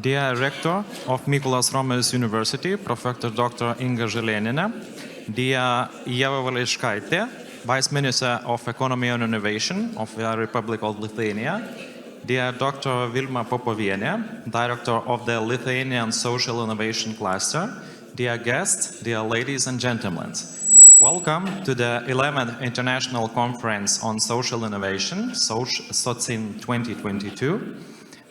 dear Rector of Mykolas Romeris University, Professor Dr. Inga Želėnienė, dear Ieva Valeškaitė, Vice Minister of Economy and Innovation of the Republic of Lithuania, dear Dr. Vilma Popovienė, Director of the Lithuanian Social Innovation Cluster, dear guests, dear ladies and gentlemen. Welcome to the 11th International Conference on Social Innovation, SOCIN 2022.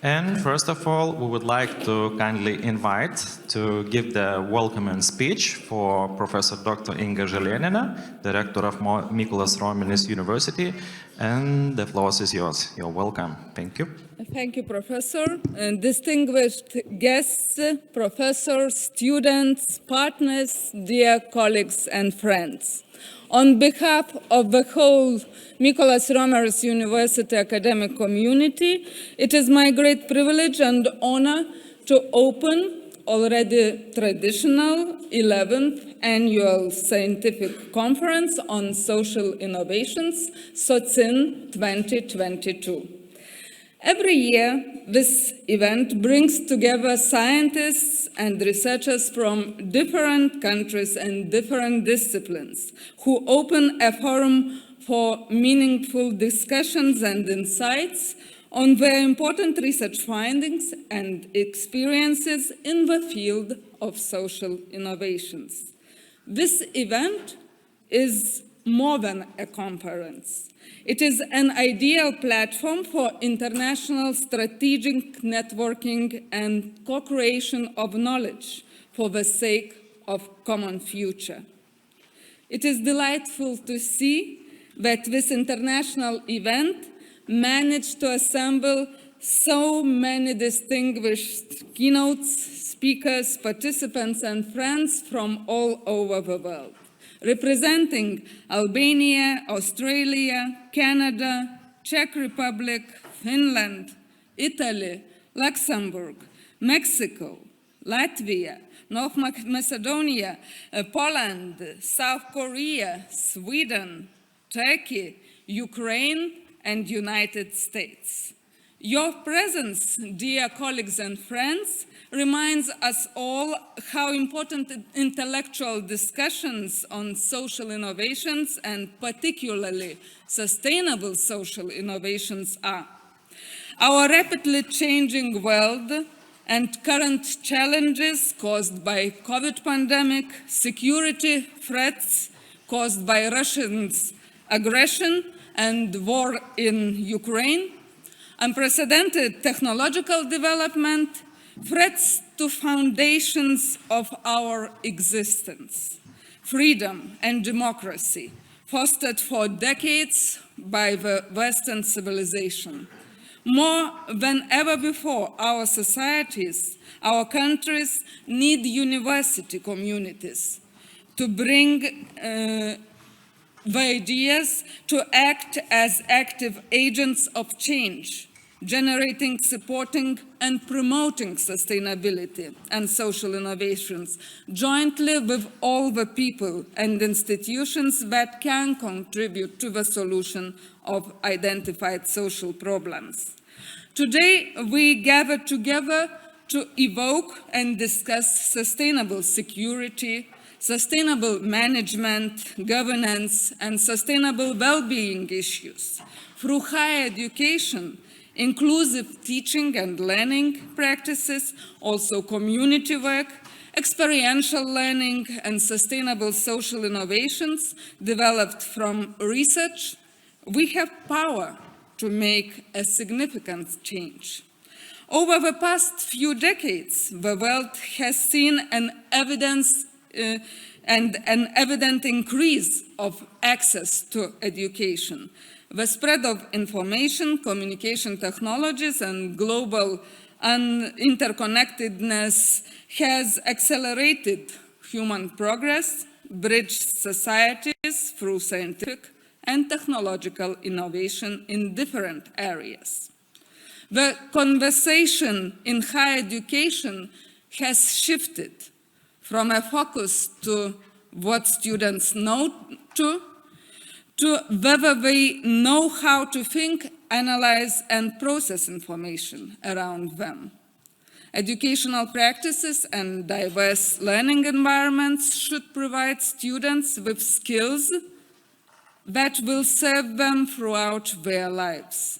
And first of all, we would like to kindly invite to give the welcoming speech for Professor Dr. Inga Želėnienė, Director of Mykolas Romeris University, and the floor is yours. You're welcome. Thank you. Thank you, Professor. And distinguished guests, professors, students, partners, dear colleagues and friends. On behalf of the whole Mykolas Romeris University academic community, it is my great privilege and honor to open already traditional 11th annual scientific conference on social innovations, SOCIN 2022. Every year, this event brings together scientists and researchers from different countries and different disciplines who open a forum for meaningful discussions and insights on their important research findings and experiences in the field of social innovations. This event is more than a conference. It is an ideal platform for international strategic networking and co-creation of knowledge for the sake of common future. It is delightful to see that this international event managed to assemble so many distinguished keynotes, speakers, participants, and friends from all over the world, representing Albania, Australia, Canada, Czech Republic, Finland, Italy, Luxembourg, Mexico, Latvia, North Macedonia, Poland, South Korea, Sweden, Turkey, Ukraine, and United States. Your presence, dear colleagues and friends, reminds us all how important intellectual discussions on social innovations and particularly sustainable social innovations are. Our rapidly changing world and current challenges caused by COVID pandemic, security threats caused by Russia's aggression and war in Ukraine, unprecedented technological development, threats to foundations of our existence, freedom and democracy, fostered for decades by the Western civilization. More than ever before, our societies, our countries need university communities to bring the ideas to act as active agents of change, generating, supporting, and promoting sustainability and social innovations, jointly with all the people and institutions that can contribute to the solution of identified social problems. Today, we gather together to evoke and discuss sustainable security, sustainable management, governance, and sustainable well-being issues through higher education, inclusive teaching and learning practices, also community work, experiential learning, and sustainable social innovations developed from research. We have power to make a significant change. Over the past few decades, the world has seen an evident increase of access to education. The spread of information, communication technologies, and global interconnectedness has accelerated human progress, bridged societies through scientific and technological innovation in different areas. The conversation in higher education has shifted from a focus to what students know to whether they know how to think, analyze, and process information around them. Educational practices and diverse learning environments should provide students with skills that will serve them throughout their lives.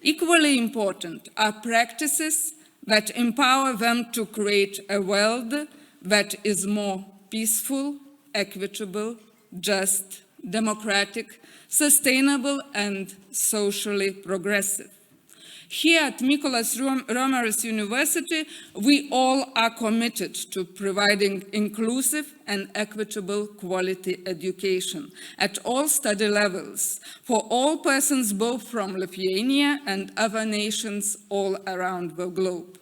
Equally important are practices that empower them to create a world that is more peaceful, equitable, just, democratic, sustainable, and socially progressive. Here at Mykolas Romeris University, we all are committed to providing inclusive and equitable quality education at all study levels for all persons both from Lithuania and other nations all around the globe.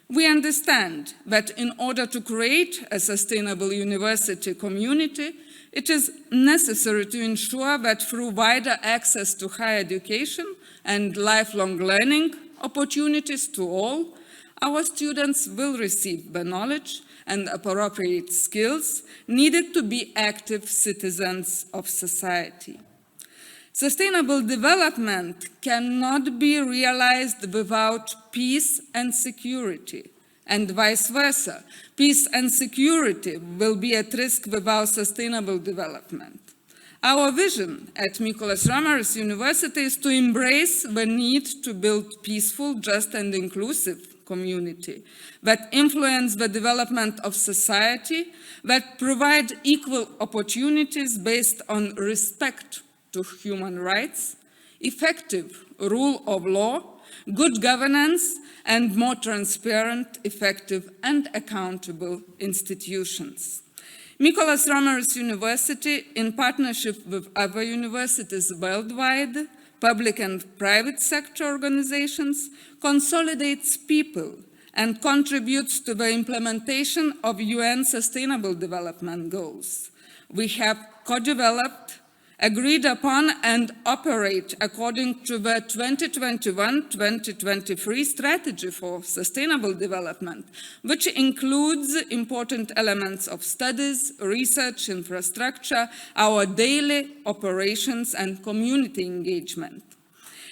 We understand that in order to create a sustainable university community, it is necessary to ensure that through wider access to higher education and lifelong learning opportunities to all, our students will receive the knowledge and appropriate skills needed to be active citizens of society. Sustainable development cannot be realized without peace and security, and vice versa. Peace and security will be at risk without sustainable development. Our vision at Mykolas Romeris University is to embrace the need to build peaceful, just and inclusive community that influence the development of society, that provide equal opportunities based on respect to human rights, effective rule of law, good governance, and more transparent, effective, and accountable institutions. Mykolas Romeris University, in partnership with other universities worldwide, public and private sector organizations, consolidates people and contributes to the implementation of UN Sustainable Development Goals. We have co-developed, agreed upon, and operate according to the 2021-2023 strategy for sustainable development, which includes important elements of studies, research, infrastructure, our daily operations, and community engagement.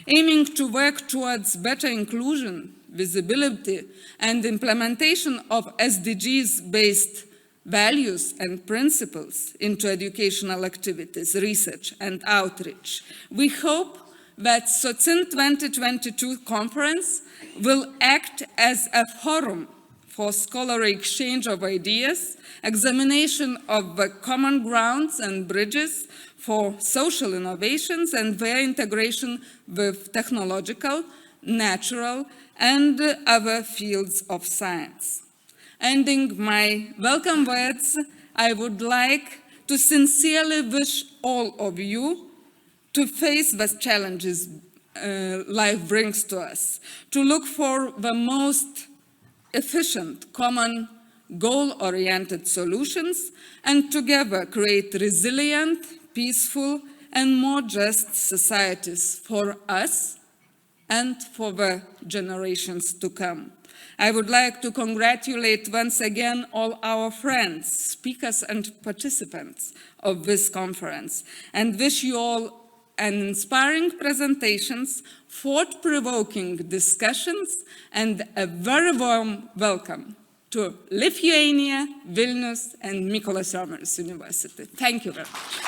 Aiming to work towards better inclusion, visibility, and implementation of SDGs-based values and principles into educational activities, research, and outreach. We hope that SOCIN 2022 conference will act as a forum for scholarly exchange of ideas, examination of the common grounds and bridges for social innovations and their integration with technological, natural, and other fields of science. Ending my welcome words, I would like to sincerely wish all of you to face the challenges life brings to us, to look for the most efficient, common, goal-oriented solutions, and together create resilient, peaceful, and more just societies for us and for the generations to come. I would like to congratulate once again all our friends, speakers, and participants of this conference, and wish you all an inspiring presentations, thought-provoking discussions, and a very warm welcome to Lithuania, Vilnius, and Mykolas Romeris University. Thank you very much.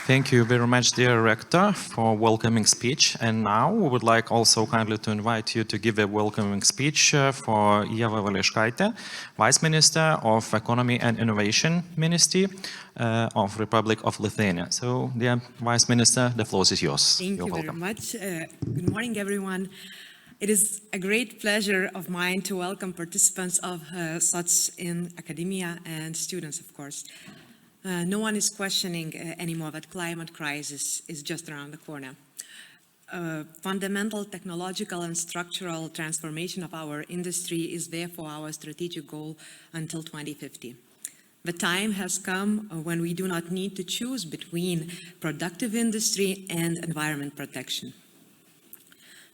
Thank you very much, dear Rector, for welcoming speech. And now we would like also kindly to invite you to give a welcoming speech for Ieva Valeškaitė, Vice Minister of Economy and Innovation Ministry of Republic of Lithuania. So, dear Vice Minister, the floor is yours. Thank you very much. Good morning, everyone. It is a great pleasure of mine to welcome participants of SOCIN academia and students, of course. No one is questioning anymore that climate crisis is just around the corner. Fundamental technological and structural transformation of our industry is therefore our strategic goal until 2050. The time has come when we do not need to choose between productive industry and environment protection.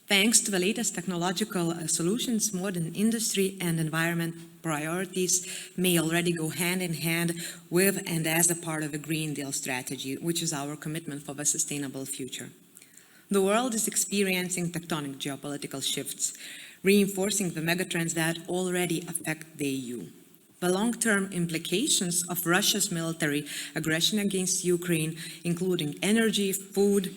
Thanks to the latest technological solutions, modern industry and environment priorities may already go hand in hand with and as a part of the Green Deal strategy, which is our commitment for the sustainable future. The world is experiencing tectonic geopolitical shifts, reinforcing the megatrends that already affect the EU. The long-term implications of Russia's military aggression against Ukraine, including energy, food,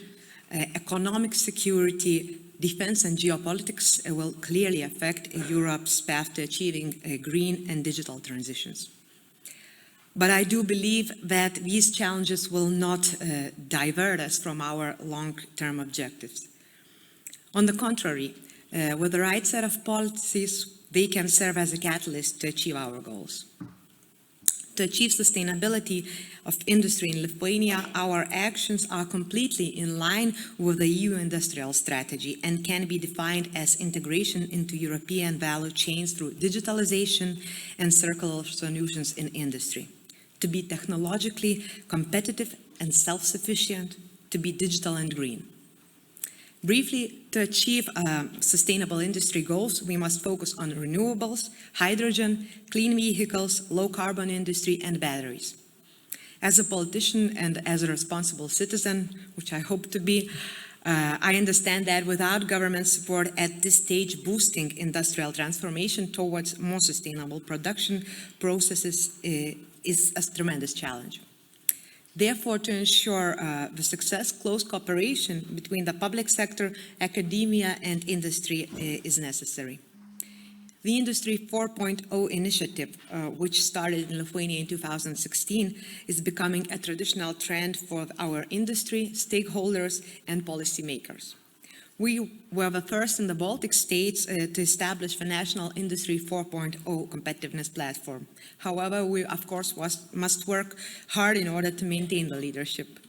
economic security, defense and geopolitics, will clearly affect Europe's path to achieving green and digital transitions. But I do believe that these challenges will not divert us from our long-term objectives. On the contrary, with the right set of policies, they can serve as a catalyst to achieve our goals. To achieve sustainability of industry in Lithuania, our actions are completely in line with the EU industrial strategy and can be defined as integration into European value chains through digitalization and circular solutions in industry. To be technologically competitive and self-sufficient, to be digital and green. Briefly, to achieve sustainable industry goals, we must focus on renewables, hydrogen, clean vehicles, low-carbon industry, and batteries. As a politician and as a responsible citizen, which I hope to be, I understand that without government support at this stage, boosting industrial transformation towards more sustainable production processes is a tremendous challenge. Therefore, to ensure the success, close cooperation between the public sector, academia, and industry is necessary. The Industry 4.0 initiative, which started in Lithuania in 2016, is becoming a traditional trend for our industry, stakeholders, and policymakers. We were the first in the Baltic states to establish the National Industry 4.0 competitiveness platform. However, we, of course, must work hard in order to maintain the leadership.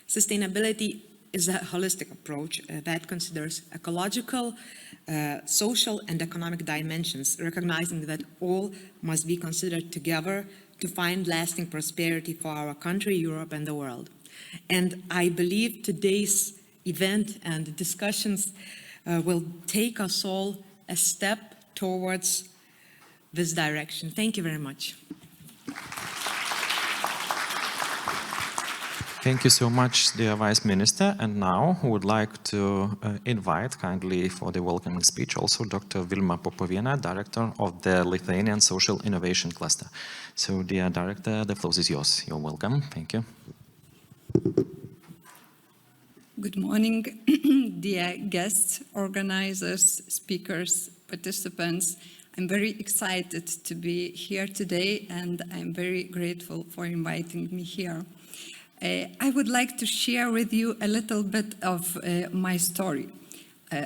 Sustainability is a holistic approach that considers ecological, social, and economic dimensions, recognizing that all must be considered together to find lasting prosperity for our country, Europe, and the world. And I believe today's event and discussions will take us all a step towards this direction. Thank you very much. Thank you so much, dear Vice Minister. And now we would like to invite kindly for the welcoming speech also Dr. Vilma Popoviena, Director of the Lithuanian Social Innovation Cluster. So, dear Director, the floor is yours. You're welcome. Thank you. Good morning, dear guests, organizers, speakers, participants. I'm very excited to be here today, and I'm very grateful for inviting me here. I would like to share with you a little bit of my story,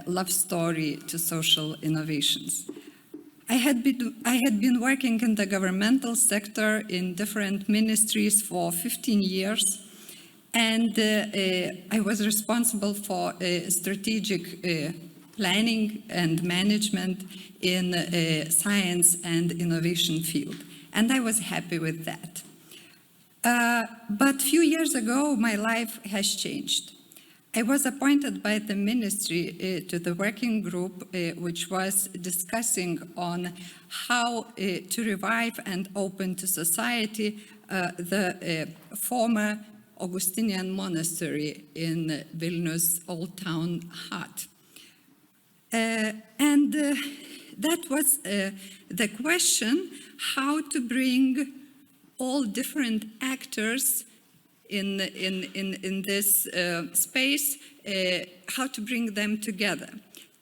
love story to social innovations. I had been working in the governmental sector in different ministries for 15 years. And I was responsible for strategic planning and management in science and innovation field. And I was happy with that. But a few years ago, my life has changed. I was appointed by the ministry to the working group, which was discussing on how to revive and open to society the former Augustinian monastery in Vilnius Old Town Heart. And that was the question, how to bring all different actors in this space, how to bring them together.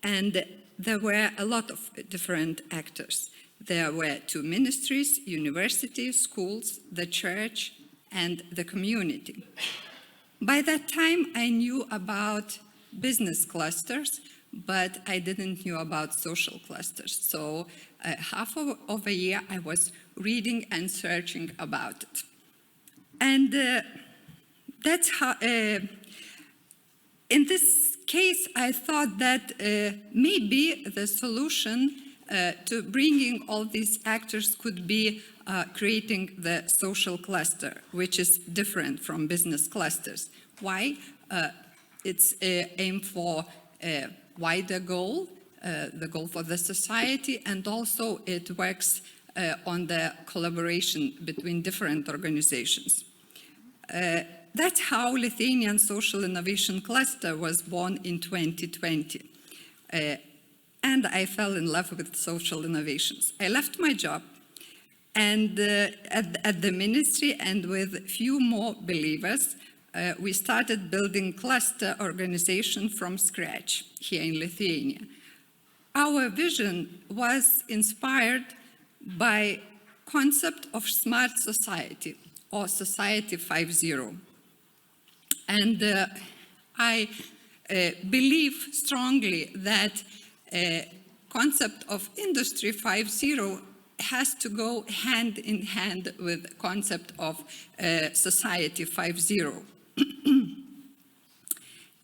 And there were a lot of different actors. There were 2 ministries, universities, schools, the church, and the community. By that time, I knew about business clusters, but I didn't know about social clusters. So half of a year, I was reading and searching about it. And that's how, in this case, I thought that maybe the solution to bringing all these actors could be creating the social cluster, which is different from business clusters. Why? It's aimed for a wider goal, the goal for the society, and also it works on the collaboration between different organizations. That's how Lithuanian Social Innovation Cluster was born in 2020. And I fell in love with social innovations. I left my job and at the ministry, and with few more believers, we started building cluster organization from scratch here in Lithuania. Our vision was inspired by concept of smart society, or Society 5.0. And I believe strongly that concept of Industry 5.0 has to go hand in hand with concept of Society 5.0.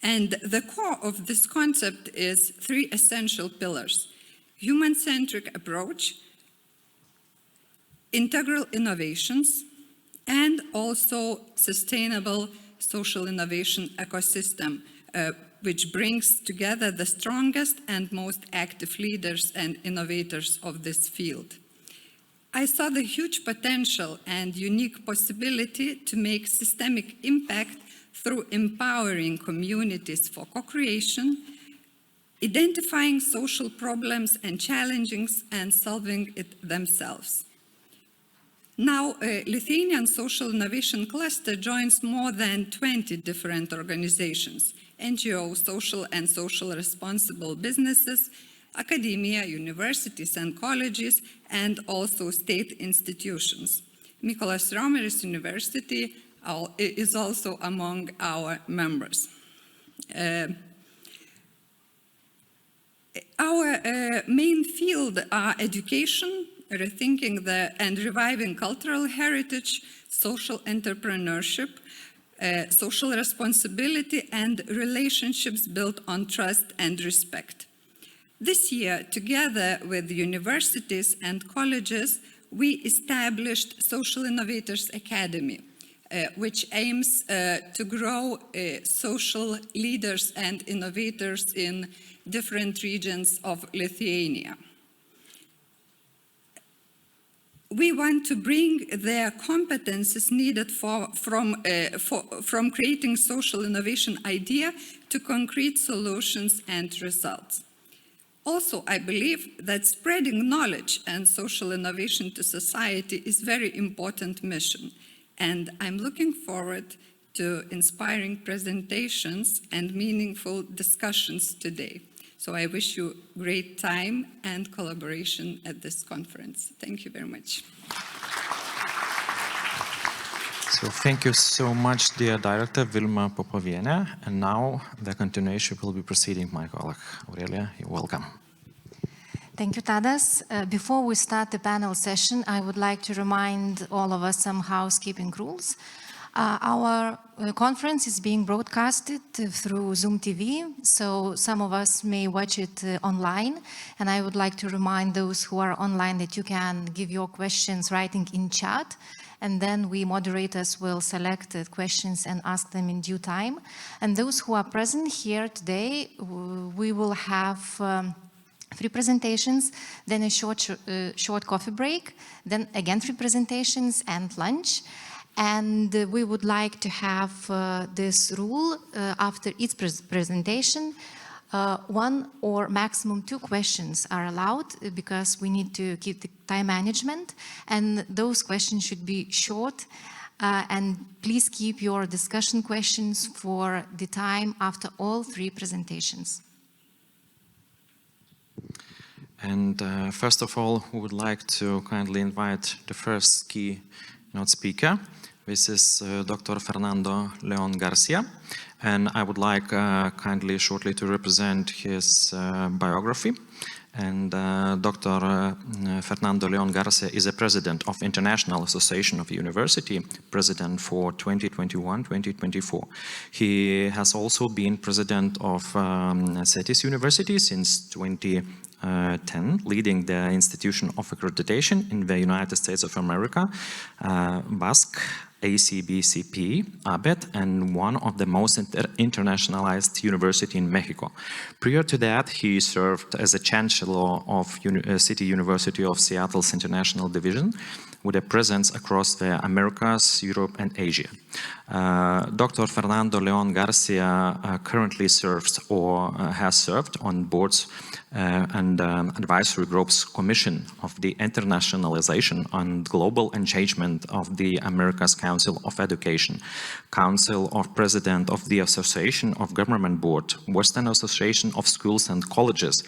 And the core of this concept is three essential pillars: human-centric approach, integral innovations, and also sustainable social innovation ecosystem, which brings together the strongest and most active leaders and innovators of this field. I saw the huge potential and unique possibility to make systemic impact through empowering communities for co-creation, identifying social problems and challenges, and solving it themselves. Now, Lithuanian Social Innovation Cluster joins more than 20 different organizations: NGOs, social and social responsible businesses, academia, universities and colleges, and also state institutions. Mykolas Romeris University is also among our members. Our main field are education, rethinking and reviving cultural heritage, social entrepreneurship, social responsibility, and relationships built on trust and respect. This year, together with universities and colleges, we established Social Innovators Academy, which aims to grow social leaders and innovators in different regions of Lithuania. We want to bring their competences needed from creating social innovation idea to concrete solutions and results. Also, I believe that spreading knowledge and social innovation to society is a very important mission, and I'm looking forward to inspiring presentations and meaningful discussions today. So I wish you great time and collaboration at this conference. Thank you very much. So thank you so much, dear Director Vilma Popovienė. And now the continuation will be proceeding, my colleague Aurelia. You're welcome. Thank you, Tadas. Before we start the panel session, I would like to remind all of us some housekeeping rules. Our conference is being broadcasted through Zoom TV, so some of us may watch it online. And I would like to remind those who are online that you can give your questions writing in chat, and then we moderators will select questions and ask them in due time. And those who are present here today, we will have 3 presentations, then a short coffee break, then again 3 presentations and lunch. And we would like to have this rule after each presentation. 1 or maximum 2 questions are allowed because we need to keep the time management, and those questions should be short. And please keep your discussion questions for the time after all 3 presentations. And first of all, we would like to kindly invite the first keynote speaker. This is Dr. Fernando Leon Garcia, and I would like kindly shortly to represent his biography. And Dr. Fernando Leon Garcia is a president of International Association of University, president for 2021-2024. He has also been president of CETIS University since 2010, leading the Institution of Accreditation in the United States of America, BASC, ACBCP, ABET, and one of the most internationalized university in Mexico. Prior to that, he served as a chancellor of City University of Seattle's International Division, with a presence across the Americas, Europe, and Asia. Dr. Fernando Leon Garcia currently serves or has served on boards and advisory groups commission of the internationalization and global engagement of the Americas Council of Education, Council of President of the Association of Government Board, Western Association of Schools and Colleges,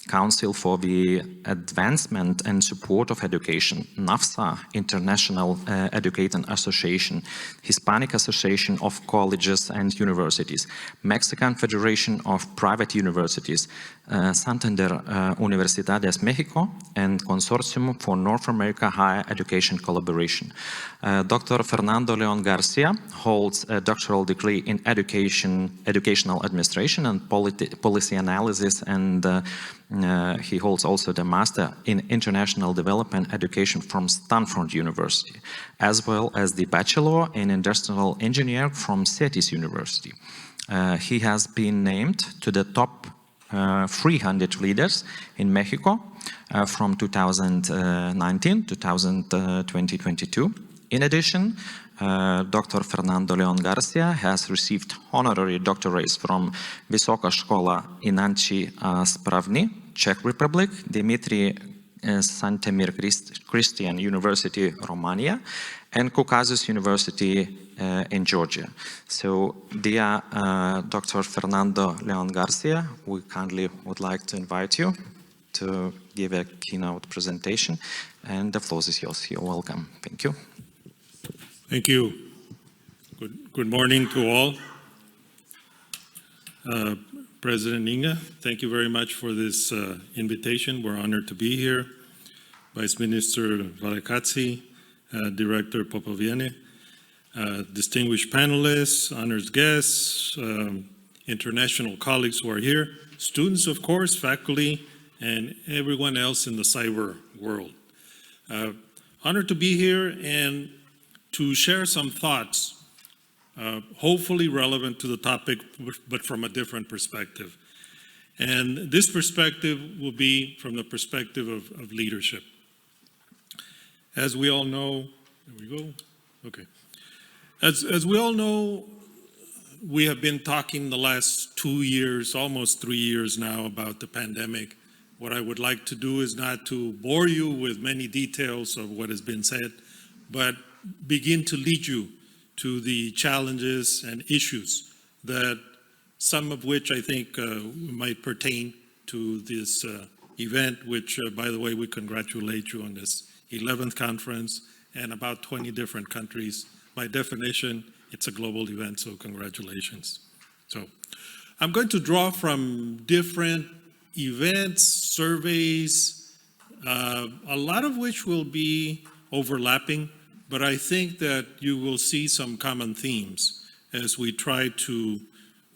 Council for the Advancement and Support of Education, NAFSA, International Educating Association, Hispanic Association of Colleges and Universities, Mexican Federation of Private Universities, Santander Universidades Mexico, and Consortium for North America Higher Education Collaboration. Dr. Fernando Leon Garcia holds a doctoral degree in educational administration and policy analysis, and he holds also the Master in International Development Education from Stanford University, as well as the Bachelor in Industrial Engineering from CETIS University. He has been named to the top 300 leaders in Mexico from 2019 to 2022. In addition, Dr. Fernando Leon Garcia has received honorary doctorates from Vysoka Škola Inanci Spravni, Czech Republic, Dimitri Santemir Christian University, Romania, and Caucasus University in Georgia. So, dear Dr. Fernando Leon Garcia, we kindly would like to invite you to give a keynote presentation, and the floor is yours. You're welcome. Thank you. Thank you. Good morning to all. President Inga, thank you very much for this invitation. We're honored to be here. Vice Minister Valekatsi, Director Popoviene, distinguished panelists, honored guests, international colleagues who are here, students, of course, faculty, and everyone else in the cyber world. Honored to be here and to share some thoughts, hopefully relevant to the topic, but from a different perspective. And this perspective will be from the perspective of leadership. As we all know, there we go, okay. As we all know, we have been talking the last 2 years, almost 3 years now, about the pandemic. What I would like to do is not to bore you with many details of what has been said, but begin to lead you to the challenges and issues that some of which I think might pertain to this event, which, by the way, we congratulate you on this 11th conference and about 20 different countries. By definition, it's a global event, so congratulations. So I'm going to draw from different events, surveys, a lot of which will be overlapping, but I think that you will see some common themes as we try to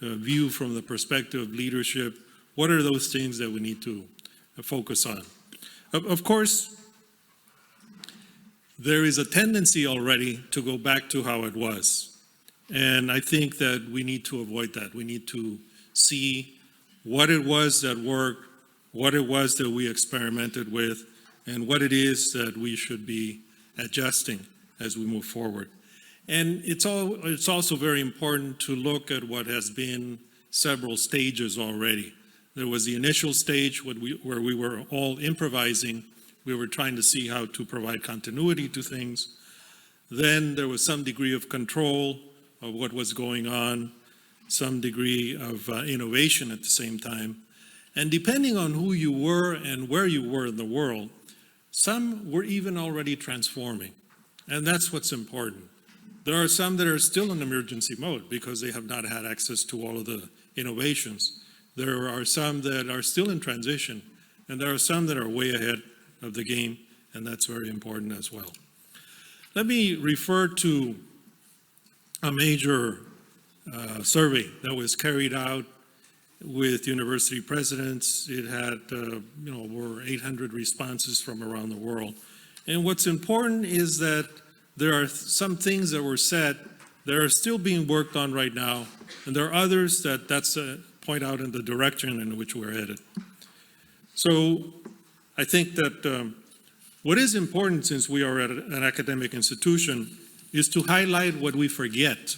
view from the perspective of leadership, what are those things that we need to focus on. Of course, there is a tendency already to go back to how it was. And I think that we need to avoid that. We need to see what it was that worked, what it was that we experimented with, and what it is that we should be adjusting as we move forward. And it's also very important to look at what has been several stages already. There was the initial stage where we were all improvising. We were trying to see how to provide continuity to things. Then there was some degree of control of what was going on, some degree of innovation at the same time. And depending on who you were and where you were in the world, some were even already transforming. And that's what's important. There are some that are still in emergency mode because they have not had access to all of the innovations. There are some that are still in transition, and there are some that are way ahead of the game, and that's very important as well. Let me refer to a major survey that was carried out with university presidents. It had over 800 responses from around the world. And what's important is that there are some things that were said that are still being worked on right now, and there are others that's point out in the direction in which we're headed. So I think that what is important, since we are at an academic institution, is to highlight what we forget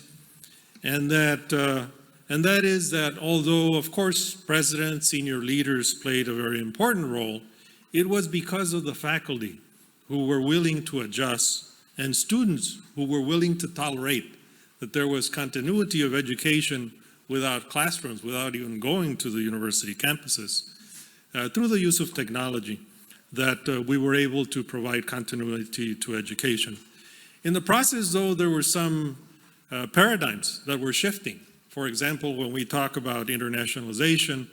And that is that although, of course, presidents, senior leaders played a very important role, it was because of the faculty who were willing to adjust and students who were willing to tolerate that there was continuity of education without classrooms, without even going to the university campuses, through the use of technology, that we were able to provide continuity to education. In the process, though, there were some paradigms that were shifting. For example, when we talk about internationalization,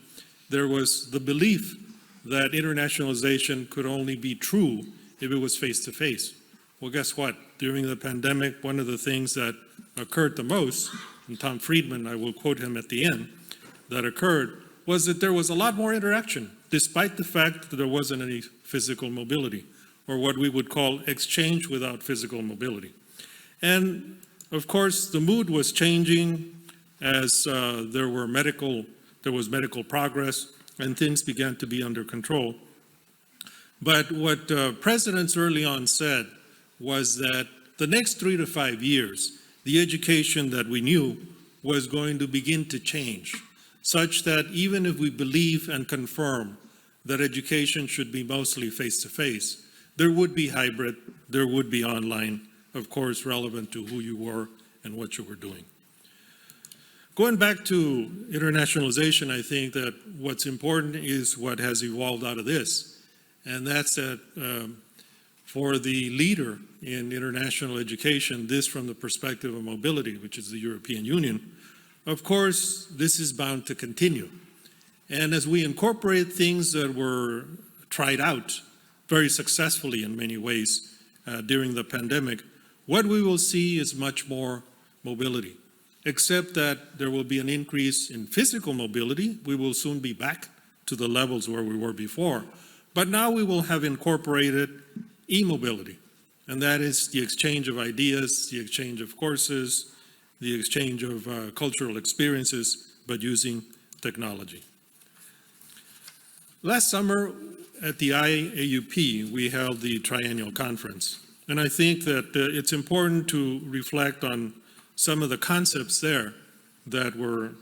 there was the belief that internationalization could only be true if it was face-to-face. Well, guess what? During the pandemic, one of the things that occurred the most, and Tom Friedman, I will quote him at the end, that occurred was that there was a lot more interaction, despite the fact that there wasn't any physical mobility, or what we would call exchange without physical mobility. And of course, the mood was changing as there was medical progress and things began to be under control. But what presidents early on said was that the next 3 to 5 years, the education that we knew was going to begin to change, such that even if we believe and confirm that education should be mostly face-to-face, there would be hybrid, there would be online, of course, relevant to who you were and what you were doing. Going back to internationalization, I think that what's important is what has evolved out of this, and that's that for the leader in international education, this from the perspective of mobility, which is the European Union, of course, this is bound to continue. And as we incorporate things that were tried out very successfully in many ways during the pandemic, what we will see is much more mobility, except that there will be an increase in physical mobility. We will soon be back to the levels where we were before. But now we will have incorporated e-mobility, and that is the exchange of ideas, the exchange of courses, the exchange of cultural experiences, but using technology. Last summer at the IAUP, we held the triennial conference, and I think that it's important to reflect on some of the concepts there that were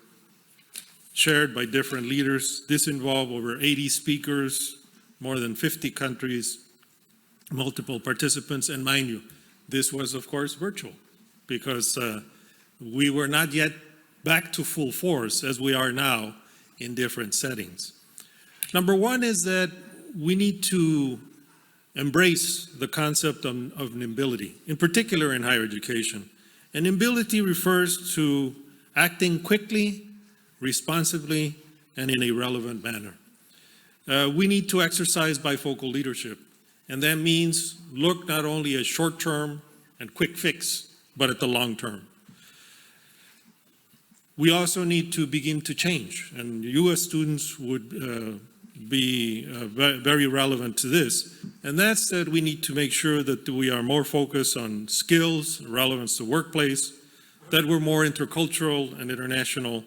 shared by different leaders. This involved over 80 speakers, more than 50 countries, multiple participants, and mind you, this was of course virtual because we were not yet back to full force as we are now in different settings. Number one is that we need to embrace the concept of nimbility, in particular in higher education. And nimbility refers to acting quickly, responsibly, and in a relevant manner. We need to exercise bifocal leadership, and that means look not only at short-term and quick fix, but at the long term. We also need to begin to change, and US students would be very relevant to this, and that's that we need to make sure that we are more focused on skills, relevance to workplace, that we're more intercultural and international,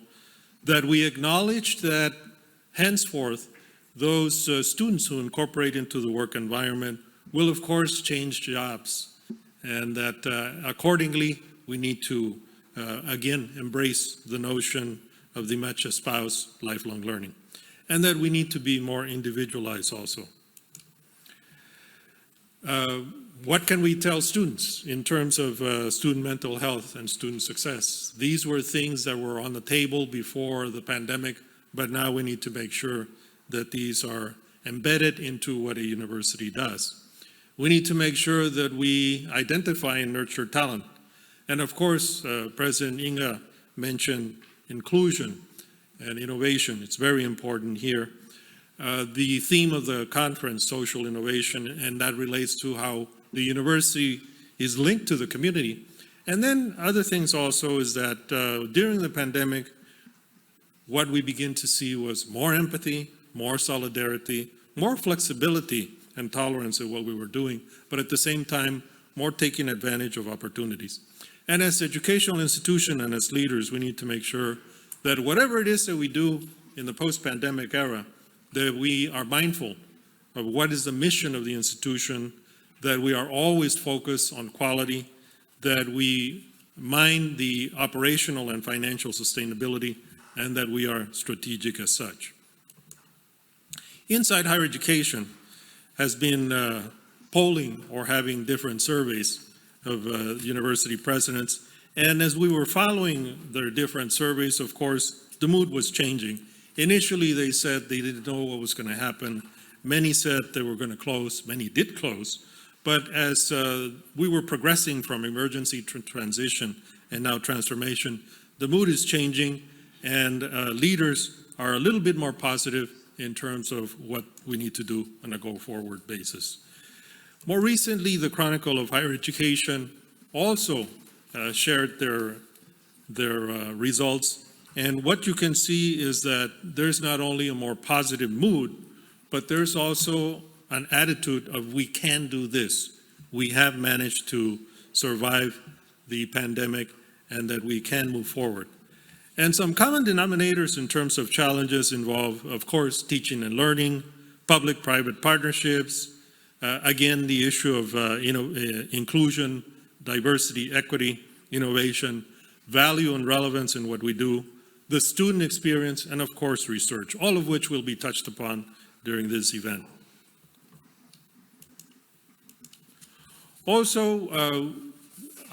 that we acknowledge that henceforth those students who incorporate into the work environment will of course change jobs, and that accordingly we need to again embrace the notion of the much espoused lifelong learning, and that we need to be more individualized also. What can we tell students in terms of student mental health and student success? These were things that were on the table before the pandemic, but now we need to make sure that these are embedded into what a university does. We need to make sure that we identify and nurture talent. And of course, President Inga mentioned inclusion and innovation. It's very important here. The theme of the conference, social innovation, and that relates to how the university is linked to the community. And then other things also is that during the pandemic, what we begin to see was more empathy, more solidarity, more flexibility and tolerance of what we were doing, but at the same time, more taking advantage of opportunities. And as educational institution and as leaders, we need to make sure that whatever it is that we do in the post-pandemic era, that we are mindful of what is the mission of the institution, that we are always focused on quality, that we mind the operational and financial sustainability, and that we are strategic as such. Inside higher education has been polling or having different surveys of university presidents. And as we were following their different surveys, of course, the mood was changing. Initially, they said they didn't know what was going to happen. Many said they were going to close. Many did close. But as we were progressing from emergency transition and now transformation, the mood is changing, and leaders are a little bit more positive in terms of what we need to do on a go-forward basis. More recently, the Chronicle of Higher Education also shared their results. And what you can see is that there's not only a more positive mood, but there's also an attitude of we can do this. We have managed to survive the pandemic and that we can move forward. And some common denominators in terms of challenges involve, of course, teaching and learning, public-private partnerships, again, the issue of inclusion, diversity, equity, innovation, value and relevance in what we do, the student experience, and of course, research, all of which will be touched upon during this event. Also,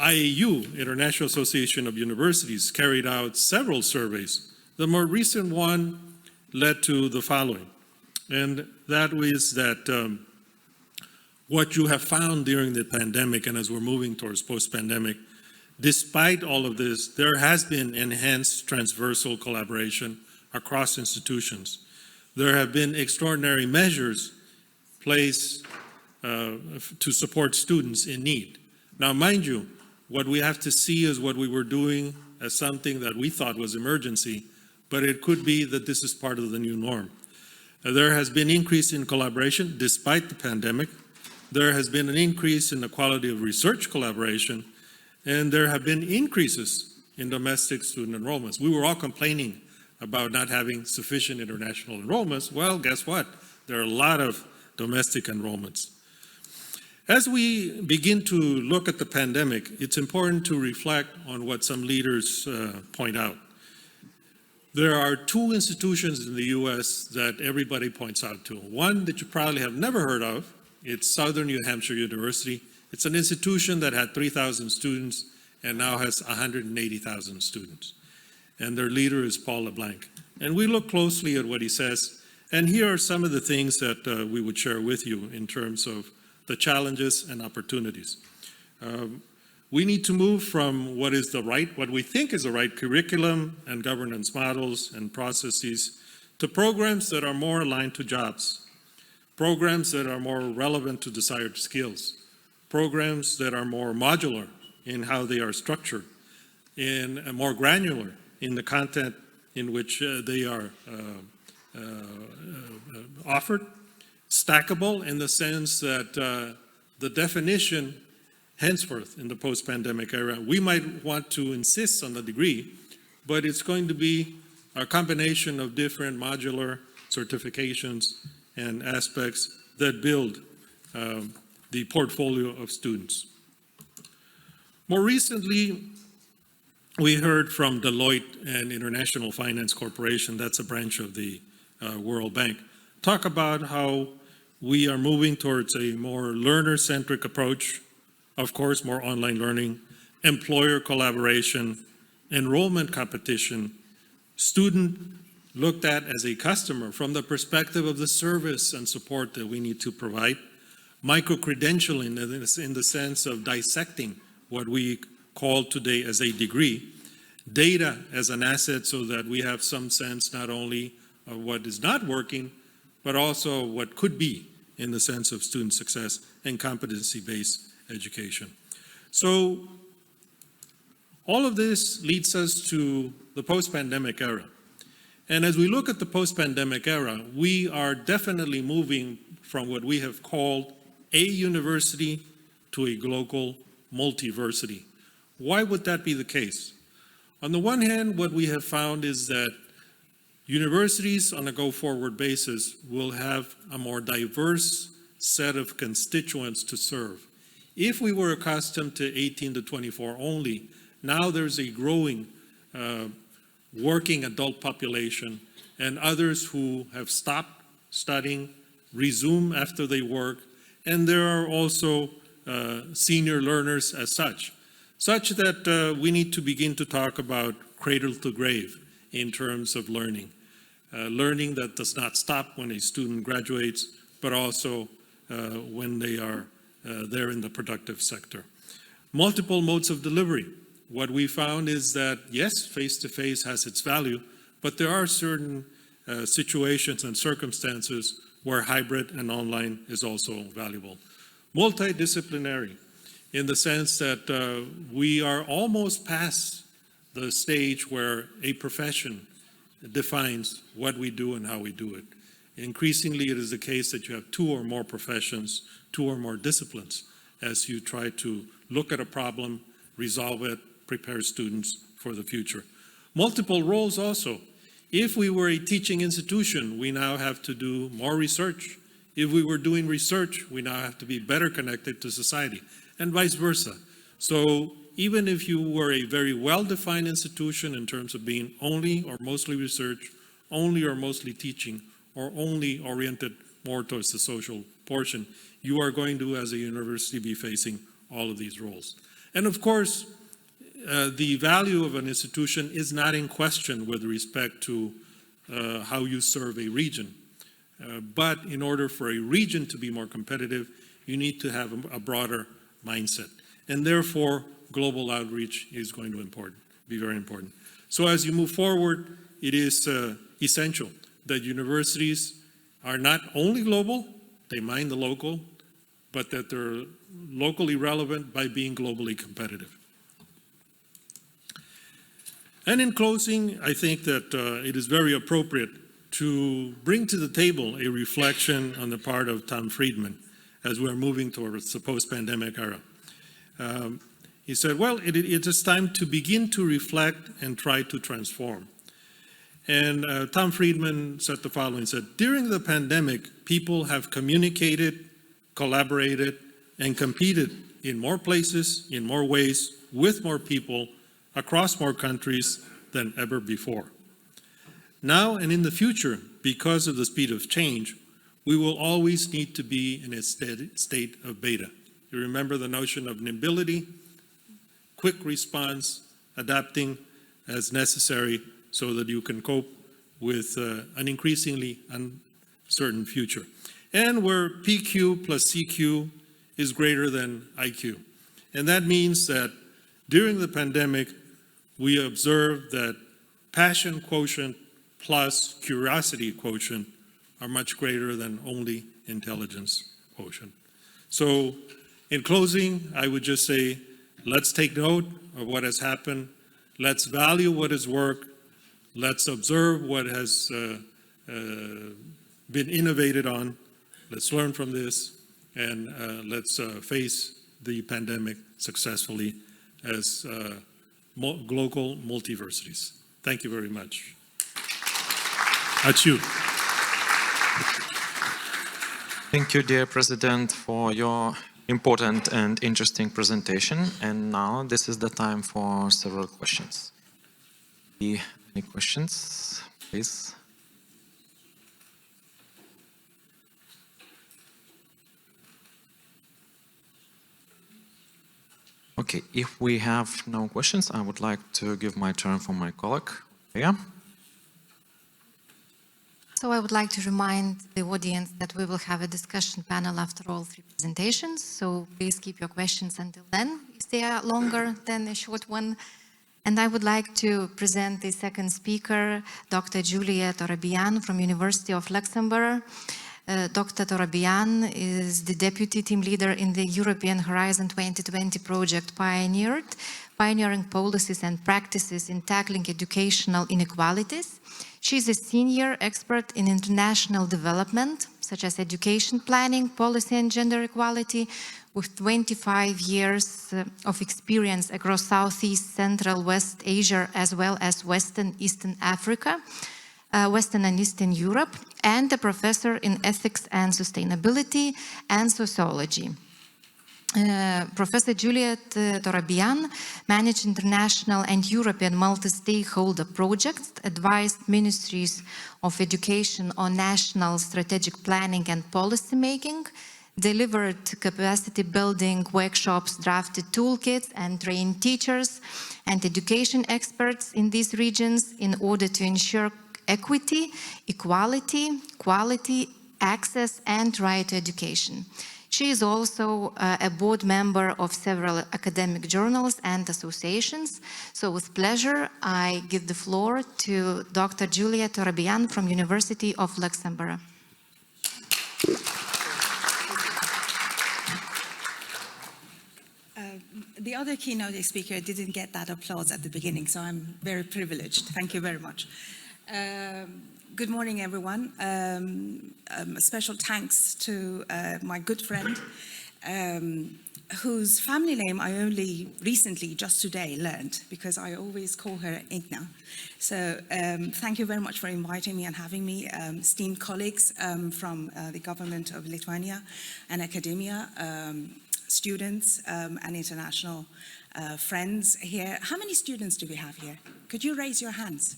IAU, International Association of Universities, carried out several surveys. The more recent one led to the following, and that was that what you have found during the pandemic and as we're moving towards post-pandemic, despite all of this, there has been enhanced transversal collaboration across institutions. There have been extraordinary measures placed to support students in need. Now, mind you, what we have to see is what we were doing as something that we thought was emergency, but it could be that this is part of the new norm. There has been increase in collaboration despite the pandemic. There has been an increase in the quality of research collaboration, and there have been increases in domestic student enrollments. We were all complaining about not having sufficient international enrollments. Well, guess what? There are a lot of domestic enrollments. As we begin to look at the pandemic, it's important to reflect on what some leaders point out. There are two institutions in the U.S. that everybody points out to. One that you probably have never heard of, it's Southern New Hampshire University. It's an institution that had 3,000 students and now has 180,000 students. And their leader is Paul LeBlanc. And we look closely at what he says. And here are some of the things that we would share with you in terms of the challenges and opportunities. We need to move from what we think is the right curriculum and governance models and processes to programs that are more aligned to jobs, programs that are more relevant to desired skills, programs that are more modular in how they are structured, and more granular in the content in which they are offered, stackable in the sense that the definition henceforth in the post-pandemic era, we might want to insist on the degree, but it's going to be a combination of different modular certifications and aspects that build the portfolio of students. More recently, we heard from Deloitte and International Finance Corporation, that's a branch of the World Bank, talk about how we are moving towards a more learner-centric approach, of course, more online learning, employer collaboration, enrollment competition, student looked at as a customer from the perspective of the service and support that we need to provide, micro-credentialing in the sense of dissecting what we call today as a degree, data as an asset so that we have some sense not only of what is not working, but also what could be in the sense of student success and competency-based education. So all of this leads us to the post-pandemic era. And as we look at the post-pandemic era, we are definitely moving from what we have called a university to a global multiversity. Why would that be the case? On the one hand, what we have found is that universities on a go-forward basis will have a more diverse set of constituents to serve. If we were accustomed to 18 to 24 only, Now there's a growing working adult population and others who have stopped studying, resume after they work, and there are also senior learners as such that we need to begin to talk about cradle to grave in terms of learning. Learning that does not stop when a student graduates, but also when they are there in the productive sector. Multiple modes of delivery. What we found is that, yes, face-to-face has its value, but there are certain situations and circumstances where hybrid and online is also valuable. Multidisciplinary, in the sense that we are almost past the stage where a profession defines what we do and how we do it. Increasingly, it is the case that you have two or more professions, two or more disciplines, as you try to look at a problem, resolve it, prepare students for the future. Multiple roles also. If we were a teaching institution, we now have to do more research. If we were doing research, we now have to be better connected to society, and vice versa. So even if you were a very well-defined institution in terms of being only or mostly research, only or mostly teaching, or only oriented more towards the social portion, you are going to, as a university, be facing all of these roles. And of course, the value of an institution is not in question with respect to how you serve a region. But in order for a region to be more competitive, you need to have a broader mindset. And therefore, global outreach is going to be very important. So as you move forward, it is essential that universities are not only global, they mind the local, but that they're locally relevant by being globally competitive. And in closing, I think that it is very appropriate to bring to the table a reflection on the part of Tom Friedman as we're moving towards the post-pandemic era. He said, well, it is time to begin to reflect and try to transform. And Tom Friedman said the following, he said, during the pandemic, people have communicated, collaborated, and competed in more places, in more ways, with more people, across more countries than ever before. Now and in the future, because of the speed of change, we will always need to be in a state of beta. You remember the notion of nimbility, quick response, adapting as necessary so that you can cope with an increasingly uncertain future. And where PQ plus CQ is greater than IQ. And that means that during the pandemic, we observed that passion quotient plus curiosity quotient are much greater than only intelligence quotient. So in closing, I would just say, let's take note of what has happened. Let's value what has worked. Let's observe what has been innovated on. Let's learn from this, and let's face the pandemic successfully as global multiversities. Thank you very much. Ačiū. Thank you, dear President, for your important and interesting presentation. And now this is the time for several questions. Any questions, please? Okay, if we have no questions, I would like to give my turn for my colleague. Yeah. So I would like to remind the audience that we will have a discussion panel after all three presentations. So please keep your questions until then, if they are longer than a short one. And I would like to present the second speaker, Dr. Julia Torabian from University of Luxembourg. Dr. Torabian is the deputy team leader in the European Horizon 2020 project pioneering policies and practices in tackling educational inequalities. She is a senior expert in international development, such as education planning, policy and gender equality, with 25 years of experience across Southeast, Central, West Asia, as well as Western Eastern Africa, Western and Eastern Europe, and a professor in ethics and sustainability and sociology. Professor Juliet Torabian managed international and European multi-stakeholder projects, advised ministries of education on national strategic planning and policy making, delivered capacity building workshops, drafted toolkits, and trained teachers and education experts in these regions in order to ensure equity, equality, quality, access, and right to education. She is also a board member of several academic journals and associations. So with pleasure, I give the floor to Dr. Julia Torabian from University of Luxembourg. The other keynote speaker didn't get that applause at the beginning, so I'm very privileged. Thank you very much. Good morning, everyone. A special thanks to my good friend, whose family name I only recently, just today, learned, because I always call her Igna. So thank you very much for inviting me and having me, esteemed colleagues from the government of Lithuania and academia, students and international friends here. How many students do we have here? Could you raise your hands?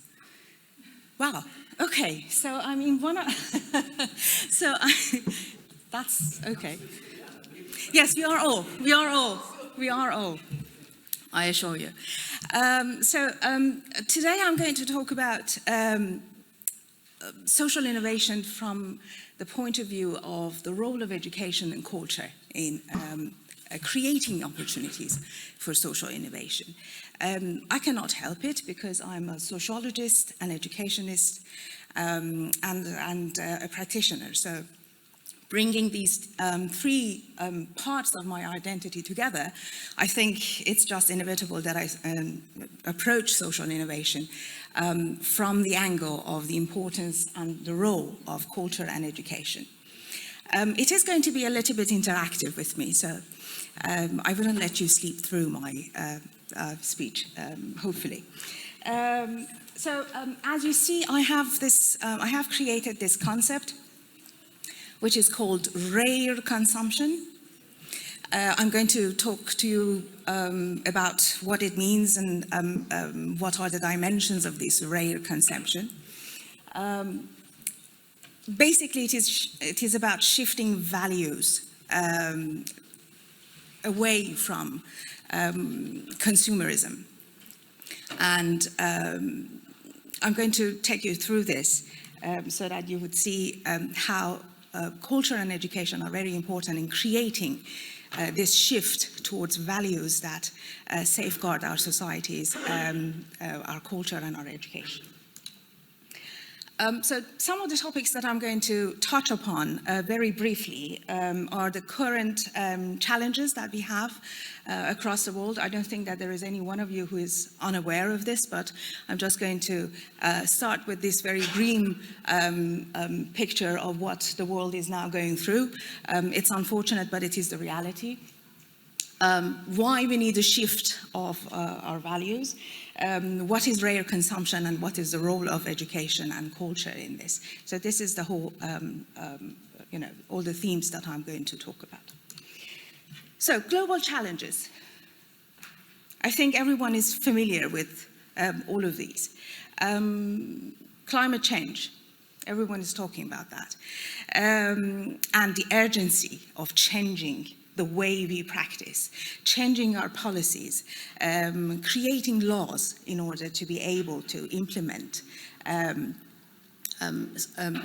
Wow. Okay. So I mean, that's okay. Yes, we are all. We are all. We are all. I assure you. Today I'm going to talk about social innovation from the point of view of the role of education and culture in creating opportunities for social innovation. I cannot help it because I'm a sociologist, an educationist, and a practitioner. So bringing these three parts of my identity together, I think it's just inevitable that I approach social innovation from the angle of the importance and the role of culture and education. It is going to be a little bit interactive with me, so I wouldn't let you sleep through my speech, hopefully. As you see, I have created this concept, which is called rare consumption. I'm going to talk to you about what it means and what are the dimensions of this rare consumption. Basically, it is about shifting values away from consumerism. And I'm going to take you through this so that you would see how culture and education are very important in creating this shift towards values that safeguard our societies, our culture and our education. So some of the topics that I'm going to touch upon very briefly are the current challenges that we have across the world. I don't think that there is any one of you who is unaware of this, but I'm just going to start with this very grim picture of what the world is now going through. It's unfortunate, but it is the reality. Why we need a shift of our values, what is rare consumption, and what is the role of education and culture in this. So this is the whole, all the themes that I'm going to talk about. So global challenges. I think everyone is familiar with all of these. Climate change. Everyone is talking about that. And the urgency of changing the way we practice, changing our policies, creating laws in order to be able to implement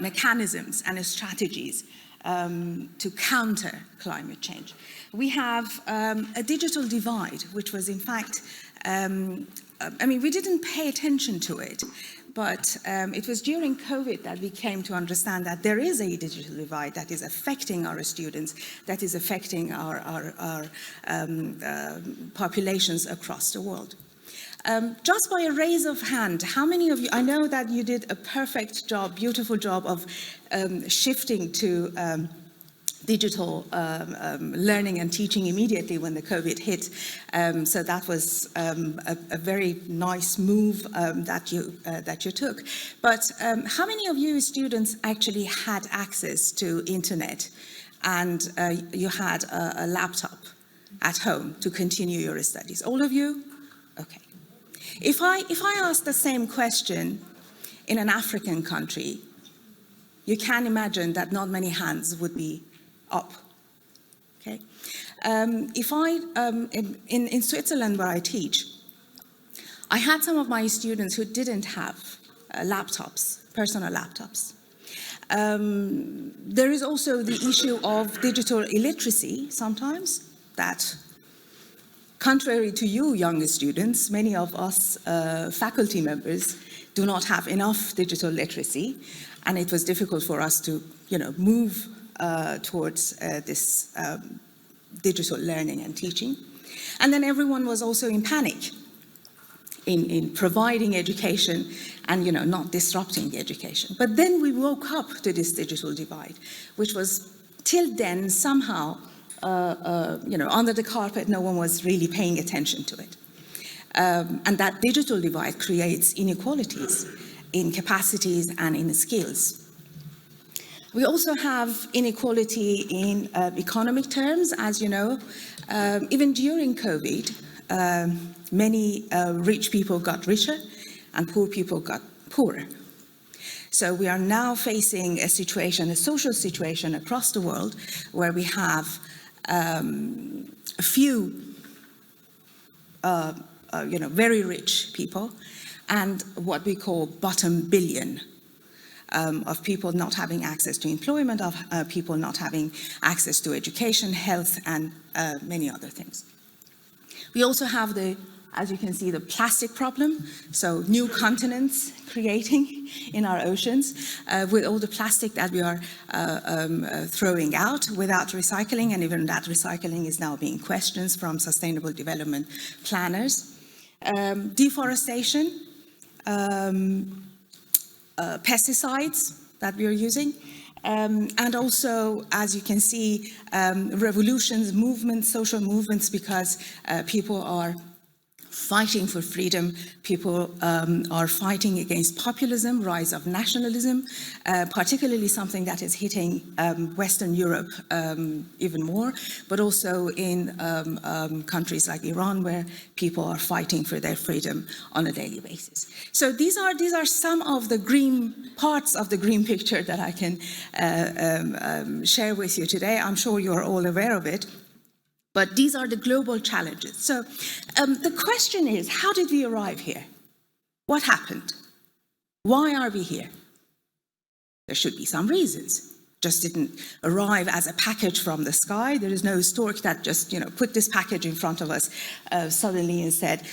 mechanisms and strategies to counter climate change. We have a digital divide, which was in fact, we didn't pay attention to it, but it was during COVID that we came to understand that there is a digital divide that is affecting our students, that is affecting our populations across the world. Just by a raise of hand, how many of you, I know that you did a perfect job, beautiful job of shifting to digital learning and teaching immediately when the COVID hit. So that was a very nice move that you took. But how many of you students actually had access to internet and you had a laptop? at home to continue your studies? All of you? Okay. If I ask the same question in an African country, you can imagine that not many hands would be up. Okay. In Switzerland, where I teach, I had some of my students who didn't have laptops, personal laptops. There is also the issue of digital illiteracy sometimes, that contrary to you young students, many of us faculty members do not have enough digital literacy, and it was difficult for us to, move towards this digital learning and teaching. And then everyone was also in panic in providing education and, not disrupting the education. But then we woke up to this digital divide, which was till then somehow, under the carpet. No one was really paying attention to it. And that digital divide creates inequalities in capacities and in skills. We also have inequality in economic terms, as you know. Even during COVID, many rich people got richer and poor people got poorer. So we are now facing a situation, a social situation across the world, where we have a few, very rich people and what we call bottom billion of people not having access to employment, of people not having access to education, health, and many other things. We also have as you can see, the plastic problem, so new continents creating in our oceans with all the plastic that we are throwing out without recycling, and even that recycling is now being questioned from sustainable development planners. Deforestation, pesticides that we are using, and also, as you can see, revolutions, movements, social movements, because people are fighting for freedom, people are fighting against populism, rise of nationalism, particularly something that is hitting Western Europe even more, but also in countries like Iran, where people are fighting for their freedom on a daily basis. So these are some of the green parts of the green picture that I can share with you today. I'm sure you're all aware of it. But these are the global challenges. So the question is, how did we arrive here? What happened? Why are we here? There should be some reasons. Just didn't arrive as a package from the sky. There is no stork that just, put this package in front of us suddenly and said,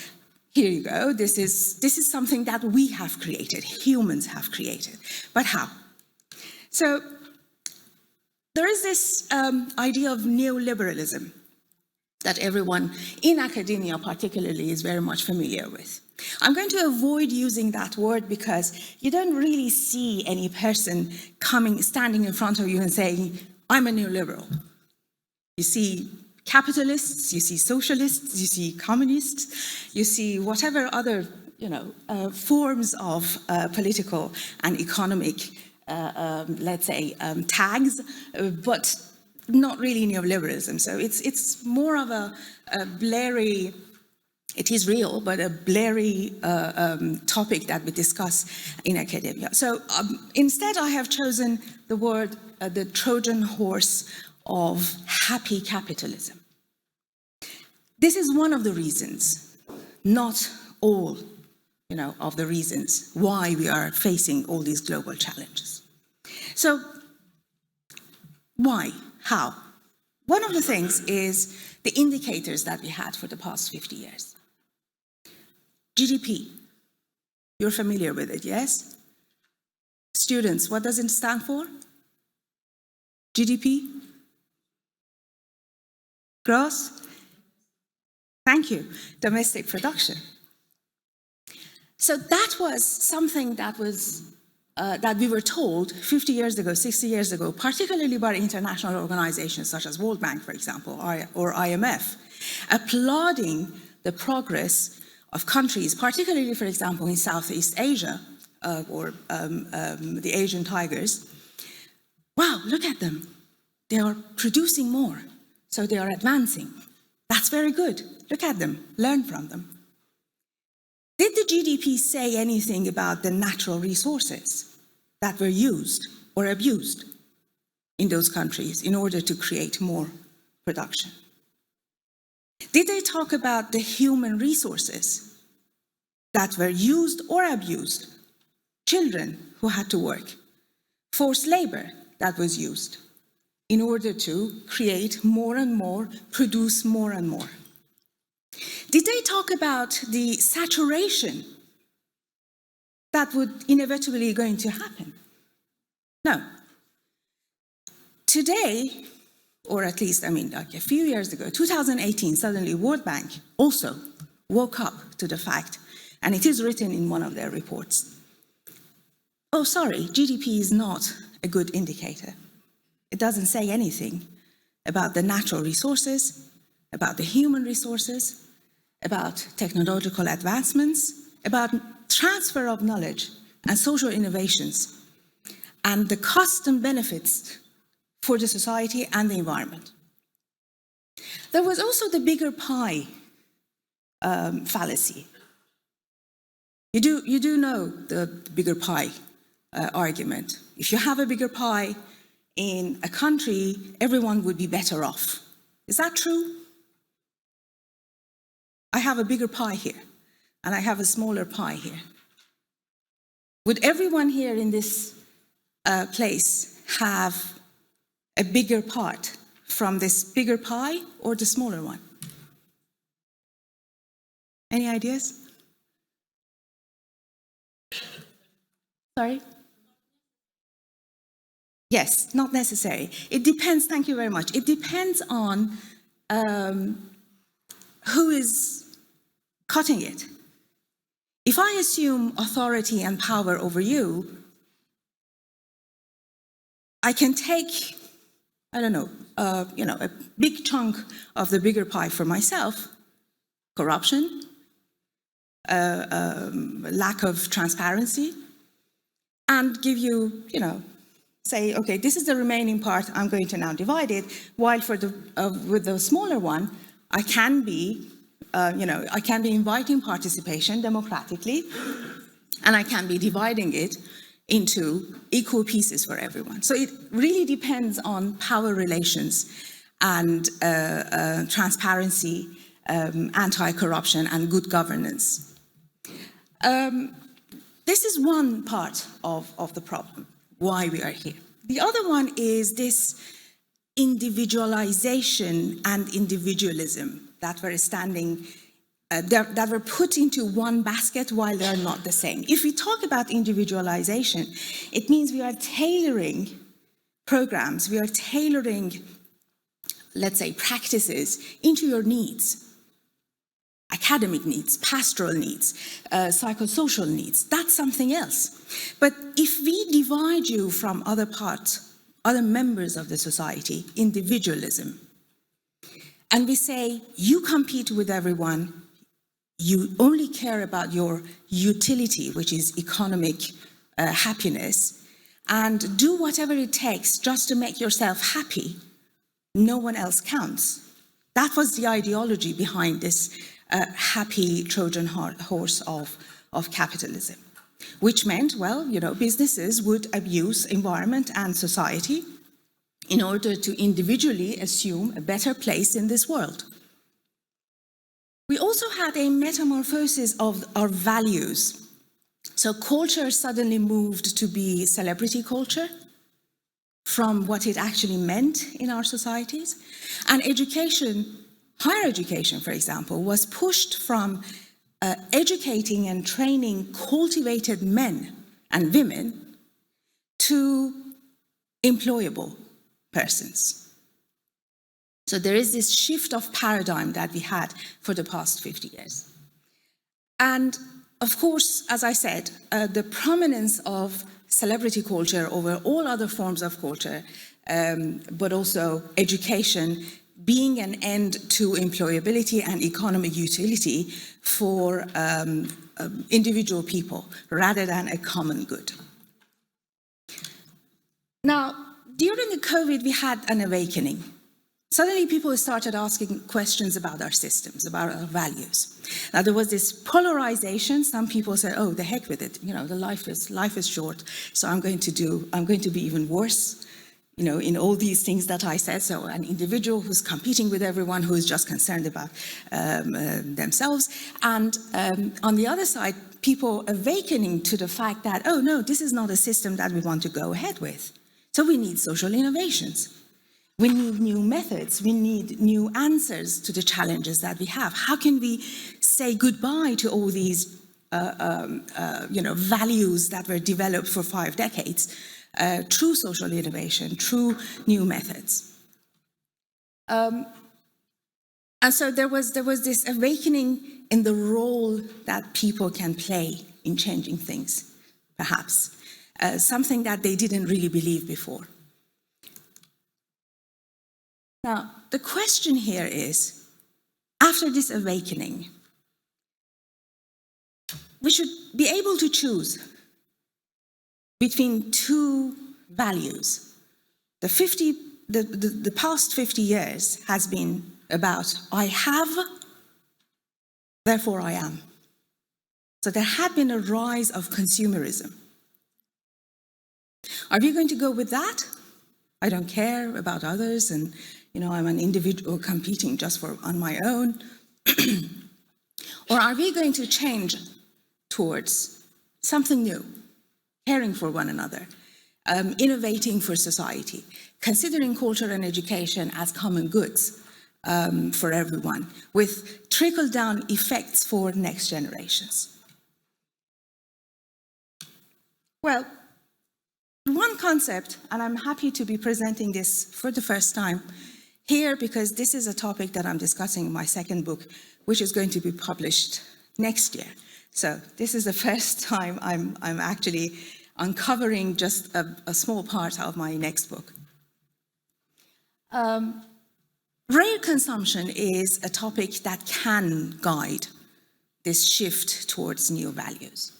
here you go, this is something that we have created, humans have created. But how? So there is this idea of neoliberalism that everyone in academia particularly is very much familiar with. I'm going to avoid using that word because you don't really see any person standing in front of you and saying, I'm a neoliberal. You see capitalists, you see socialists, you see communists, you see whatever other forms of political and economic, let's say, tags, but not really neoliberalism. So it's more of a blurry, it is real, but a blurry topic that we discuss in academia. So instead I have chosen the word, the Trojan horse of happy capitalism. This is one of the reasons, not all, of the reasons why we are facing all these global challenges. So why? How? One of the things is the indicators that we had for the past 50 years. GDP, you're familiar with it, yes? Students, what does it stand for? GDP? Gross? Thank you. Domestic production. So that was something that we were told 50 years ago, 60 years ago, particularly by international organizations such as World Bank, for example, or IMF, applauding the progress of countries, particularly, for example, in Southeast Asia, or the Asian tigers. Wow, look at them. They are producing more, so they are advancing. That's very good. Look at them, learn from them. Did the GDP say anything about the natural resources that were used or abused in those countries in order to create more production? Did they talk about the human resources that were used or abused? Children who had to work, forced labor that was used in order to create more and more, produce more and more. Did they talk about the saturation that would inevitably going to happen? No. Today, or at least, like a few years ago, 2018, suddenly World Bank also woke up to the fact, and it is written in one of their reports, oh, sorry, GDP is not a good indicator. It doesn't say anything about the natural resources, about the human resources, about technological advancements, about transfer of knowledge and social innovations, and the cost and benefits for the society and the environment. There was also the bigger pie fallacy. You do know the bigger pie argument. If you have a bigger pie in a country, everyone would be better off. Is that true? I have a bigger pie here, and I have a smaller pie here. Would everyone here in this place have a bigger part from this bigger pie or the smaller one? Any ideas? Sorry? Yes, not necessary. It depends, thank you very much. It depends on who is cutting it. If I assume authority and power over you, I can take, I don't know, a big chunk of the bigger pie for myself, corruption, lack of transparency, and give you, say, okay, this is the remaining part, I'm going to now divide it, while for the, with the smaller one, I can be inviting participation democratically, and I can be dividing it into equal pieces for everyone. So it really depends on power relations and transparency, anti-corruption, and good governance. This is one part of the problem, why we are here. The other one is this individualization and individualism that were standing, that were put into one basket while they're not the same. If we talk about individualization, it means we are tailoring programs, we are tailoring, let's say, practices into your needs. Academic needs, pastoral needs, psychosocial needs, that's something else. But if we divide you from other parts, other members of the society, individualism, and we say, you compete with everyone, you only care about your utility, which is economic happiness, and do whatever it takes just to make yourself happy, no one else counts. That was the ideology behind this happy Trojan horse of capitalism, which meant, well, businesses would abuse environment and society in order to individually assume a better place in this world. We also had a metamorphosis of our values. So culture suddenly moved to be celebrity culture from what it actually meant in our societies. And education, higher education, for example, was pushed from educating and training cultivated men and women to employable persons. So there is this shift of paradigm that we had for the past 50 years. And of course, as I said, the prominence of celebrity culture over all other forms of culture, but also education, being an end to employability and economic utility for individual people rather than a common good. Now, during the COVID, we had an awakening. suddenly people started asking questions about our systems, about our values. Now there was this polarization. Some people said, oh, the heck with it. The life is short, so I'm going to be even worse, in all these things that I said. So an individual who's competing with everyone, who is just concerned about themselves. And on the other side, people awakening to the fact that, oh no, this is not a system that we want to go ahead with. So we need social innovations. We need new methods. We need new answers to the challenges that we have. How can we say goodbye to all these values that were developed for 5 decades through social innovation, through new methods? And so there was this awakening in the role that people can play in changing things, perhaps, something that they didn't really believe before. Now, the question here is, after this awakening, we should be able to choose between 2 values. The past 50 years has been about I have, therefore I am. So there had been a rise of consumerism. Are we going to go with that? I don't care about others, and I'm an individual competing just on my own. Or are we going to change towards something new, caring for one another, innovating for society, considering culture and education as common goods for everyone, with trickle-down effects for next generations? Well, one concept, and I'm happy to be presenting this for the first time here, because this is a topic that I'm discussing in my 2nd book, which is going to be published next year. So this is the first time I'm actually uncovering just a small part of my next book. Rare consumption is a topic that can guide this shift towards new values.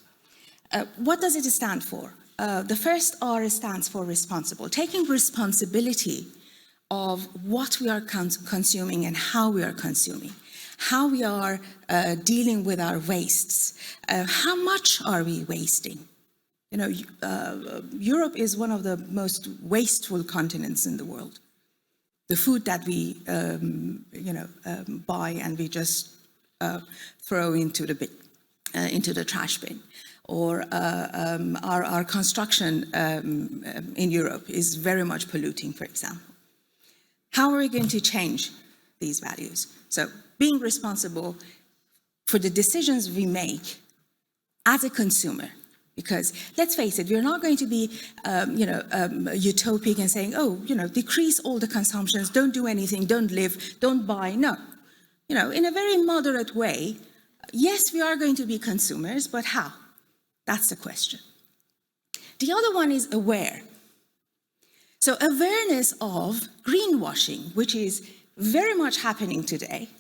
What does it stand for? The first R stands for responsible, taking responsibility of what we are consuming and how we are consuming, how we are dealing with our wastes, how much are we wasting? Europe is one of the most wasteful continents in the world. The food that we, buy and we just throw into the trash bin, or our construction in Europe is very much polluting, for example. How are we going to change these values? So being responsible for the decisions we make as a consumer, because let's face it, we're not going to be, utopic and saying, oh, decrease all the consumptions, don't do anything, don't live, don't buy. No, in a very moderate way, yes, we are going to be consumers, but how? That's the question. The other one is aware. So awareness of greenwashing, which is very much happening today,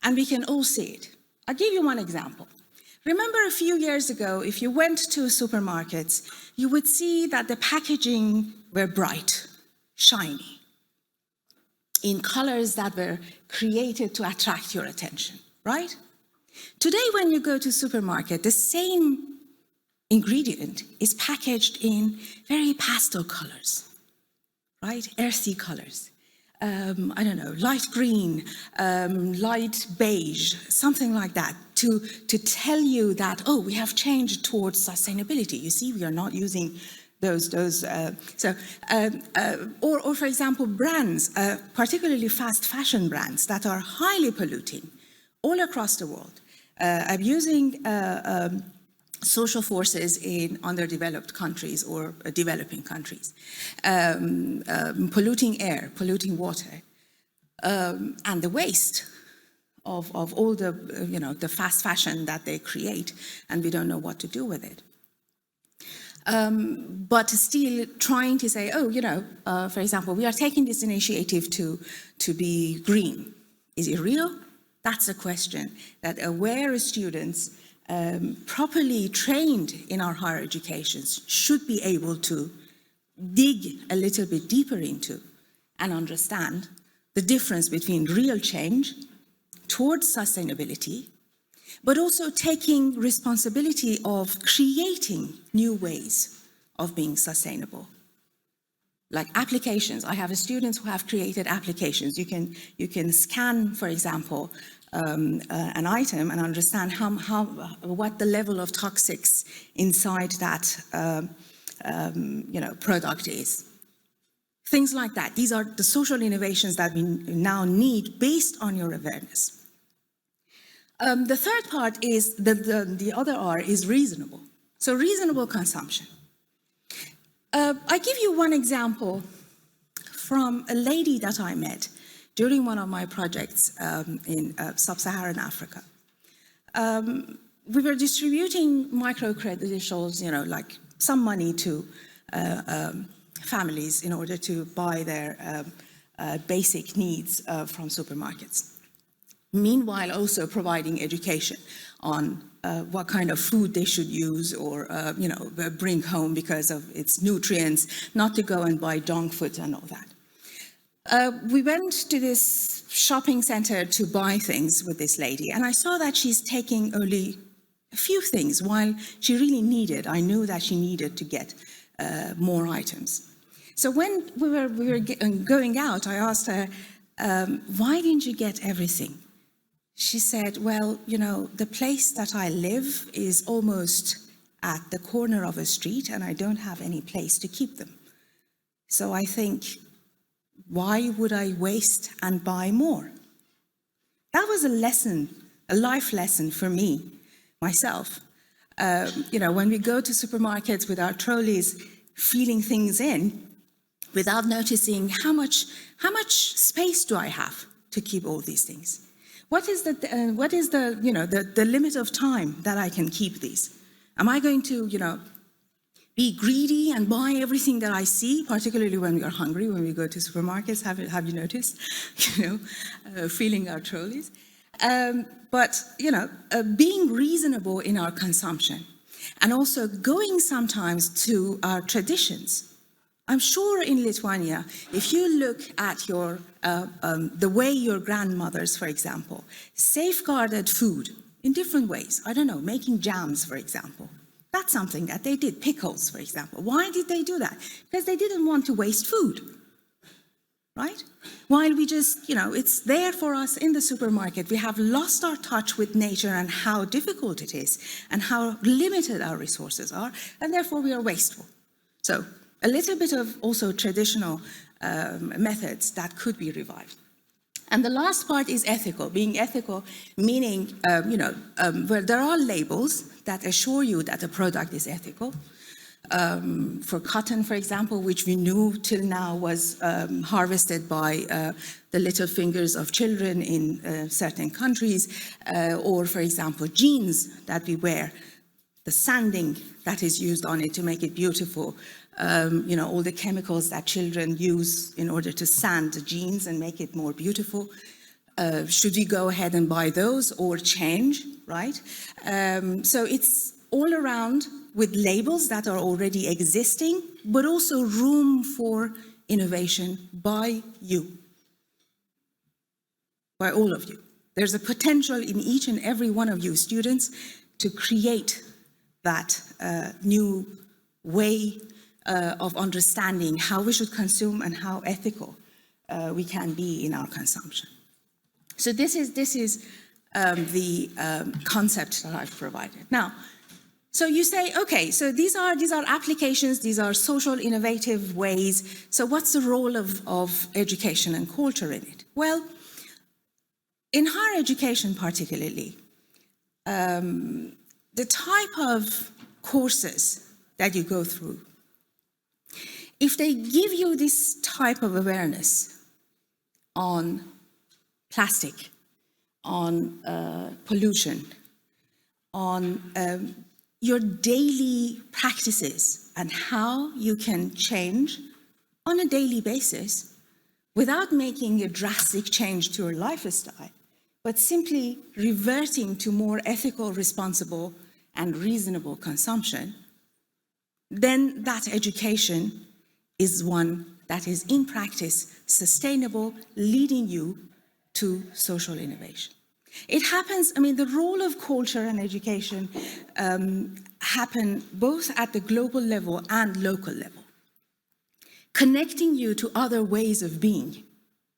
and we can all see it. I'll give you one example. Remember a few years ago, if you went to supermarkets, you would see that the packaging were bright, shiny, in colors that were created to attract your attention, right? Today, when you go to supermarket, the same ingredient is packaged in very pastel colors, right? Earthy colors. Light green, light beige, something like that, to tell you that, oh, we have changed towards sustainability. You see, we are not using those or for example, brands, particularly fast fashion brands that are highly polluting all across the world, abusing social forces in underdeveloped countries or developing countries, polluting air, polluting water, and the waste of all the, the fast fashion that they create, and we don't know what to do with it. But still trying to say, oh, for example, we are taking this initiative to be green. Is it real? That's a question that aware students, properly trained in our higher educations, should be able to dig a little bit deeper into and understand the difference between real change towards sustainability, but also taking responsibility of creating new ways of being sustainable. Like applications. I have students who have created applications. You can scan, for example, an item and understand what the level of toxics inside that product is. Things like that. These are the social innovations that we now need based on your awareness. The third part is, the other R is reasonable. So reasonable consumption. I give you one example from a lady that I met during one of my projects in sub-Saharan Africa. We were distributing micro-credentials, like some money to families in order to buy their basic needs from supermarkets. Meanwhile, also providing education on what kind of food they should use or, bring home because of its nutrients, not to go and buy junk food and all that. We went to this shopping center to buy things with this lady, and I saw that she's taking only a few things while she really needed. I knew that she needed to get more items. So when we were going out, I asked her, why didn't you get everything? She said, well, the place that I live is almost at the corner of a street and I don't have any place to keep them. So I think, why would I waste and buy more? That was a lesson, a life lesson for me, myself. When we go to supermarkets with our trolleys, feeling things in, without noticing how much space do I have to keep all these things? What is the limit of time that I can keep these? Am I going to, be greedy and buy everything that I see, particularly when we are hungry, when we go to supermarkets? Have you noticed, filling our trolleys? But being reasonable in our consumption, and also going sometimes to our traditions. I'm sure in Lithuania, if you look at your the way your grandmothers, for example, safeguarded food in different ways. I don't know, making jams, for example. That's something that they did. Pickles, for example. Why did they do that? Because they didn't want to waste food, right? While we just, it's there for us in the supermarket. We have lost our touch with nature and how difficult it is and how limited our resources are, and therefore we are wasteful. So a little bit of also traditional methods that could be revived. And the last part is ethical. Being ethical, meaning, where there are labels that assure you that a product is ethical. For cotton, for example, which we knew till now was harvested by the little fingers of children in certain countries, or, for example, jeans that we wear, the sanding that is used on it to make it beautiful, all the chemicals that children use in order to sand the jeans and make it more beautiful. Should we go ahead and buy those or change, right? So it's all around with labels that are already existing, but also room for innovation by you, by all of you. There's a potential in each and every one of you students to create that new way of understanding how we should consume and how ethical we can be in our consumption. So this is the concept that I've provided. Now, so you say, okay, so these are applications, these are social innovative ways. So what's the role of education and culture in it? Well, in higher education particularly, the type of courses that you go through, if they give you this type of awareness on plastic, on pollution, on your daily practices and how you can change on a daily basis without making a drastic change to your lifestyle, but simply reverting to more ethical, responsible, and reasonable consumption, then that education is one that is in practice sustainable, leading you to social innovation. It happens, I mean, the role of culture and education happen both at the global level and local level, connecting you to other ways of being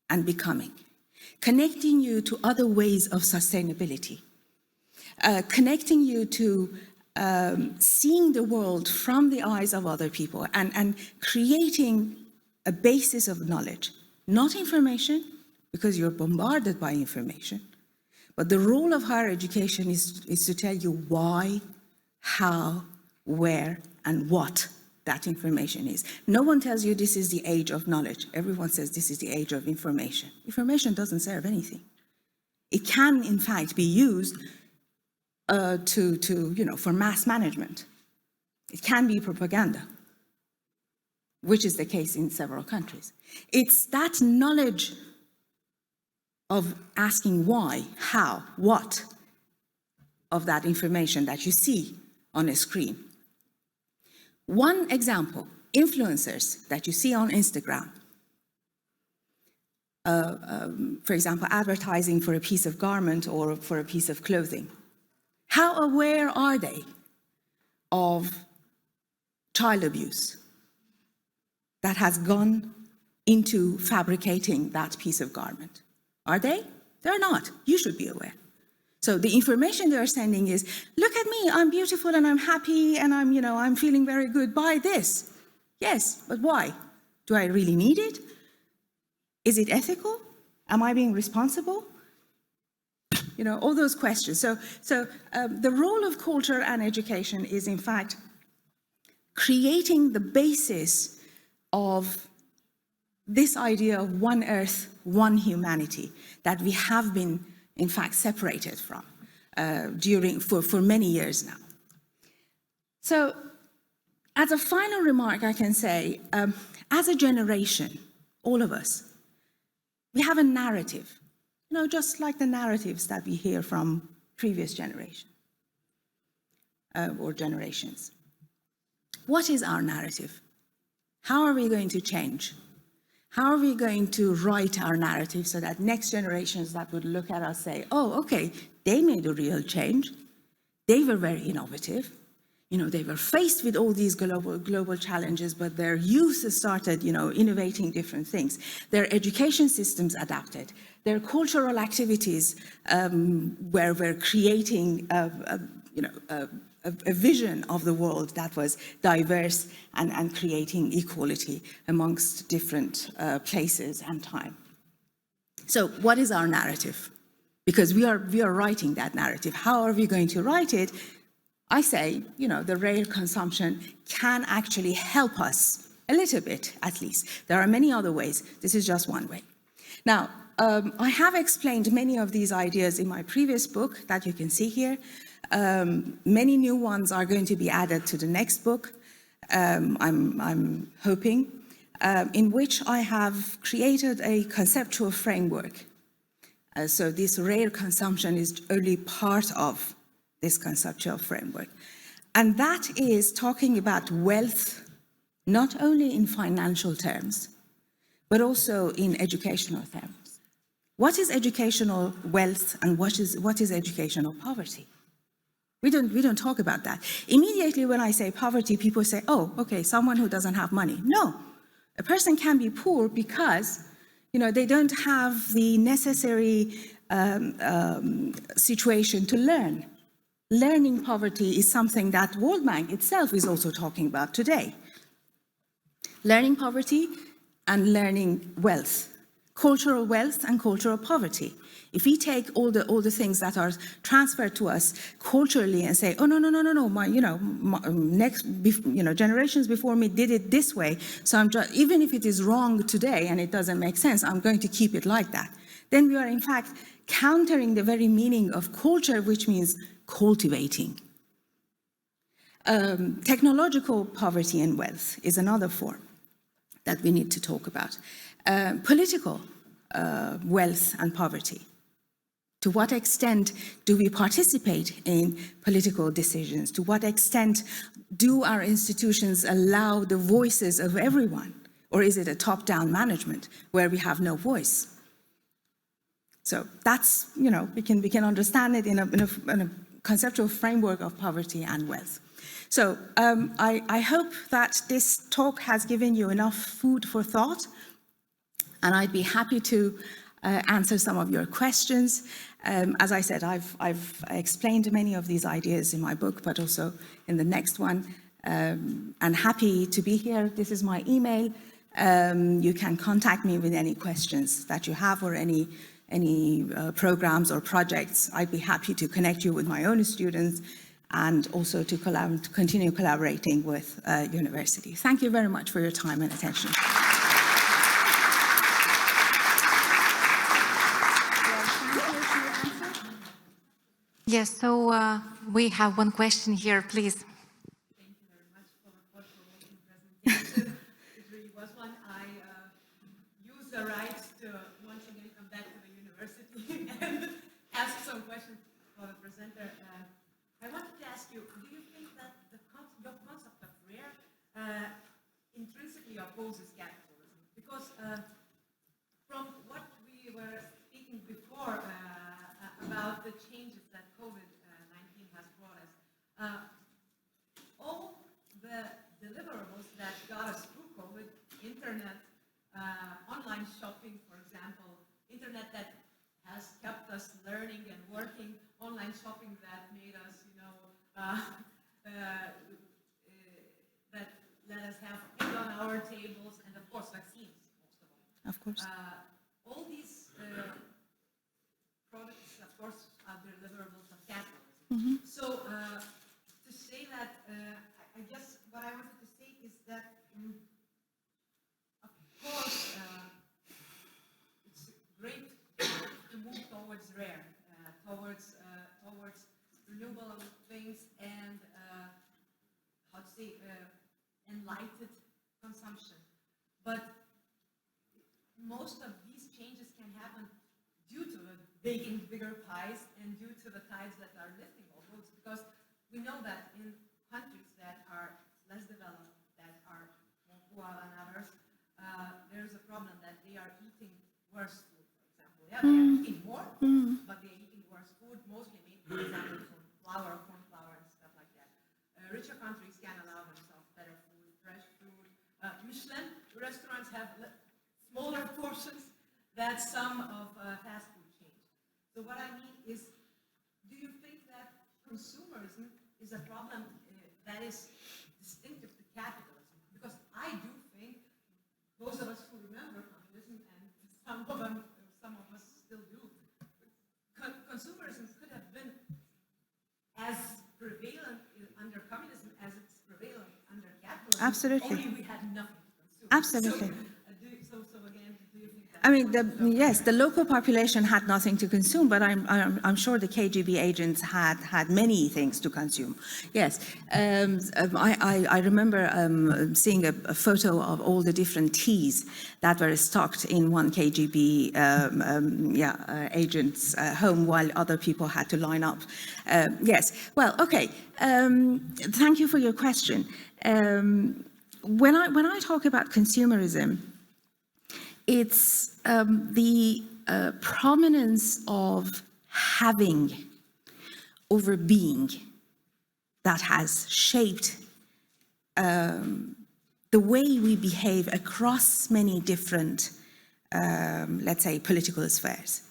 and becoming, connecting you to other ways of sustainability, connecting you to seeing the world from the eyes of other people and creating a basis of knowledge, not information, because you're bombarded by information, but the role of higher education is to tell you why, how, where, and what that information is. No one tells you this is the age of knowledge. Everyone says this is the age of information. Information doesn't serve anything. It can, in fact, be used for mass management. It can be propaganda, which is the case in several countries. It's that knowledge of asking why, how, what of that information that you see on a screen. One example, influencers that you see on Instagram. For example, advertising for a piece of garment or for a piece of clothing. How aware are they of child abuse that has gone into fabricating that piece of garment? Are they? They're not. You should be aware. So the information they're sending is, look at me, I'm beautiful and I'm happy and I'm feeling very good, buy this. Yes, but why? Do I really need it? Is it ethical? Am I being responsible? All those questions. So the role of culture and education is, in fact, creating the basis of this idea of one earth, one humanity that we have been, in fact, separated from for many years now. So, as a final remark, I can say, as a generation, all of us, we have a narrative, just like the narratives that we hear from previous generation or generations. What is our narrative? How are we going to change? How are we going to write our narrative so that next generations that would look at us say, oh, okay, they made a real change. They were very innovative. They were faced with all these global challenges, but their youth started, innovating different things. Their education systems adapted. Their cultural activities were creating a vision of the world that was diverse and creating equality amongst different places and time. So what is our narrative? Because we are writing that narrative. How are we going to write it? I say, the rail consumption can actually help us a little bit, at least. There are many other ways. This is just one way. Now, I have explained many of these ideas in my previous book that you can see here. Many new ones are going to be added to the next book, I'm hoping, in which I have created a conceptual framework. So this rare consumption is only part of this conceptual framework. And that is talking about wealth, not only in financial terms, but also in educational terms. What is educational wealth and what is educational poverty? We don't talk about that. Immediately when I say poverty, people say, oh, okay, someone who doesn't have money. No, a person can be poor because, they don't have the necessary situation to learn. Learning poverty is something that World Bank itself is also talking about today. Learning poverty and learning wealth, cultural wealth and cultural poverty. If we take all the things that are transferred to us culturally and say, oh no, generations before me did it this way, so even if it is wrong today and it doesn't make sense, I'm going to keep it like that. Then we are in fact countering the very meaning of culture, which means cultivating. Technological poverty and wealth is another form that we need to talk about. Political wealth and poverty. To what extent do we participate in political decisions? To what extent do our institutions allow the voices of everyone? Or is it a top-down management where we have no voice? So that's, you know, we can understand it in a conceptual framework of poverty and wealth. So I hope that this talk has given you enough food for thought, and I'd be happy to answer some of your questions. As I said, I've explained many of these ideas in my book, but also in the next one. And happy to be here. This is my email. You can contact me with any questions that you have or any programs or projects. I'd be happy to connect you with my own students and also to continue collaborating with university. Thank you very much for your time and attention. Yes, so we have one question here, please. Thank you very much for the thought-provoking presentation. It really was one. I use the right to once again come back to the university and ask some questions for the presenter. I wanted to ask you, do you think that your concept of rare intrinsically opposes capitalism? Because from what we were speaking before about the changes that COVID-19 has brought us, all the deliverables that got us through COVID, internet, online shopping, for example, internet that has kept us learning and working, online shopping that made us, you know, that let us have food on our tables, and of course vaccines, most of all. Of course. All these products, of course, are deliverables of capitalism. Mm-hmm. So to say that, I guess what I wanted to say is that, of course, it's great to move towards rare, towards renewable things and how to say enlightened consumption. But most of these changes can happen due to the baking bigger pies and due to the tides that are lifting all boats, because we know that in countries that are less developed, that are more poor than others, there's a problem that they are eating worse food, for example. Yeah, they are eating more, but they are eating worse food, mostly made, for example, from flour, corn flour, and stuff like that. Richer countries can allow themselves better food, fresh food. Michelin restaurants have smaller portions than some of fast food chains. So what I mean is, do you think that consumerism is a problem that is distinctive to capitalism? Because I do think those of us who remember communism, and some of us still do, consumerism could have been as prevalent under communism as it's prevalent under capitalism. Absolutely. Only we had nothing to consume. Absolutely. So again, do you think that? I mean, yes, the local population had nothing to consume, but I'm sure the KGB agents had many things to consume. Yes, I remember seeing a photo of all the different teas that were stocked in one KGB agent's home while other people had to line up. Yes, well, okay. Thank you for your question. When I talk about consumerism, it's the prominence of having over being that has shaped the way we behave across many different, let's say, political spheres.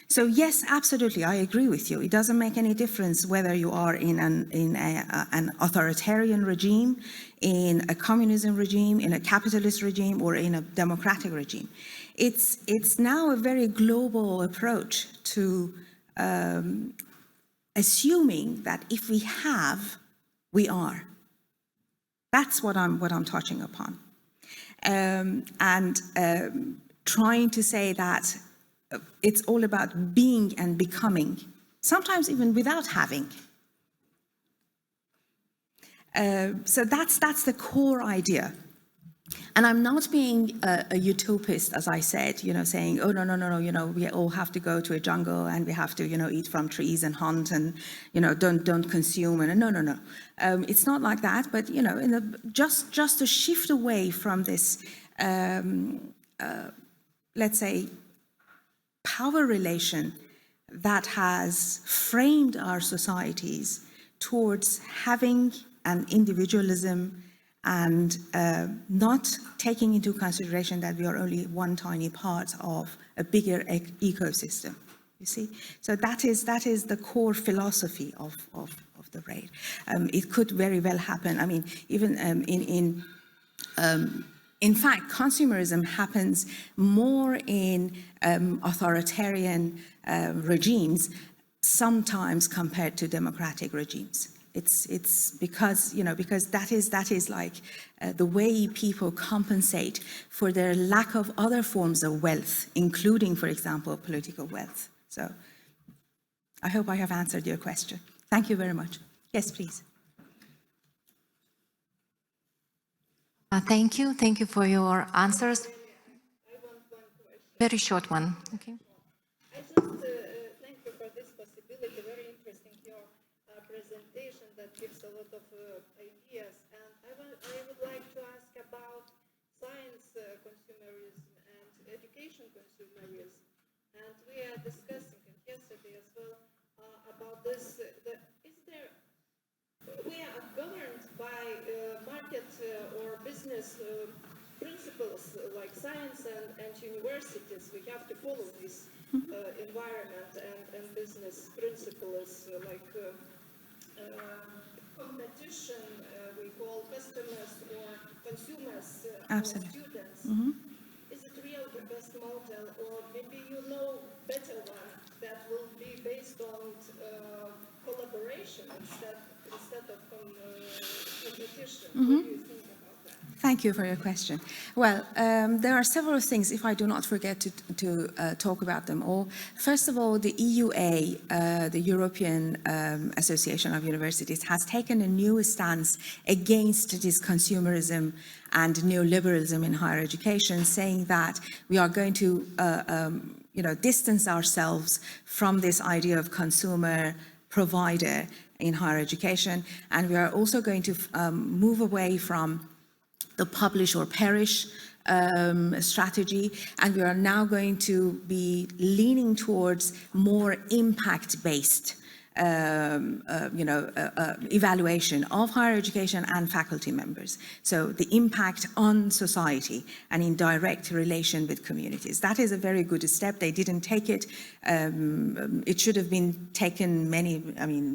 So yes, absolutely, I agree with you. It doesn't make any difference whether you are in an authoritarian regime, in a communism regime, in a capitalist regime, or in a democratic regime. It's now a very global approach to assuming that if we have, we are. That's what I'm touching upon, and trying to say that it's all about being and becoming, sometimes even without having. So that's the core idea. And I'm not being a utopist, as I said, you know, saying, oh, no, you know, we all have to go to a jungle and we have to, you know, eat from trees and hunt and, you know, don't consume. And no. It's not like that, but, you know, just to shift away from this let's say, power relation that has framed our societies towards having an individualism and not taking into consideration that we are only one tiny part of a bigger ecosystem, you see? So that is the core philosophy of the RAID. It could very well happen. I mean, even in fact, consumerism happens more in authoritarian regimes sometimes compared to democratic regimes. It's because, you know, because that is like the way people compensate for their lack of other forms of wealth, including, for example, political wealth. So I hope I have answered your question. Thank you very much. Yes, please. Thank you. Thank you for your answers. I want one question. Very short one. Okay. I just thank you for this possibility. Very interesting your presentation that gives a lot of ideas. And I would like to ask about science consumerism and education consumerism. And we are discussing it yesterday as well about this. We are governed by market or business principles like science and universities. We have to follow this environment and business principles like competition, we call customers or consumers or students. Is it real the best model, or maybe you know better one that will be based on collaboration instead of competition? What do you think about that? Thank you for your question. Well, there are several things, if I do not forget to talk about them all. First of all, the EUA, the European Association of Universities, has taken a new stance against this consumerism and neoliberalism in higher education, saying that we are going to distance ourselves from this idea of consumer provider in higher education, and we are also going to move away from the publish or perish strategy, and we are now going to be leaning towards more impact-based evaluation of higher education and faculty members. So the impact on society and in direct relation with communities. That is a very good step. They didn't take it. It should have been taken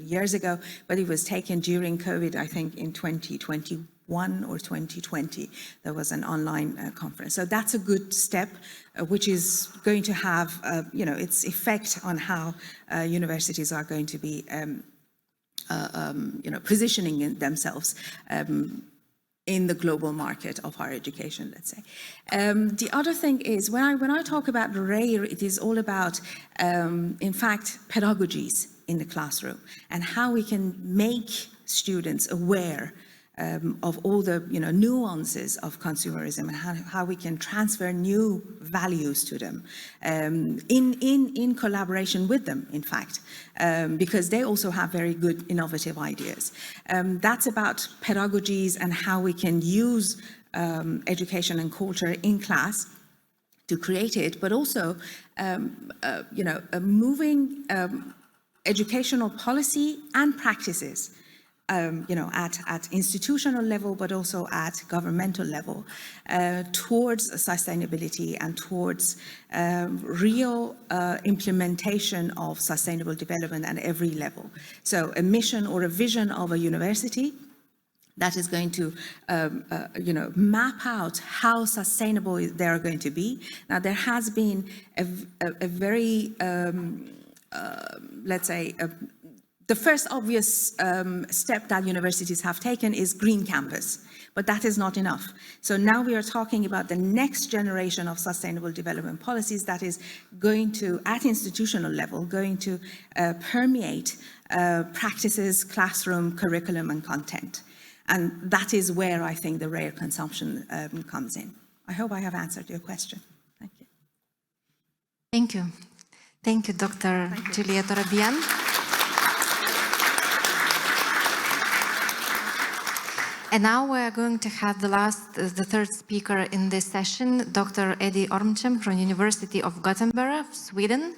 years ago, but it was taken during COVID, I think in 2021 or 2020. There was an online conference. So that's a good step, which is going to have, its effect on how universities are going to be, positioning themselves in the global market of higher education, let's say. The other thing is, when I talk about RAIR, it is all about, in fact, pedagogies in the classroom and how we can make students aware of all the nuances of consumerism and how we can transfer new values to them in collaboration with them, in fact, because they also have very good innovative ideas. That's about pedagogies and how we can use education and culture in class to create it, but also moving educational policy and practices at institutional level, but also at governmental level, towards sustainability and towards real implementation of sustainable development at every level. So a mission or a vision of a university that is going to, map out how sustainable they are going to be. Now, there has been a very, let's say, the first obvious step that universities have taken is Green Campus, but that is not enough. So now we are talking about the next generation of sustainable development policies that is going to, at institutional level, going to permeate practices, classroom, curriculum, and content. And that is where I think the rare consumption comes in. I hope I have answered your question. Thank you. Thank you. Thank you, Dr. Giulietta Rabian. And now we're going to have the third speaker in this session, Dr. Eddie Ormchem from University of Gothenburg, Sweden.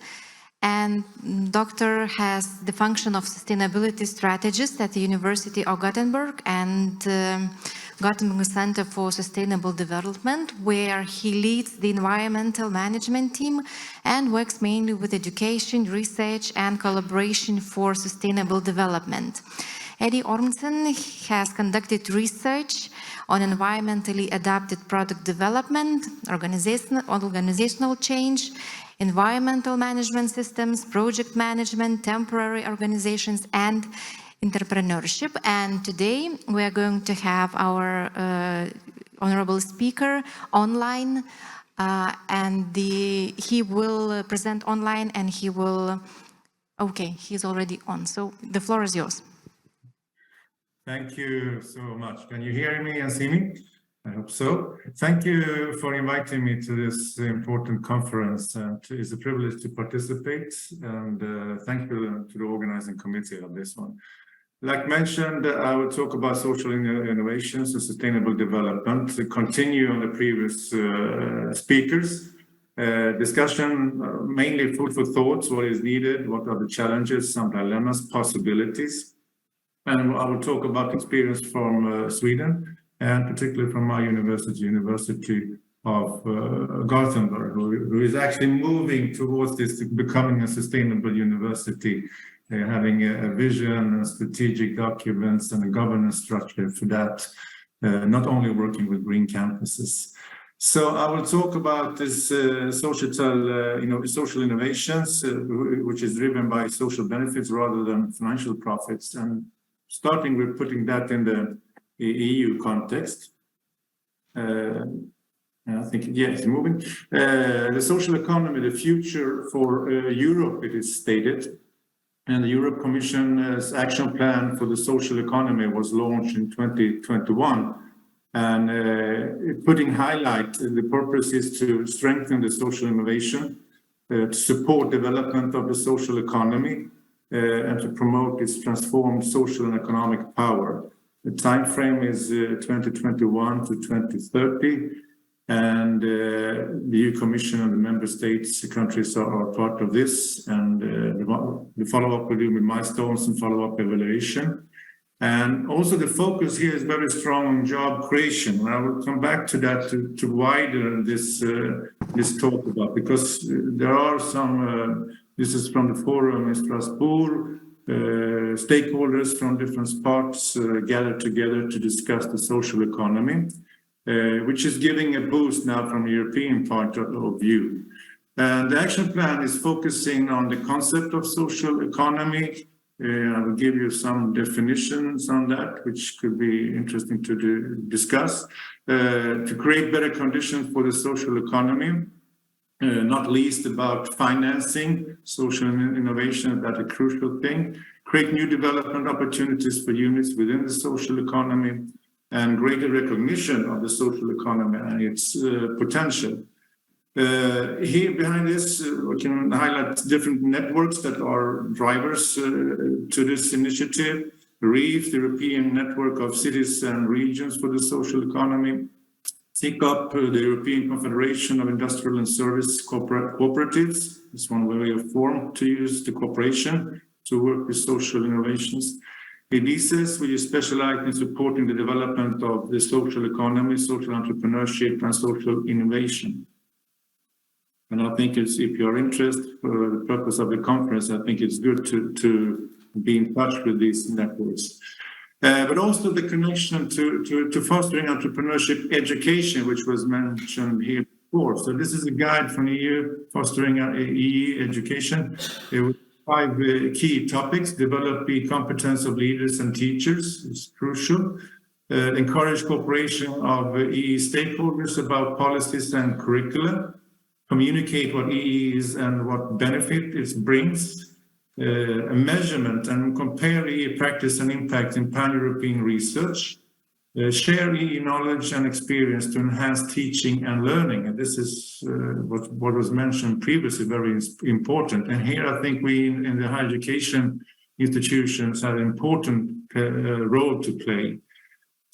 And Doctor has the function of sustainability strategist at the University of Gothenburg and Gothenburg Center for Sustainable Development, where he leads the environmental management team and works mainly with education, research, and collaboration for sustainable development. Eddie Ormsen has conducted research on environmentally adapted product development, organizational change, environmental management systems, project management, temporary organizations, and entrepreneurship. And today we are going to have our honorable speaker online, and he will present online, and he will, okay, he's already on. So the floor is yours. Thank you so much. Can you hear me and see me? I hope so. Thank you for inviting me to this important conference. It's a privilege to participate, and thank you to the organizing committee of this one. Like mentioned, I will talk about social innovations and sustainable development, to continue on the previous speakers. Discussion, mainly food for thoughts, what is needed, what are the challenges, some dilemmas, possibilities. And I will talk about experience from Sweden, and particularly from my University of Gothenburg, who is actually moving towards this becoming a sustainable university, having a vision and strategic documents and a governance structure for that, not only working with green campuses. So I will talk about this social innovations, which is driven by social benefits rather than financial profits, and starting with putting that in the EU context. I think, yes, moving. The social economy, the future for Europe, it is stated. And the Europe Commission's action plan for the social economy was launched in 2021. And putting highlight, the purpose is to strengthen the social innovation, to support development of the social economy, and to promote its transformed social and economic power. The time frame is 2021 to 2030, and the EU Commission and the member states, the countries are part of this, and the follow-up will do with milestones and follow-up evaluation. And also the focus here is very strong on job creation. And I will come back to that to widen this talk about, because there are some, this is from the forum in Strasbourg, stakeholders from different parts gathered together to discuss the social economy, which is giving a boost now from the European point of view. And the action plan is focusing on the concept of social economy. I will give you some definitions on that, which could be interesting to discuss. To create better conditions for the social economy, not least about financing social innovation, that's a crucial thing. Create new development opportunities for units within the social economy, and greater recognition of the social economy and its potential. Here behind this, we can highlight different networks that are drivers to this initiative. REEF, the European Network of Cities and Regions for the Social Economy. CICOP, the European Confederation of Industrial and Service Cooperatives. It's one way of form to use the cooperation to work with social innovations. EDISES, which is specialized in supporting the development of the social economy, social entrepreneurship, and social innovation. And I think if you're interested for the purpose of the conference, I think it's good to be in touch with these networks. But also the connection to fostering entrepreneurship education, which was mentioned here before. So this is a guide from EU, fostering EE education. There were 5 key topics. Develop the competence of leaders and teachers is crucial. Encourage cooperation of EE stakeholders about policies and curricula. Communicate what EE is and what benefit it brings. A measurement and compare EE practice and impact in pan-European research. Share EE knowledge and experience to enhance teaching and learning. And this is what was mentioned previously, very important. And here I think we in the higher education institutions have an important role to play.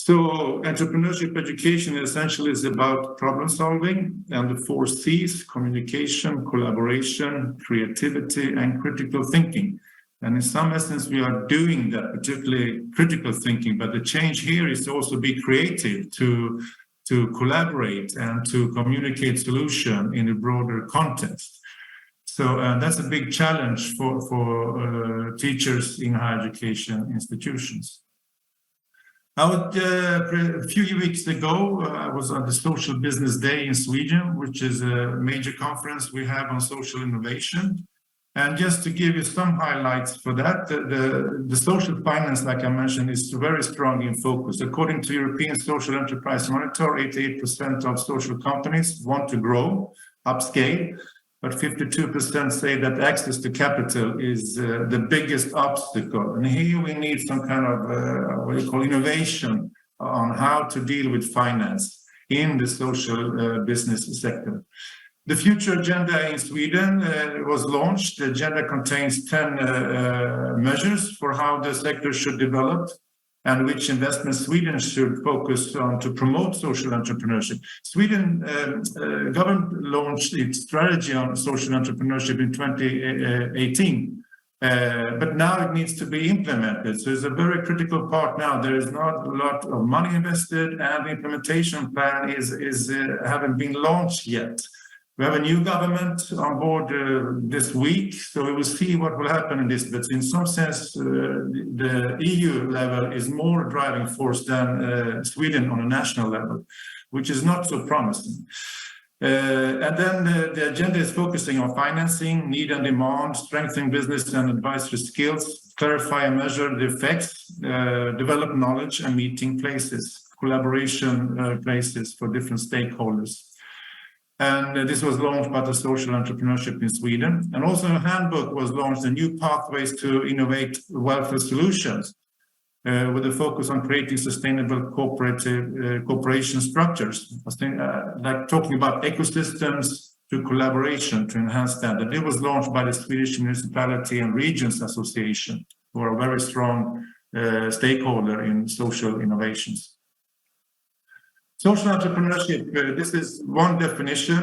So entrepreneurship education essentially is about problem solving and the 4 C's: communication, collaboration, creativity, and critical thinking. And in some essence, we are doing that, particularly critical thinking, but the change here is to also be creative, to collaborate and to communicate solution in a broader context. So that's a big challenge for teachers in higher education institutions. A few weeks ago, I was on the Social Business Day in Sweden, which is a major conference we have on social innovation. And just to give you some highlights for that, the social finance, like I mentioned, is very strong in focus. According to European Social Enterprise Monitor, 88% of social companies want to grow, upscale, but 52% say that access to capital is the biggest obstacle. And here we need some kind of what you call innovation on how to deal with finance in the social business sector. The future agenda in Sweden was launched. The agenda contains 10 measures for how the sector should develop and which investments Sweden should focus on to promote social entrepreneurship. Sweden government launched its strategy on social entrepreneurship in 2018, but now it needs to be implemented. So it's a very critical part now. There is not a lot of money invested, and the implementation plan haven't been launched yet. We have a new government on board this week, so we will see what will happen in this. But in some sense, the EU level is more driving force than Sweden on a national level, which is not so promising. And then the agenda is focusing on financing, need and demand, strengthening business and advisory skills, clarify and measure the effects, develop knowledge and meeting places, collaboration places for different stakeholders. And this was launched by the Social Entrepreneurship in Sweden. And also a handbook was launched, the new pathways to innovate welfare solutions, with a focus on creating sustainable cooperation structures. I think, like talking about ecosystems to collaboration to enhance that. And it was launched by the Swedish Municipality and Regions Association, who are a very strong stakeholder in social innovations. Social entrepreneurship, this is one definition,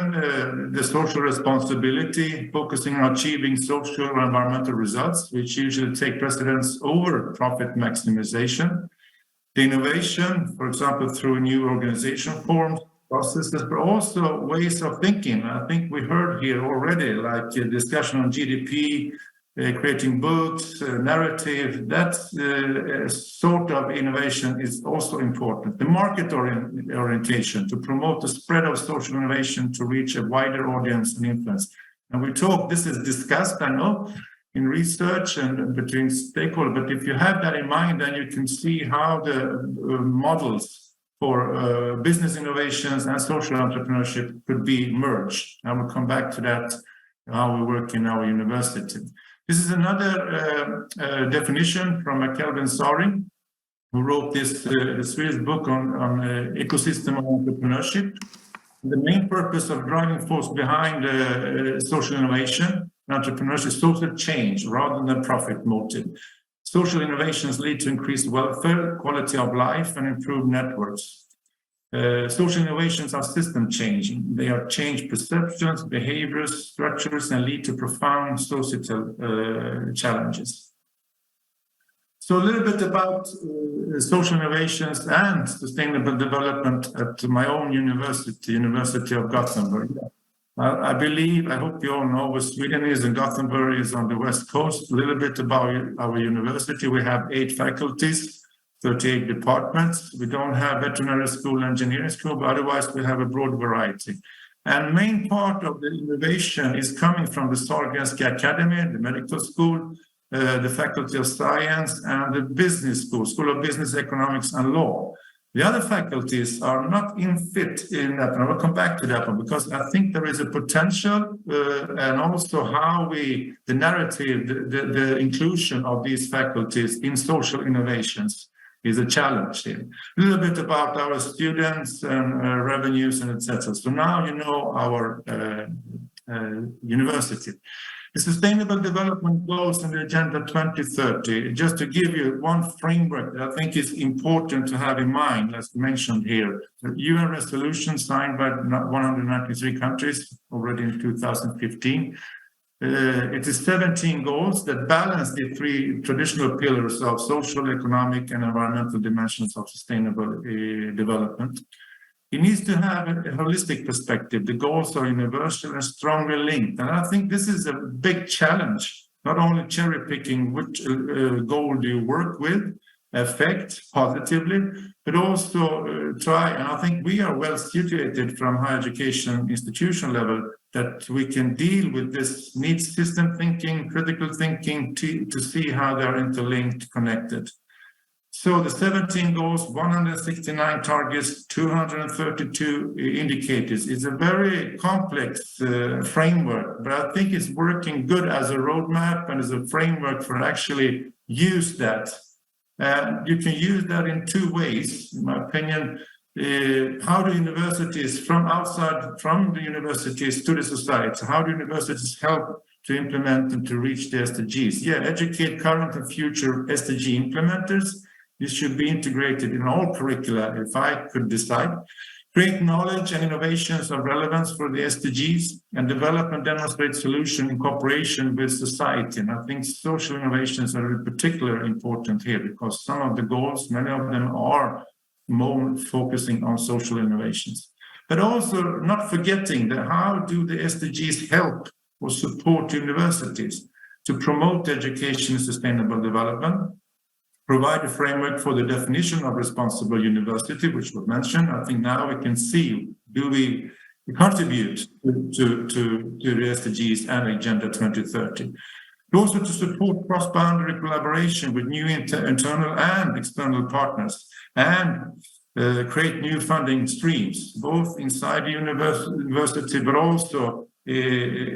the social responsibility, focusing on achieving social or environmental results, which usually take precedence over profit maximization. The innovation, for example, through new organization forms, processes, but also ways of thinking. I think we heard here already, like a discussion on GDP, creating books, narrative, that sort of innovation is also important. The market orientation to promote the spread of social innovation to reach a wider audience and influence. And we talk, this is discussed, I know, in research and between stakeholders, but if you have that in mind, then you can see how the models for business innovations and social entrepreneurship could be merged. I will come back to that, how we work in our university. This is another definition from Kelvin Saring, who wrote this Swedish book on ecosystem of entrepreneurship. The main purpose of driving force behind social innovation and entrepreneurship is social change rather than profit motive. Social innovations lead to increased welfare, quality of life, and improved networks. Social innovations are system changing. They are change perceptions, behaviors, structures, and lead to profound societal challenges. So a little bit about social innovations and sustainable development at my own university, University of Gothenburg. I believe, I hope you all know where Sweden is, and Gothenburg is on the west coast. A little bit about our university. We have 8 faculties, 38 departments. We don't have veterinary school, engineering school, but otherwise we have a broad variety. And main part of the innovation is coming from the Sahlgrenska Academy, the medical school, the Faculty of Science, and the business school, School of Business, Economics, and Law. The other faculties are not fit in that, and I will come back to that one, because I think there is a potential, and also how the narrative, the inclusion of these faculties in social innovations is a challenge here. A little bit about our students and revenues and etc. So now you know our university. The Sustainable Development Goals and the Agenda 2030, just to give you one framework that I think is important to have in mind, as mentioned here, the UN resolution signed by 193 countries already in 2015. It is 17 goals that balance the three traditional pillars of social, economic, and environmental dimensions of sustainable development. It needs to have a holistic perspective. The goals are universal and strongly linked. And I think this is a big challenge, not only cherry picking which goal do you work with, affect positively, but also try. And I think we are well situated from higher education institution level that we can deal with this needs system thinking, critical thinking to see how they're interlinked, connected. So the 17 goals, 169 targets, 232 indicators is a very complex framework, but I think it's working good as a roadmap and as a framework for actually use that. You can use that in two ways, in my opinion. How do universities from outside, from the universities to the society, how do universities help to implement and to reach the SDGs? Yeah, educate current and future SDG implementers. This should be integrated in all curricula, if I could decide. Create knowledge and innovations of relevance for the SDGs and develop and demonstrate solutions in cooperation with society. And I think social innovations are in particular important here because some of the goals, many of them are more focusing on social innovations. But also not forgetting that how do the SDGs help or support universities to promote education and sustainable development, provide a framework for the definition of responsible university, which was mentioned. I think now we can see, do we contribute to the SDGs and Agenda 2030? Also to support cross-boundary collaboration with new internal and external partners and create new funding streams, both inside the university, but also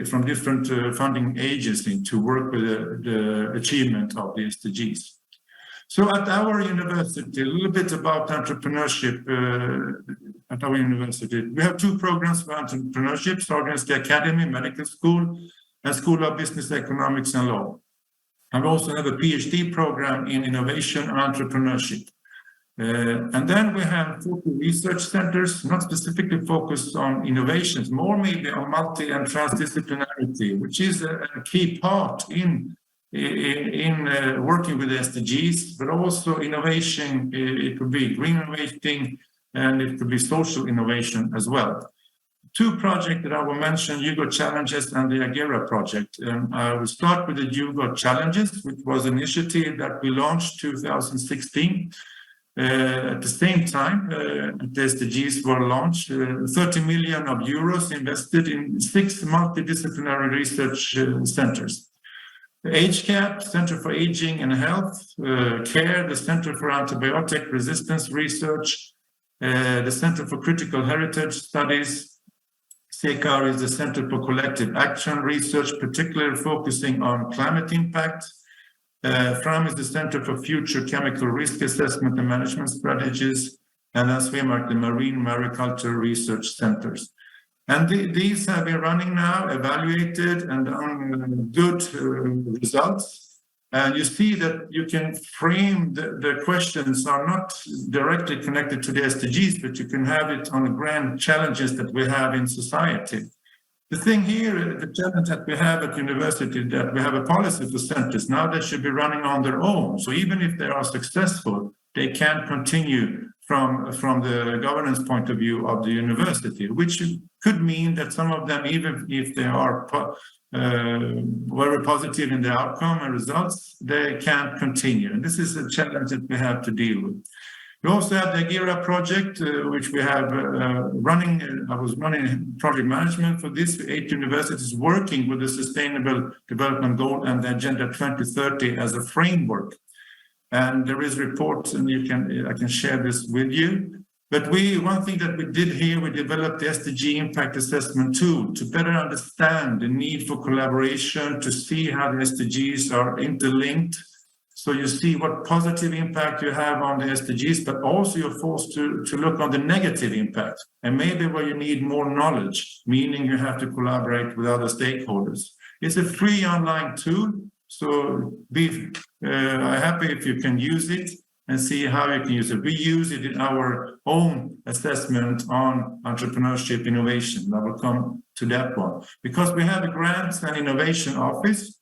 from different funding agencies to work with the achievement of the SDGs. So at our university, a little bit about entrepreneurship at our university. We have two programs for entrepreneurship, Sahlgrenska Academy, Medical School, and School of Business, Economics and Law. And we also have a PhD program in innovation and entrepreneurship. And then we have 40 research centers, not specifically focused on innovations, more maybe on multi and transdisciplinarity, which is a key part in working with SDGs, but also innovation. It could be green innovation and it could be social innovation as well. Two projects that I will mention, YouGov Challenges and the Agera project. I will start with the YouGov Challenges, which was an initiative that we launched 2016. At the same time, the SDGs were launched, 30 million euros invested in 6 multidisciplinary research centers. The HCAP, Center for Aging and Health, CARE, the Center for Antibiotic Resistance Research, the Center for Critical Heritage Studies. CECAR is the Center for Collective Action Research, particularly focusing on climate impact. FRAM is the Center for Future Chemical Risk Assessment and Management Strategies, and then SWEMARK, the Marine Mariculture Research Centers. And these have been running now, evaluated, and on good results. And you see that you can frame the questions are not directly connected to the SDGs, but you can have it on the grand challenges that we have in society. The thing here, the challenge that we have at university, that we have a policy for centers. Now they should be running on their own. So even if they are successful, they can't continue from the governance point of view of the university, which could mean that some of them, even if they are very positive in the outcome and results, they can't continue. And this is a challenge that we have to deal with. We also have the Agera project, which we have running. I was running project management for this. 8 universities working with the Sustainable Development Goal and the Agenda 2030 as a framework. And there is reports, and I can share this with you. But one thing that we did here, we developed the SDG Impact Assessment tool to better understand the need for collaboration, to see how the SDGs are interlinked. So you see what positive impact you have on the SDGs, but also you're forced to look on the negative impact. And maybe where you need more knowledge, meaning you have to collaborate with other stakeholders. It's a free online tool, so be happy if you can use it and see how you can use it. We use it in our own assessment on entrepreneurship innovation. I will come to that one. Because we have a grants and innovation office,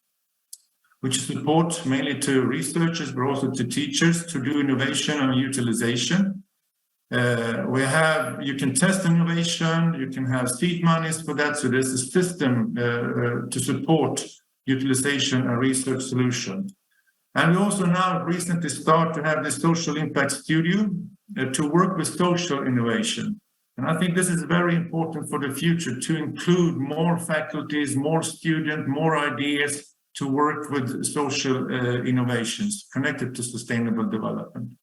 which support mainly to researchers, but also to teachers to do innovation and utilization. You can test innovation, you can have seed monies for that. So there's a system to support utilization and research solution. And we also now recently start to have the social impact studio to work with social innovation. And I think this is very important for the future to include more faculties, more students, more ideas to work with social innovations connected to sustainable development.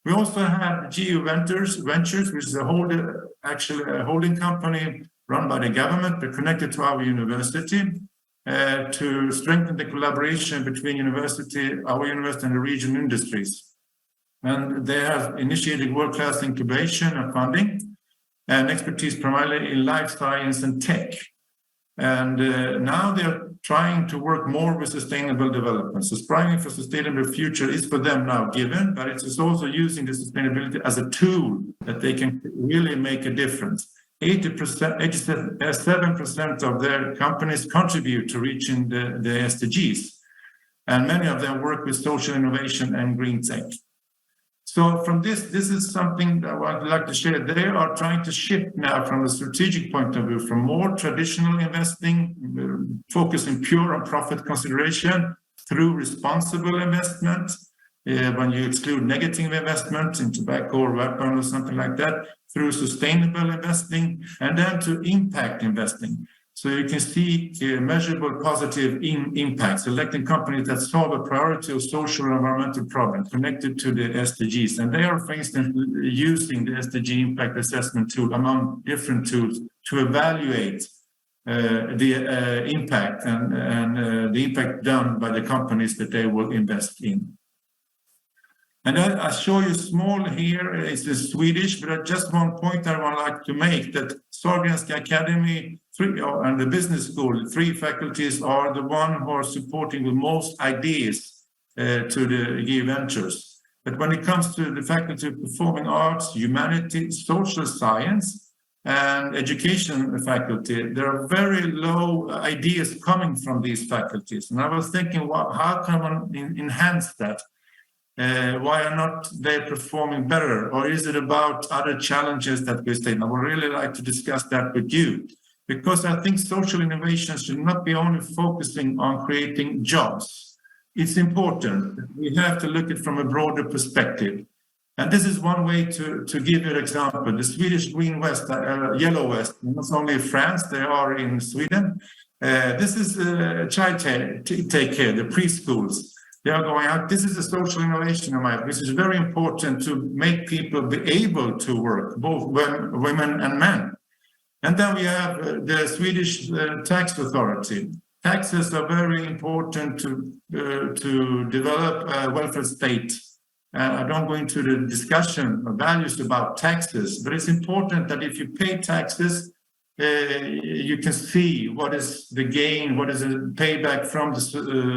We also have Geo Ventures, which is a holding company run by the government, but connected to our university to strengthen the collaboration between our university and the regional industries. And they have initiated world-class incubation and funding and expertise primarily in life science and tech. And now they're trying to work more with sustainable development. So striving for sustainable future is for them now given, but it's also using the sustainability as a tool that they can really make a difference. 87% of their companies contribute to reaching the SDGs, and many of them work with social innovation and green tech. So from this is something that I would like to share. They are trying to shift now from a strategic point of view, from more traditional investing, focusing pure on profit consideration, through responsible investment, when you exclude negative investment in tobacco or weapon or something like that, through sustainable investing, and then to impact investing. So you can see measurable positive impact, selecting companies that solve a priority of social and environmental problem connected to the SDGs. And they are, for instance, using the SDG impact assessment tool among different tools to evaluate the impact and the impact done by the companies that they will invest in. And I show you small here, it's the Swedish, but just one point I would like to make, that Sahlgrenska Academy and the business school, 3 faculties are the one who are supporting the most ideas to the Geo Ventures. But when it comes to the faculty of performing arts, humanities, social science, and education faculty, there are very low ideas coming from these faculties. And I was thinking, well, how can one enhance that? Why are not they performing better? Or is it about other challenges that we state? I would really like to discuss that with you, because I think social innovation should not be only focusing on creating jobs. It's important. We have to look at it from a broader perspective. And this is one way to give you an example. The Swedish Green West, Yellow West, not only France, they are in Sweden. This is child take care, the preschools. They are going out. This is a social innovation, which is very important to make people be able to work, both women and men. And then we have the Swedish tax authority. Taxes are very important to develop a welfare state. I don't go into the discussion of values about taxes, but it's important that if you pay taxes, you can see what is the gain, what is the payback from the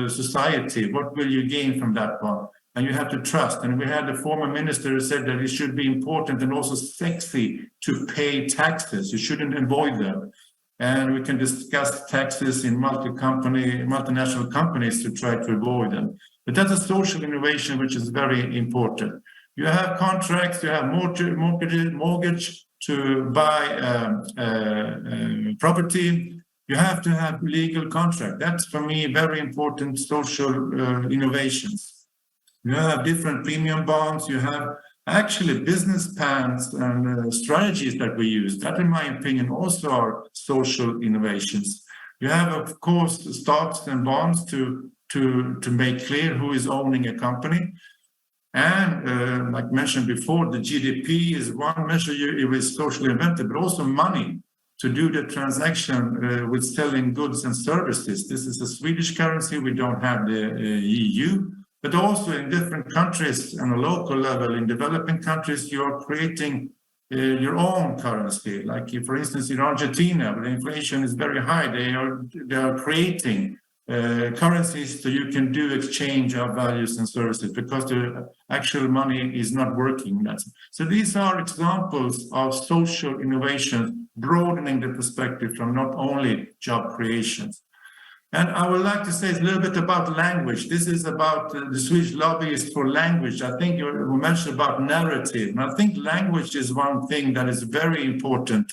society, what will you gain from that one? And you have to trust. And we had a former minister who said that it should be important and also sexy to pay taxes. You shouldn't avoid them. And we can discuss taxes in multinational companies to try to avoid them. But that's a social innovation which is very important. You have contracts, you have mortgage to buy property. You have to have legal contract. That's for me very important social innovations. You have different premium bonds. You have actually business plans and strategies that we use. That, in my opinion, also are social innovations. You have, of course, stocks and bonds to make clear who is owning a company. And like mentioned before, the GDP is one measure it was socially invented, but also money to do the transaction with selling goods and services. This is a Swedish currency. We don't have the EU. But also in different countries on a local level, in developing countries, you are creating your own currency. Like for instance, in Argentina, where the inflation is very high, they are creating currencies so you can do exchange of values and services because the actual money is not working. So these are examples of social innovation, broadening the perspective from not only job creations. And I would like to say a little bit about language. This is about the Swedish lobbyist for language. I think you mentioned about narrative. And I think language is one thing that is very important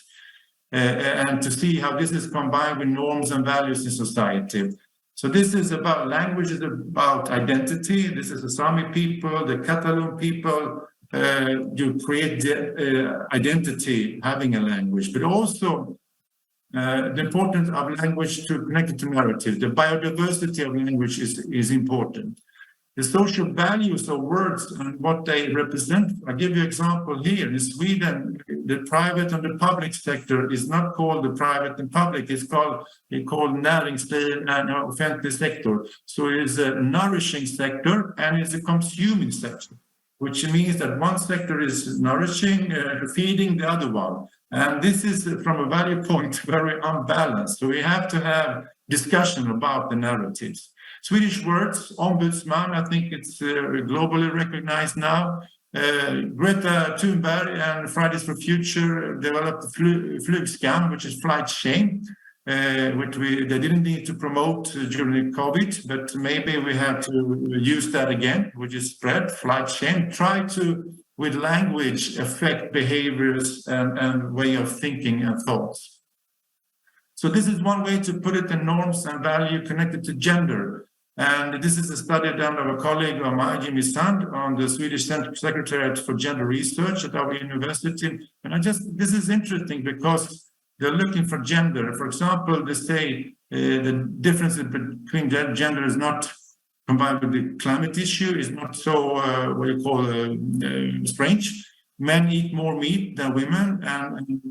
and to see how this is combined with norms and values in society. So this is about language, is about identity. This is the Sami people, the Catalan people. You create the identity having a language, but also the importance of language to connect it to narrative. The biodiversity of language is important. The social values of words and what they represent. I'll give you an example here. In Sweden, the private and the public sector is not called the private and public. It's called näringsliv and offentlig sector. So it is a nourishing sector and it's a consuming sector, which means that one sector is nourishing, feeding the other one. And this is, from a value point, very unbalanced. So we have to have discussion about the narratives. Swedish words, ombudsman, I think it's globally recognized now. Greta Thunberg and Fridays for Future developed flygskam, which is flight shame, which they didn't need to promote during COVID, but maybe we have to use that again, which is spread, flight shame. Try to, with language, affect behaviors and way of thinking and thoughts. So this is one way to put it in norms and value connected to gender. And this is a study done by a colleague of mine, Jimmy Sand, on the Swedish Secretariat for Gender Research at our university. And this is interesting because they're looking for gender. For example, they say the difference between gender is not combined with the climate issue, is not so, strange. Men eat more meat than women and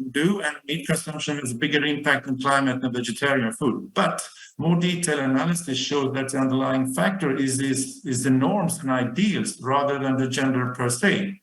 meat consumption has a bigger impact on climate than vegetarian food. But more detailed analysis shows that the underlying factor is the norms and ideals rather than the gender per se.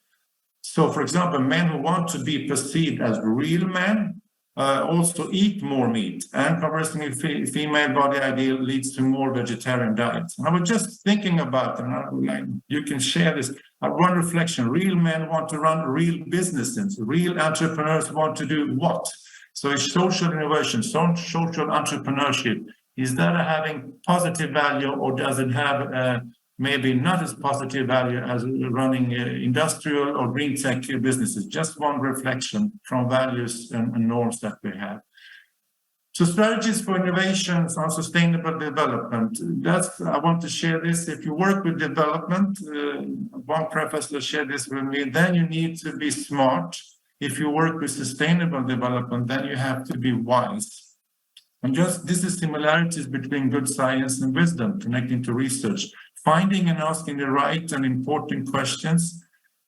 So, for example, men who want to be perceived as real men also eat more meat, and conversely, female body ideal leads to more vegetarian diets. And I was just thinking about, and you can share this, one reflection: real men want to run real businesses, real entrepreneurs want to do what? So it's social innovation, social entrepreneurship. Is that having positive value, or does it have maybe not as positive value as running industrial or green tech businesses? Just one reflection from values and norms that we have. So strategies for innovations on sustainable development. I want to share this. If you work with development, one professor shared this with me, then you need to be smart. If you work with sustainable development, then you have to be wise. And this is similarities between good science and wisdom, connecting to research, finding and asking the right and important questions,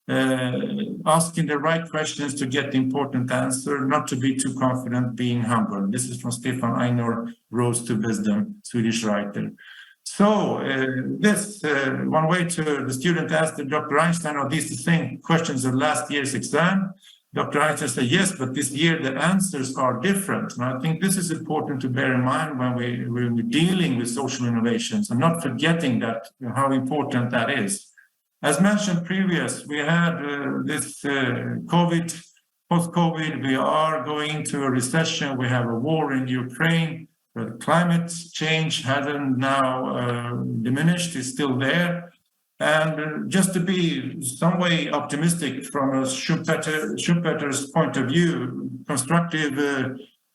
asking the right questions to get the important answer, not to be too confident, being humble. This is from Stefan Einar, Rose to Wisdom, Swedish writer. So one way the student asked Dr. Einstein, are these the same questions of last year's exam? Dr. Einstein said, yes, but this year the answers are different. And I think this is important to bear in mind when we're dealing with social innovations and not forgetting that how important that is. As mentioned previous, we had this post-COVID, we are going to a recession. We have a war in Ukraine. The climate change hasn't now diminished, it's still there. And just to be some way optimistic from a Schumpeter's point of view, constructive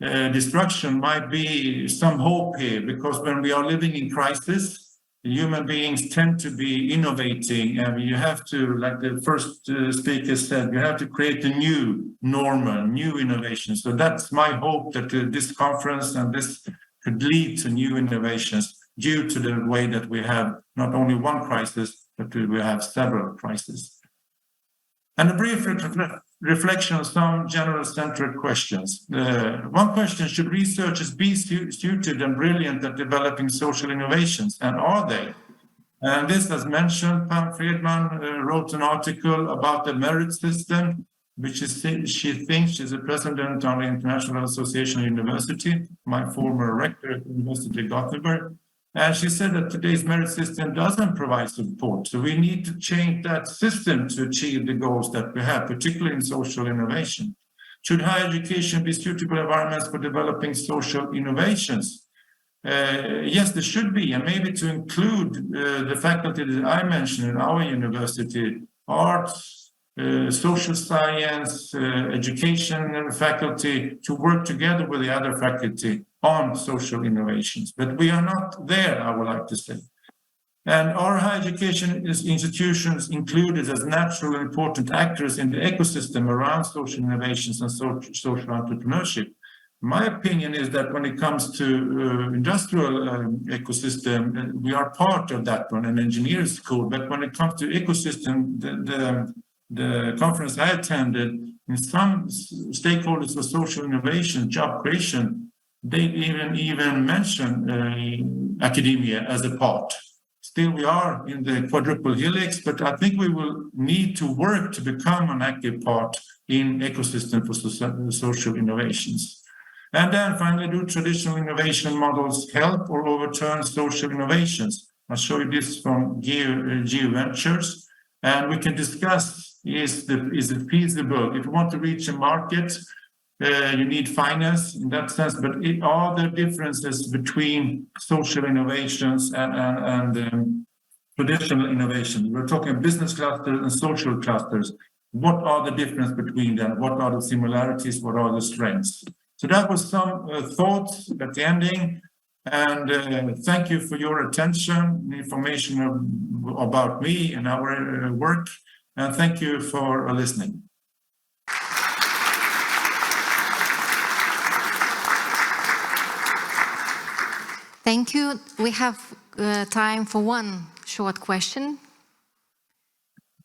destruction might be some hope here, because when we are living in crisis, human beings tend to be innovating, and you have to, like the first speaker said, you have to create a new normal, new innovation. So that's my hope, that this conference and this could lead to new innovations due to the way that we have not only one crisis, but we have several crises. And a brief reflection on some general-centered questions. One question: should researchers be suited and brilliant at developing social innovations, and are they? And this, as mentioned, Pam Friedman wrote an article about the merit system. which is she thinks she's the president of the International Association of University, my former rector at the University of Gothenburg. And she said that today's merit system doesn't provide support. So we need to change that system to achieve the goals that we have, particularly in social innovation. Should higher education be suitable environments for developing social innovations? Yes, there should be, and maybe to include the faculty that I mentioned in our university, arts, social science, education faculty, to work together with the other faculty on social innovations. But we are not there, I would like to say. And our higher education institutions included as natural and important actors in the ecosystem around social innovations and social entrepreneurship. My opinion is that when it comes to industrial ecosystem, we are part of that one, an engineering school. But when it comes to ecosystem, the conference I attended, in some stakeholders for social innovation, job creation, they even mention academia as a part. Still, we are in the quadruple helix, but I think we will need to work to become an active part in ecosystem for social innovations. And then finally, do traditional innovation models help or overturn social innovations? I'll show you this from Geo Ventures, and we can discuss, is it feasible? If you want to reach a market, you need finance in that sense, but are there differences between social innovations and traditional innovation? We're talking business clusters and social clusters. What are the differences between them? What are the similarities? What are the strengths? So that was some thoughts at the ending, and thank you for your attention, information about me and our work, and thank you for listening. Thank you. We have time for one short question.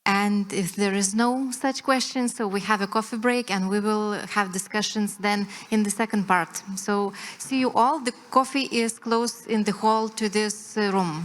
And if there is no such question, so we have a coffee break and we will have discussions then in the second part. So see you all. The coffee is close in the hall to this room.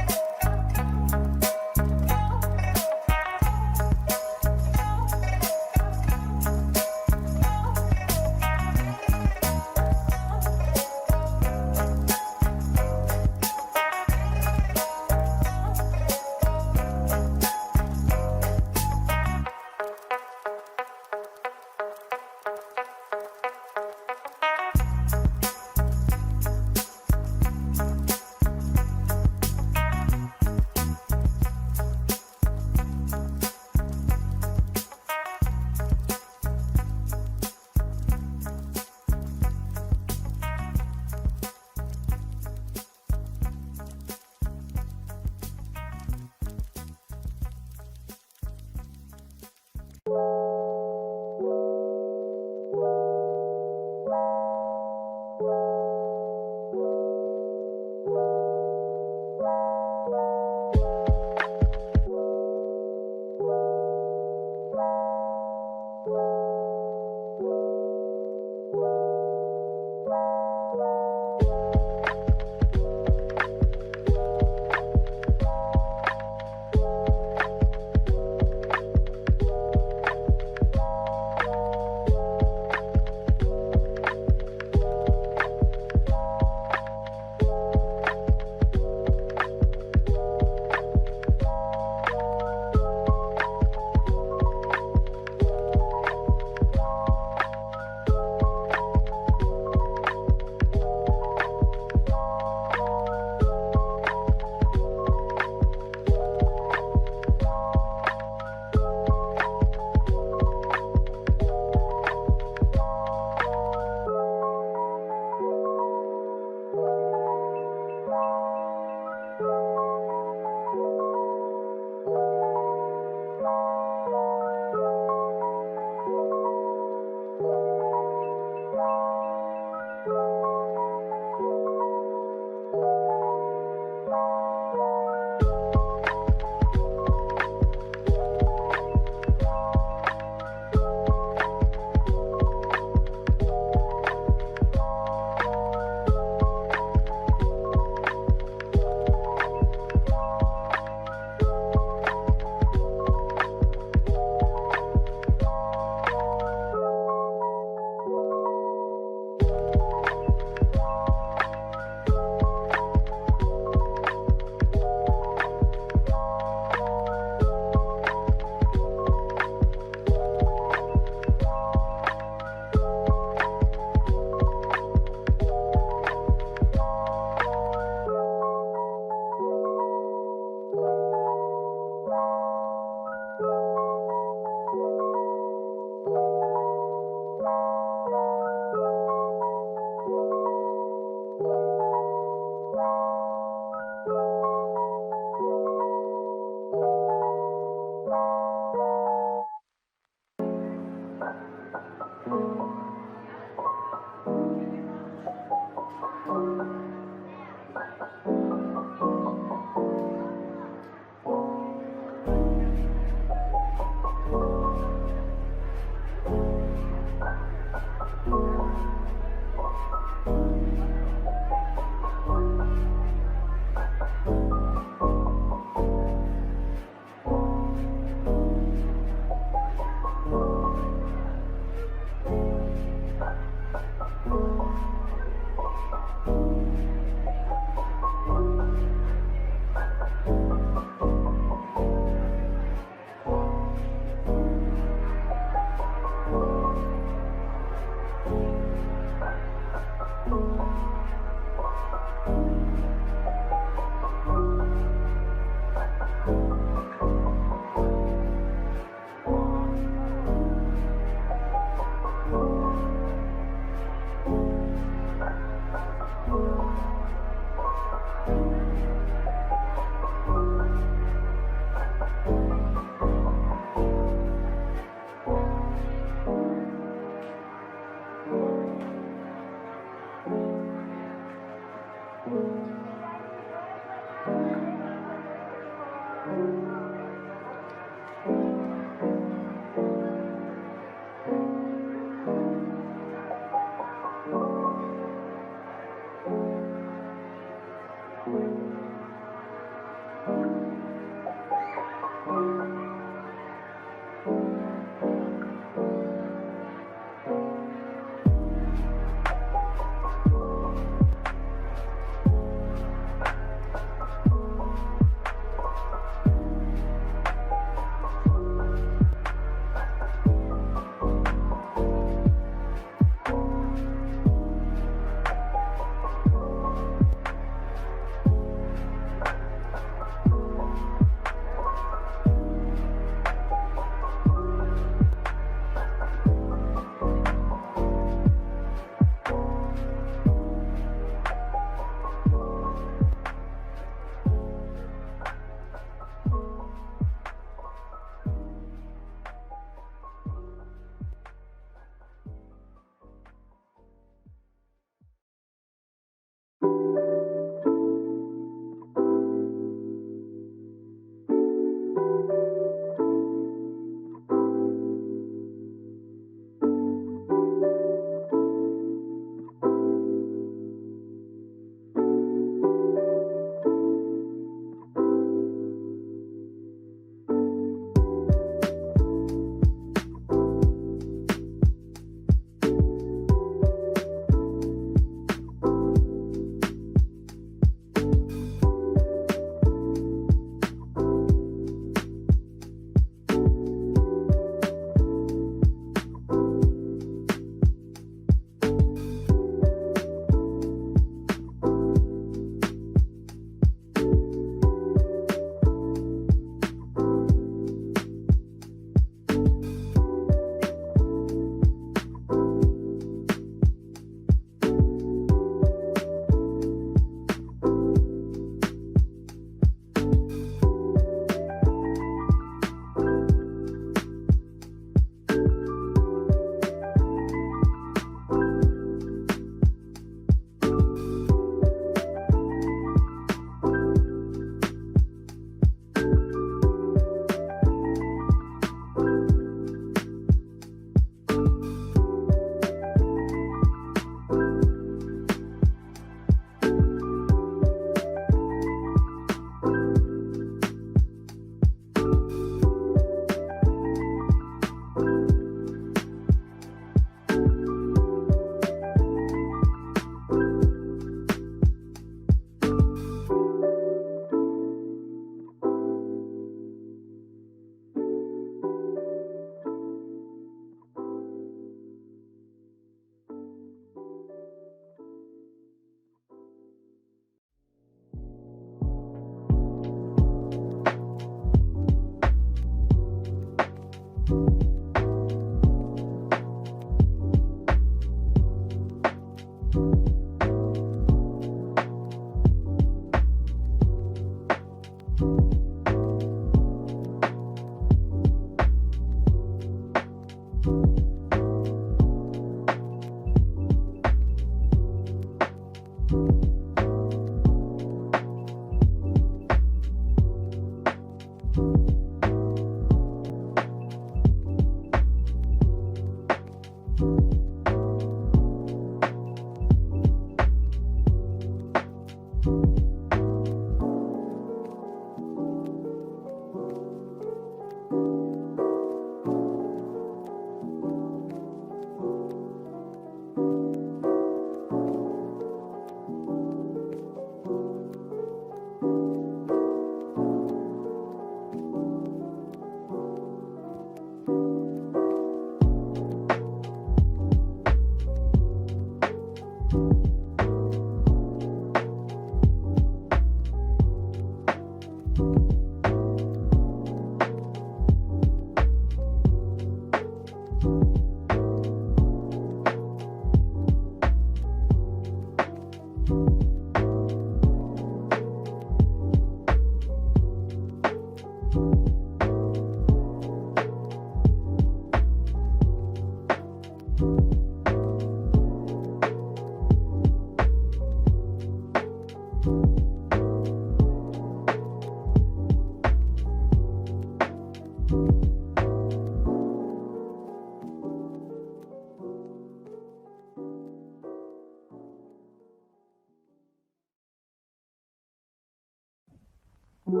Hello,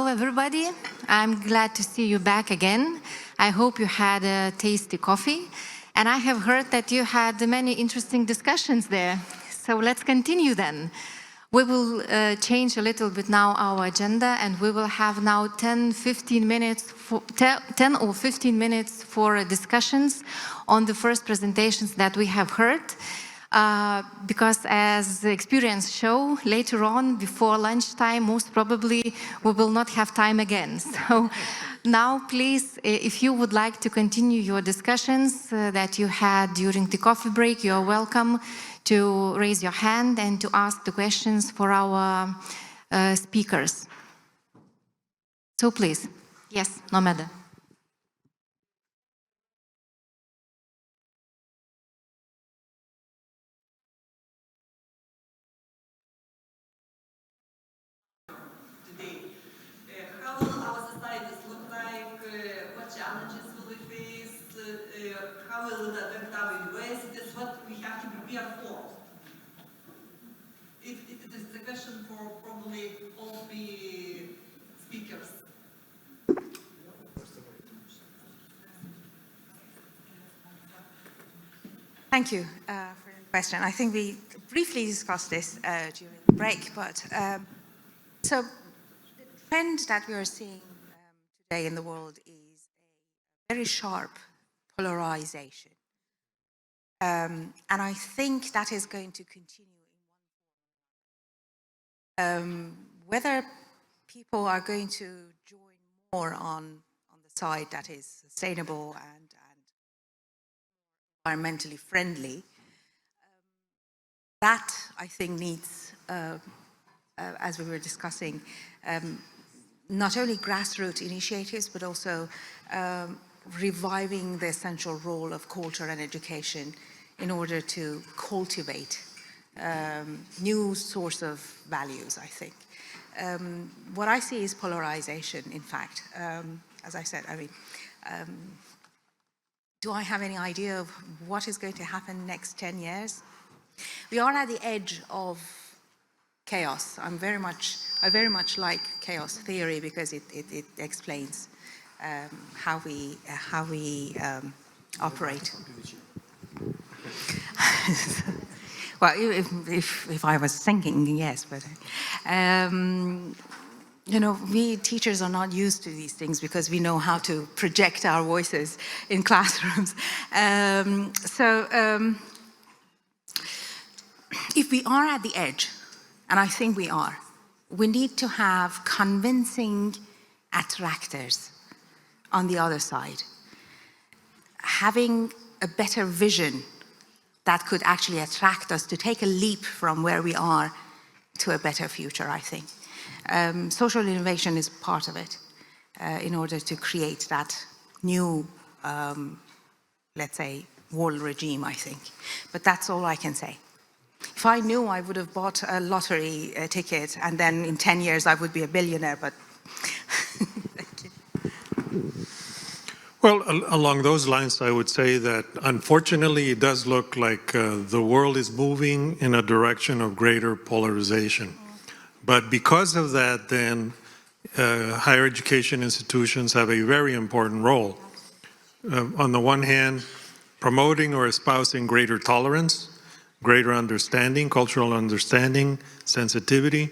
everybody. I'm glad to see you back again. I hope you had a tasty coffee. And I have heard that you had many interesting discussions there. So let's continue then. We will change a little bit now our agenda, and we will have now 10 or 15 minutes for discussions on the first presentations that we have heard. Because as the experience show, later on, before lunchtime, most probably we will not have time again. So now, please, if you would like to continue your discussions that you had during the coffee break, you're welcome to raise your hand and to ask the questions for our speakers. So please, yes, Nomada. How will our societies look like? What challenges will we face? How will it affect our universities? What we have to prepare for? It is a question for probably all three speakers. Thank you for the question. I think we briefly discussed this during the break, but so the trend that we are seeing today in the world is a very sharp polarization. And I think that is going to continue in one form. Whether people are going to join more on the side that is sustainable and environmentally friendly, that I think needs, as we were discussing, not only grassroots initiatives, but also reviving the essential role of culture and education in order to cultivate new source of values, I think. What I see is polarization, in fact. As I said, I mean, do I have any idea of what is going to happen next 10 years? We are at the edge of chaos. I very much like chaos theory because it explains how we operate. Well, if I was thinking, yes, but you know, we teachers are not used to these things because we know how to project our voices in classrooms. If we are at the edge, and I think we are, we need to have convincing attractors on the other side, having a better vision that could actually attract us to take a leap from where we are to a better future, I think. Social innovation is part of it in order to create that new, let's say, world regime, I think. But that's all I can say. If I knew, I would have bought a lottery ticket, and then in 10 years I would be a billionaire, but thank you. Well, along those lines, I would say that unfortunately it does look like the world is moving in a direction of greater polarization. But because of that, then higher education institutions have a very important role. On the one hand, promoting or espousing greater tolerance, greater understanding, cultural understanding, sensitivity,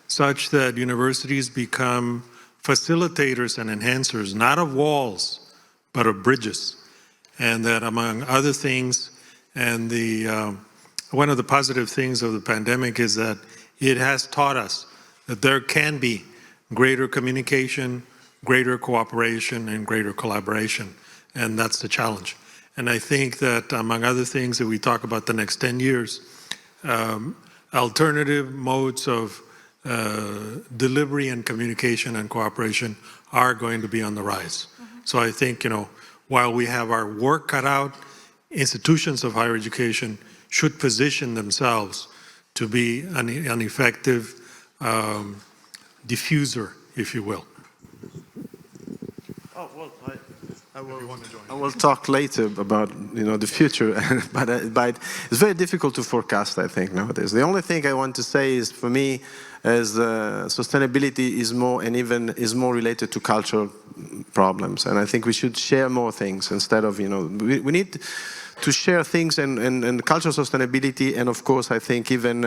such that universities become facilitators and enhancers, not of walls, but of bridges. And that among other things, and one of the positive things of the pandemic is that it has taught us that there can be greater communication, greater cooperation, and greater collaboration. And that's the challenge. And I think that among other things that we talk about the next 10 years, alternative modes of delivery and communication and cooperation are going to be on the rise. So I think, you know, while we have our work cut out, institutions of higher education should position themselves to be an effective diffuser, if you will. Oh, well, I will talk later about the future, but it's very difficult to forecast, I think, nowadays. The only thing I want to say is, for me, is sustainability is more related to cultural problems, and I think we should share more things instead of we need to share things and cultural sustainability, and of course I think even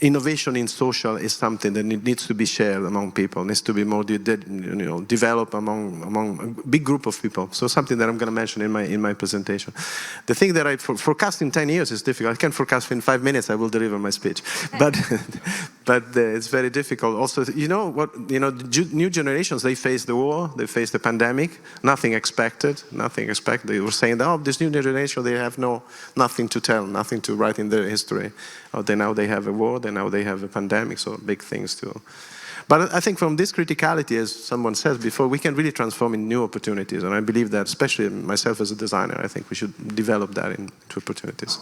innovation in social is something that needs to be shared among people, needs to be more developed among a big group of people. So something that I'm going to mention in my presentation. The thing that I forecast in 10 years is difficult. I can forecast in 5 minutes. I will deliver my speech, but it's very difficult. Also, new generations, they face the war, they face the pandemic, nothing expected. They were saying, oh, this new generation, they have nothing to tell, nothing to write in their history. Oh, now they have a war, now they have a pandemic, so big things too. But I think from this criticality, as someone said before, we can really transform in new opportunities. And I believe that, especially myself as a designer, I think we should develop that into opportunities.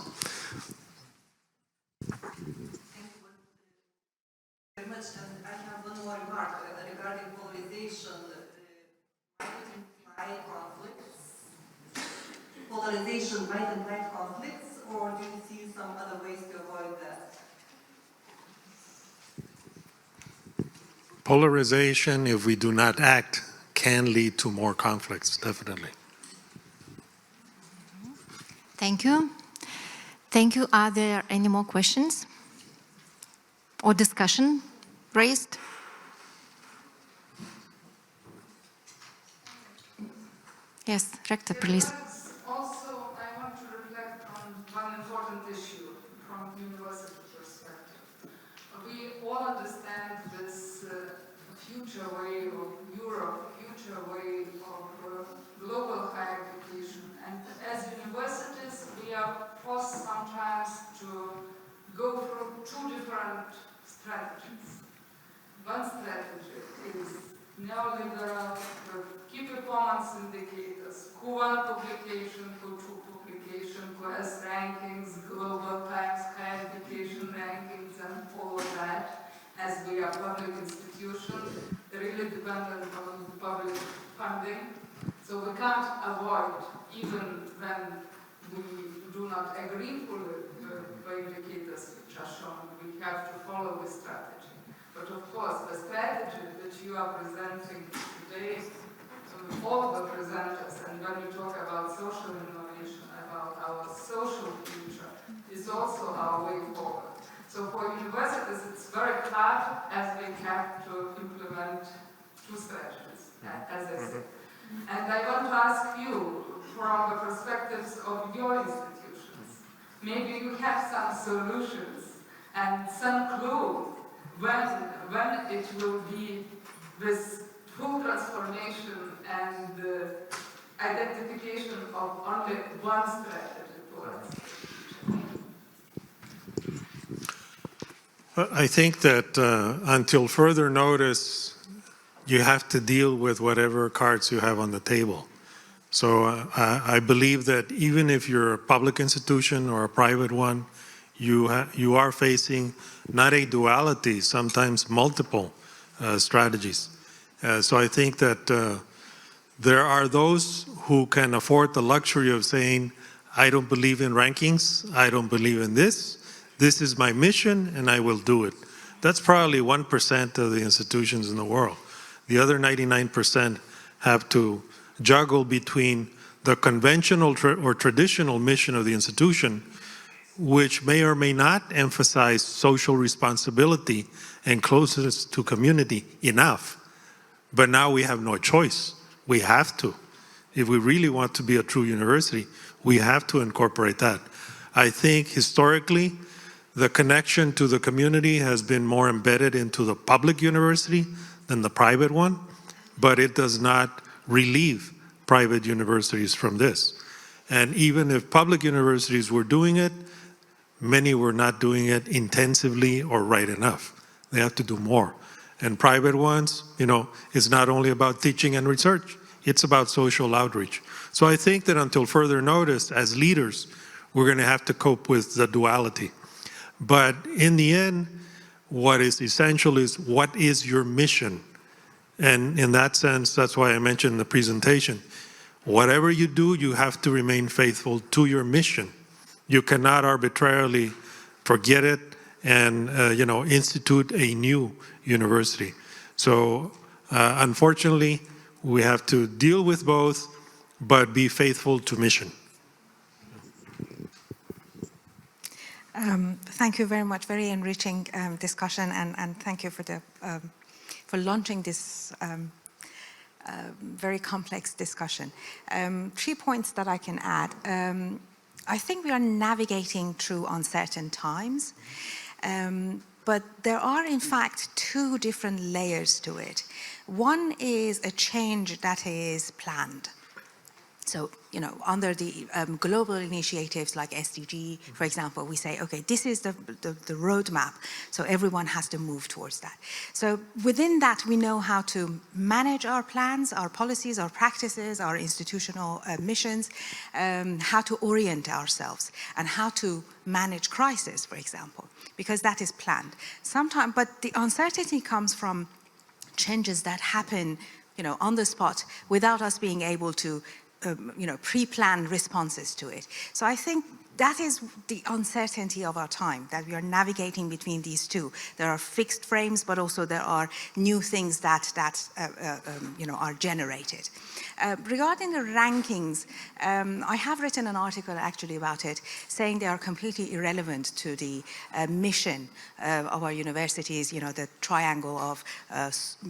Very much, and I have one more remark regarding polarization. Polarization might invite conflicts, or do you see some other ways to avoid that? Polarization, if we do not act, can lead to more conflicts, definitely. Thank you. Thank you. Are there any more questions or discussion raised? Yes, Rector, please. Also, I want to reflect on one important issue from the university perspective. We all understand this future way of Europe, future way of global higher education, and as universities we are forced sometimes to go through two different strategies. One strategy is neoliberal with key performance indicators, Q1 publication, Q2 publication, QS rankings, Global Times higher education rankings, and all of that, as we are public institutions, really dependent on public funding. So we can't avoid, even when we do not agree fully with the indicators which are shown, we have to follow the strategy. But of course, the strategy that you are presenting today, all the presenters, and when we talk about social innovation, about our social future, is also our way forward. So for universities, it's very hard as we have to implement two strategies, as I said. And I want to ask you, from the perspectives of your institutions, maybe you have some solutions and some clue when it will be this full transformation and identification of only one strategy towards the future. I think that until further notice, you have to deal with whatever cards you have on the table. So I believe that even if you're a public institution or a private one, you are facing not a duality, sometimes multiple strategies. So I think that there are those who can afford the luxury of saying, I don't believe in rankings, I don't believe in this is my mission and I will do it. That's probably 1% of the institutions in the world. The other 99% have to juggle between the conventional or traditional mission of the institution, which may or may not emphasize social responsibility and closeness to community enough. But now we have no choice. We have to. If we really want to be a true university, we have to incorporate that. I think historically, the connection to the community has been more embedded into the public university than the private one, but it does not relieve private universities from this. And even if public universities were doing it, many were not doing it intensively or right enough. They have to do more. And private ones, it's not only about teaching and research, it's about social outreach. So I think that until further notice, as leaders, we're going to have to cope with the duality. But in the end, what is essential is what is your mission? And in that sense, that's why I mentioned in the presentation, whatever you do, you have to remain faithful to your mission. You cannot arbitrarily forget it and institute a new university. So unfortunately, we have to deal with both, but be faithful to mission. Thank you very much. Very enriching discussion, and thank you for launching this very complex discussion. 3 points that I can add. I think we are navigating through uncertain times, but there are in fact 2 different layers to it. One is a change that is planned. So, under the global initiatives like SDG, for example, we say, okay, this is the roadmap, so everyone has to move towards that. So within that, we know how to manage our plans, our policies, our practices, our institutional missions, how to orient ourselves, and how to manage crisis, for example, because that is planned. Sometimes, but the uncertainty comes from changes that happen, on the spot without us being able to pre-planned responses to it. So I think that is the uncertainty of our time, that we are navigating between these 2. There are fixed frames, but also there are new things that are generated. Regarding the rankings, I have written an article actually about it, saying they are completely irrelevant to the mission of our universities, the triangle of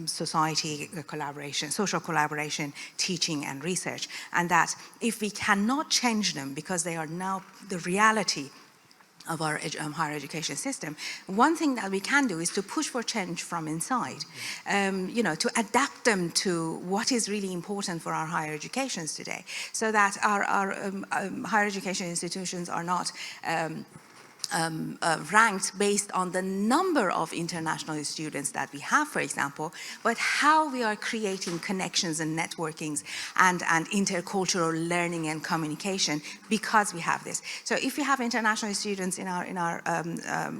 society collaboration, social collaboration, teaching and research, and that if we cannot change them because they are now the reality of our higher education system, one thing that we can do is to push for change from inside, to adapt them to what is really important for our higher educations today, so that our higher education institutions are not ranked based on the number of international students that we have, for example, but how we are creating connections and networkings and intercultural learning and communication because we have this. So if we have international students in our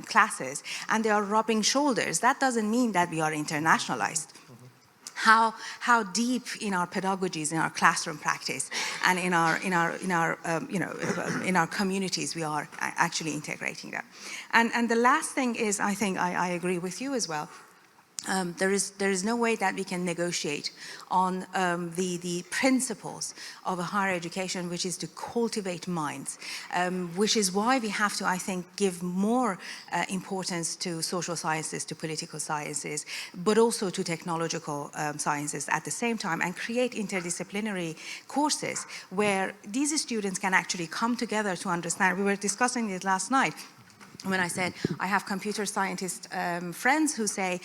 classes and they are rubbing shoulders, that doesn't mean that we are internationalized. How deep in our pedagogies, in our classroom practice, and in our communities we are actually integrating that. And the last thing is, I think I agree with you as well. There is no way that we can negotiate on the principles of a higher education, which is to cultivate minds, which is why we have to, I think, give more importance to social sciences, to political sciences, but also to technological sciences at the same time, and create interdisciplinary courses where these students can actually come together to understand. We were discussing this last night, when I said I have computer scientist friends who say,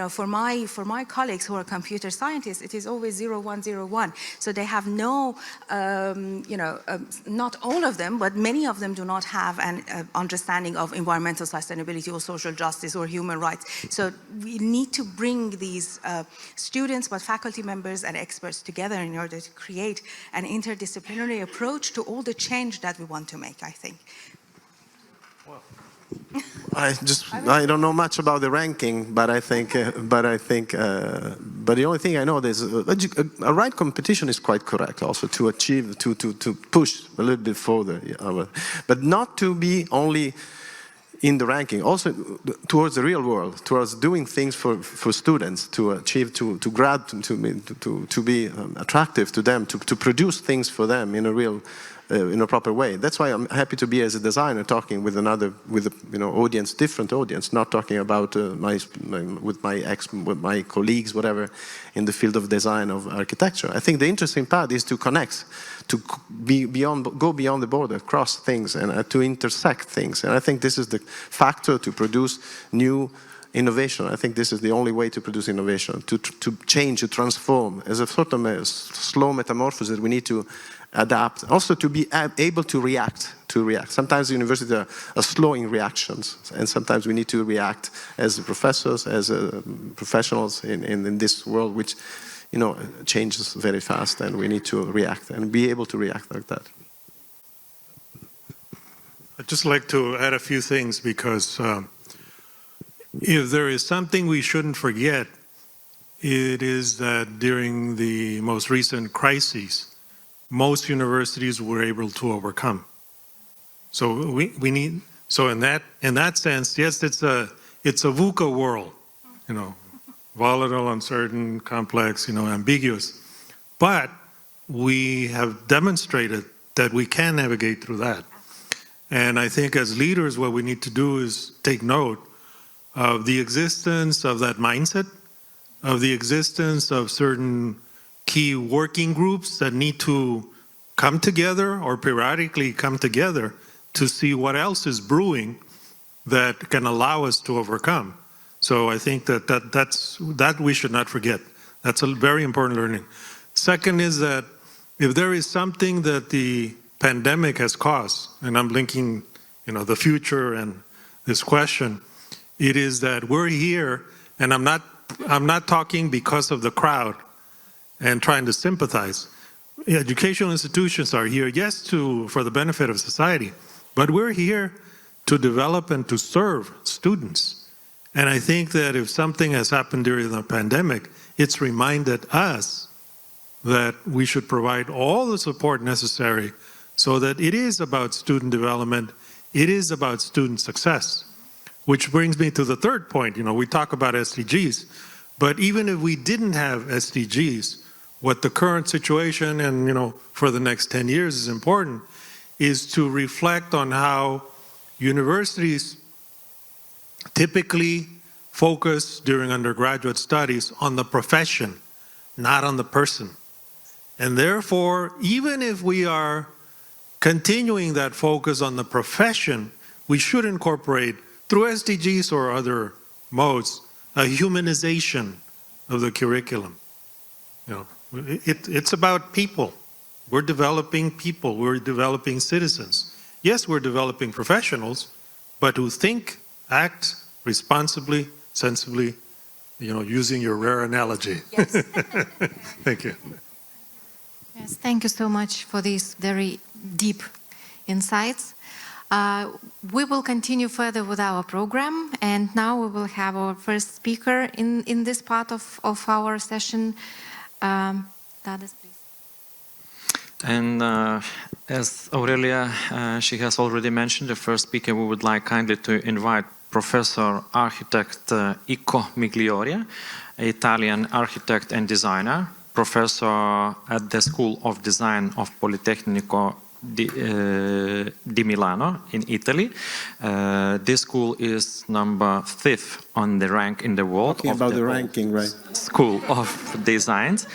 for my colleagues who are computer scientists, it is always 0101. So they have no, not all of them, but many of them do not have an understanding of environmental sustainability or social justice or human rights. So we need to bring these students, but faculty members and experts together in order to create an interdisciplinary approach to all the change that we want to make, I think. I don't know much about the ranking, but I think but the only thing I know is a right competition is quite correct also to achieve, to push a little bit further, but not to be only in the ranking, also towards the real world, towards doing things for students, to achieve, to be attractive to them, to produce things for them in a real, in a proper way. That's why I'm happy to be as a designer talking with audience, different audience, not talking about with my colleagues, whatever, in the field of design, of architecture. I think the interesting part is to connect, to go beyond the border, cross things, and to intersect things. And I think this is the factor to produce new innovation. I think this is the only way to produce innovation, to change, to transform. As a sort of a slow metamorphosis, we need to adapt, also to be able to react. Sometimes universities are slow in reactions, and sometimes we need to react as professors, as professionals in this world, which changes very fast, and we need to react and be able to react like that. I'd just like to add a few things because if there is something we shouldn't forget, it is that during the most recent crises, most universities were able to overcome. So we need, so in that sense, yes, it's a VUCA world, you know, volatile, uncertain, complex, you know, ambiguous. But we have demonstrated that we can navigate through that. And I think as leaders, what we need to do is take note of the existence of that mindset, of the existence of certain key working groups that need to come together or periodically come together to see what else is brewing that can allow us to overcome. So I think that we should not forget. That's a very important learning. Second is that if there is something that the pandemic has caused, and I'm linking, you know, the future and this question, it is that we're here, and I'm not talking because of the crowd and trying to sympathize. Educational institutions are here, yes, for the benefit of society, but we're here to develop and to serve students. And I think that if something has happened during the pandemic, it's reminded us that we should provide all the support necessary so that it is about student development, it is about student success. Which brings me to the third point. You know, we talk about SDGs, but even if we didn't have SDGs, what the current situation and, you know, for the next 10 years is important is to reflect on how universities typically focus during undergraduate studies on the profession, not on the person. And therefore, even if we are continuing that focus on the profession, we should incorporate, through SDGs or other modes, a humanization of the curriculum. You know, it's about people. We're developing people, we're developing citizens. Yes, we're developing professionals, but who think, act responsibly, sensibly, you know, using your rare analogy. Yes. Thank you. Yes, thank you so much for these very deep insights. We will continue further with our program, and now we will have our first speaker in this part of our session. Tadas, please. And as Aurelia, she has already mentioned, the first speaker, we would like kindly to invite Professor Architect Ico Migliore, Italian architect and designer, professor at the School of Design of Politecnico di Milano in Italy. This school is number 5th on the rank in the world. Talking about the ranking, right? School of Designs,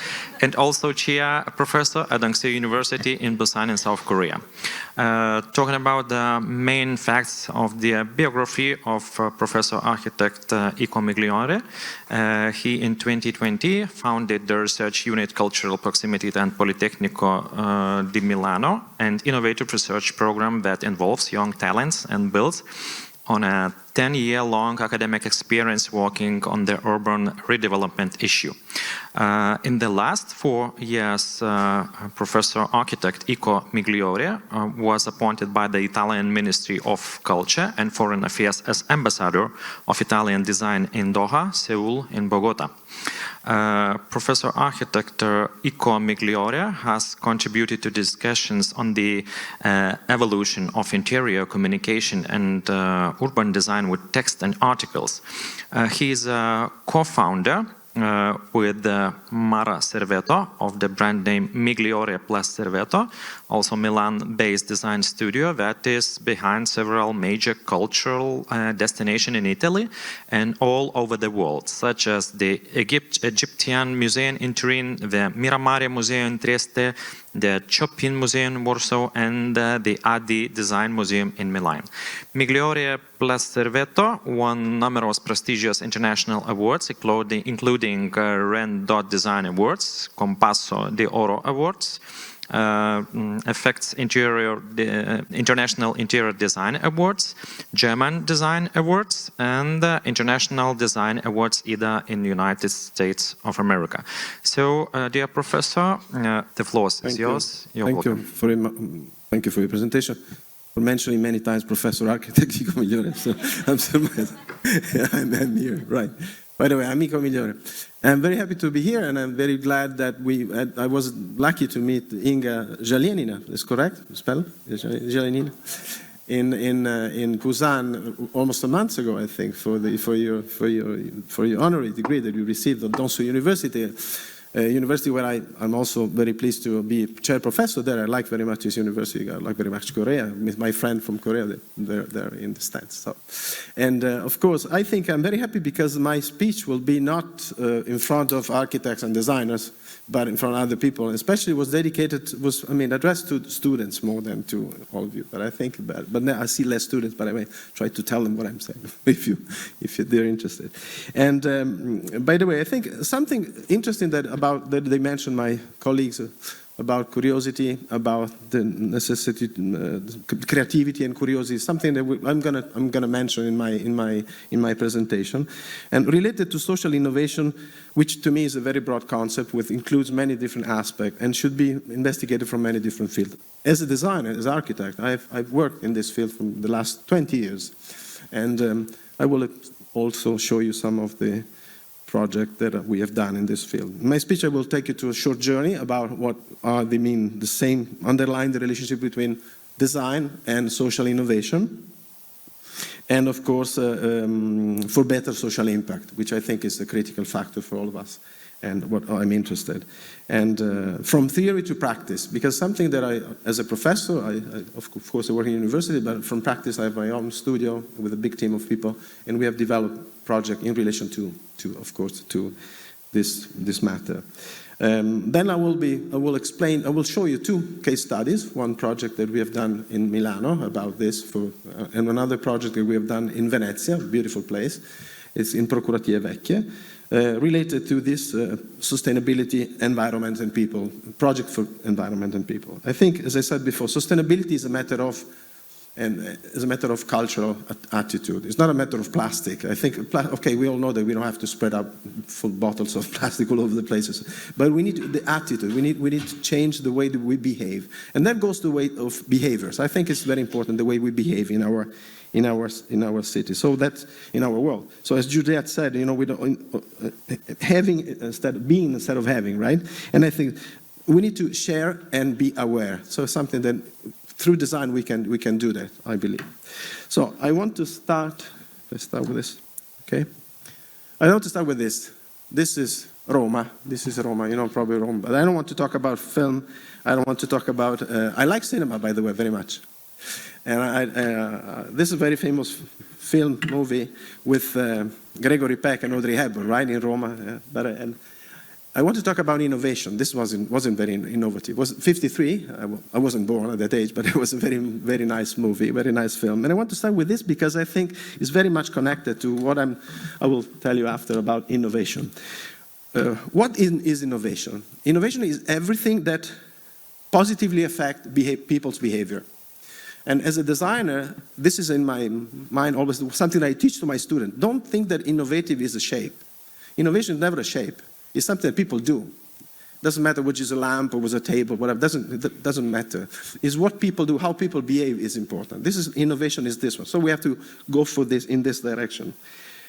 and also chair professor at Yonsei University in Busan in South Korea. Talking about the main facts of the biography of Professor Architect Ico Migliore, he in 2020 founded the research unit Cultural Proximity and Politecnico di Milano, an innovative research program that involves young talents and builds on a 10-year-long academic experience working on the urban redevelopment issue. In the last 4 years, Professor Architect Ico Migliore was appointed by the Italian Ministry of Culture and Foreign Affairs as Ambassador of Italian Design in Doha, Seoul, and Bogota. Professor Architect Ico Migliore has contributed to discussions on the evolution of interior communication and urban design with text and articles. He is a co-founder with Mara Serveto of the brand name Migliore plus Serveto, also Milan-based design studio that is behind several major cultural destinations in Italy and all over the world, such as the Egyptian Museum in Turin, the Miramare Museum in Trieste, the Chopin Museum in Warsaw, and the Adi Design Museum in Milan. Migliore plus Serveto won numerous prestigious international awards, including Ren Dot Design Awards, Compasso de Oro Awards, Effects International Interior Design Awards, German Design Awards, and International Design Awards either in the United States of America. So, dear Professor, the floor is yours. You're welcome. Thank you for your presentation. for mentioning many times Professor Architectico Migliore. So I'm surprised. I'm here, right. By the way, amico migliore. I'm very happy to be here, and I'm very glad that I was lucky to meet Inga Žaljenina, is correct? Spell? Žaljenina? In Busan almost a month ago, I think, for your honorary degree that you received at Donshu University. University where I'm also very pleased to be chair professor there. I like very much this university. I like very much Korea. With my friend from Korea, they're in the stands. So, and of course, I think I'm very happy because my speech will be not in front of architects and designers, but in front of other people. Especially was addressed to students more than to all of you. But I think, but now I see less students, but I may try to tell them what I'm saying if they're interested. And by the way, I think something interesting that they mentioned, my colleagues, about curiosity, about the necessity, creativity and curiosity, something that I'm gonna mention in my presentation, and related to social innovation, which to me is a very broad concept, which includes many different aspects and should be investigated from many different fields. As a designer, as an architect, I've worked in this field for the last 20 years, and I will also show you some of the project that we have done in this field. In my speech, I will take you to a short journey about what the same underlying the relationship between design and social innovation, and of course, for better social impact, which I think is a critical factor for all of us, and what I'm interested. And from theory to practice, because something that as a professor, of course I work in university, but from practice I have my own studio with a big team of people, and we have developed project in relation to this matter. Then I will show you two case studies, one project that we have done in Milano about this, and another project that we have done in Venezia, a beautiful place. It's in Procuratie Vecchie, related to this sustainability, environment and people, project for environment and people. I think, as I said before, sustainability is a matter of cultural attitude. It's not a matter of plastic. I think, okay, we all know that we don't have to spread out full bottles of plastic all over the places, but we need the attitude. We need to change the way that we behave, and that goes the way of behaviors. I think it's very important the way we behave in our city. So that's in our world. So as Juliet said, we don't having instead of having, right? And I think we need to share and be aware. So something that through design we can do that, I believe. So I want to start. Let's start with this. Okay. I want to start with this. This is Roma. This is Roma. Probably Roma. But I don't want to talk about film. I don't want to talk about. I like cinema, by the way, very much. And this is a very famous movie with Gregory Peck and Audrey Hepburn, right, in Roma. And I want to talk about innovation. This wasn't very innovative. It was 53. I wasn't born at that age, but it was a very, very nice movie, very nice film. And I want to start with this because I think it's very much connected to what I will tell you after about innovation. What is innovation? Innovation is everything that positively affects people's behavior. And as a designer, this is in my mind always something I teach to my students. Don't think that innovative is a shape. Innovation is never a shape. It's something that people do. Doesn't matter which is a lamp or was a table, whatever. It doesn't matter. It's what people do, how people behave is important. Innovation is this one. So we have to go for this in this direction.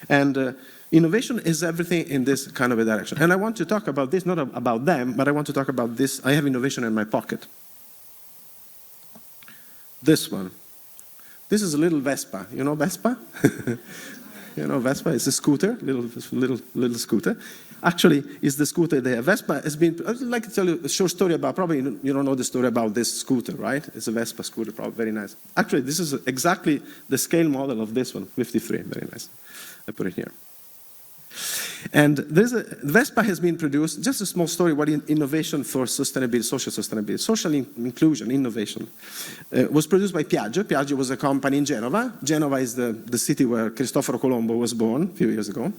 And innovation is everything in this kind of a direction. And I want to talk about this, not about them, but I want to talk about this. I have innovation in my pocket. This one. This is a little Vespa. You know Vespa? Vespa is a scooter, little scooter. Actually, it's the scooter there. Vespa has been, I'd like to tell you a short story about, probably you don't know the story about this scooter, right? It's a Vespa scooter, probably very nice. Actually, this is exactly the scale model of this one, 53, very nice. I put it here. And Vespa has been produced, just a small story, what innovation for sustainability, social inclusion, innovation, was produced by Piaggio. Piaggio was a company in Genova. Genova is the city where Cristoforo Colombo was born a few years ago.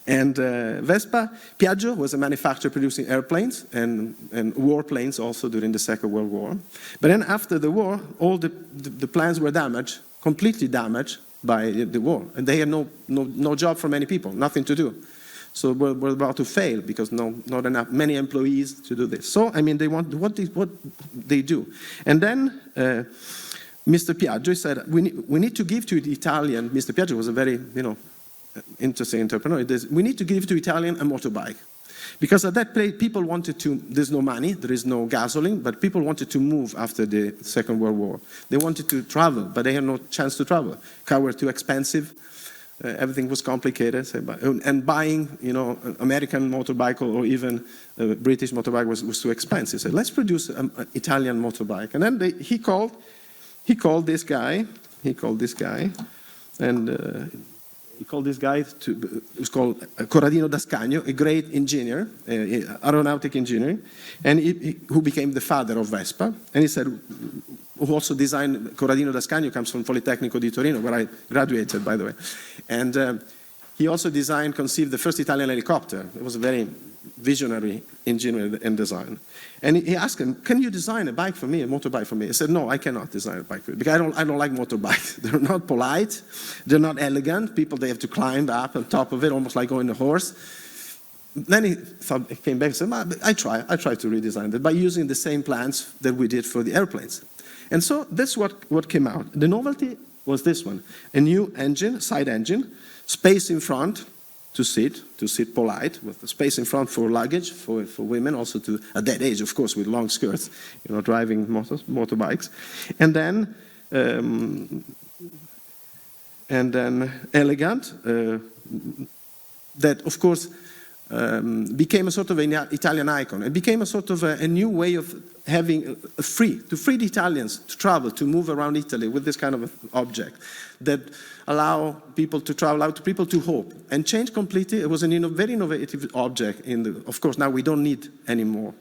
And Piaggio was a manufacturer producing airplanes and warplanes also during the Second World War. But then after the war, all the plans were damaged, completely damaged by the war. And they had no job for many people, nothing to do. So we're about to fail because not enough, many employees to do this. So, I mean, they want what they do. And then Mr. Piaggio said, we need to give to the Italian, Mr. Piaggio was a very, interesting entrepreneur, we need to give to Italian a motorbike. Because at that place, people wanted to, there's no money, there is no gasoline, but people wanted to move after the Second World War. They wanted to travel, but they had no chance to travel. Cars were too expensive, everything was complicated, and buying, American motorbike or even a British motorbike was too expensive. So let's produce an Italian motorbike. And then he called this guy, and he called this guy, it was called Corradino d'Ascagno, a great engineer, aeronautic engineer, and who became the father of Vespa. And he said, who also designed, Corradino d'Ascagno comes from Politecnico di Torino, where I graduated, by the way. And he also conceived the first Italian helicopter. It was a very visionary engineer and design. And he asked him, can you design a bike for me, a motorbike for me? He said, no, I cannot design a bike for you, because I don't like motorbikes. They're not polite, they're not elegant. People, they have to climb up on top of it, almost like going a horse. Then he came back and said, I try to redesign it by using the same plans that we did for the airplanes. And so that's what came out. The novelty was this one, a new engine, side engine, space in front, to sit polite, with the space in front for luggage, for women, also at that age, of course, with long skirts, driving motorbikes. And then elegant, that, of course, became a sort of an Italian icon. It became a sort of a new way of having to free the Italians to travel, to move around Italy with this kind of object that allow people to travel, allow people to hope, and change completely. It was a very innovative object. Of course, now we don't need any more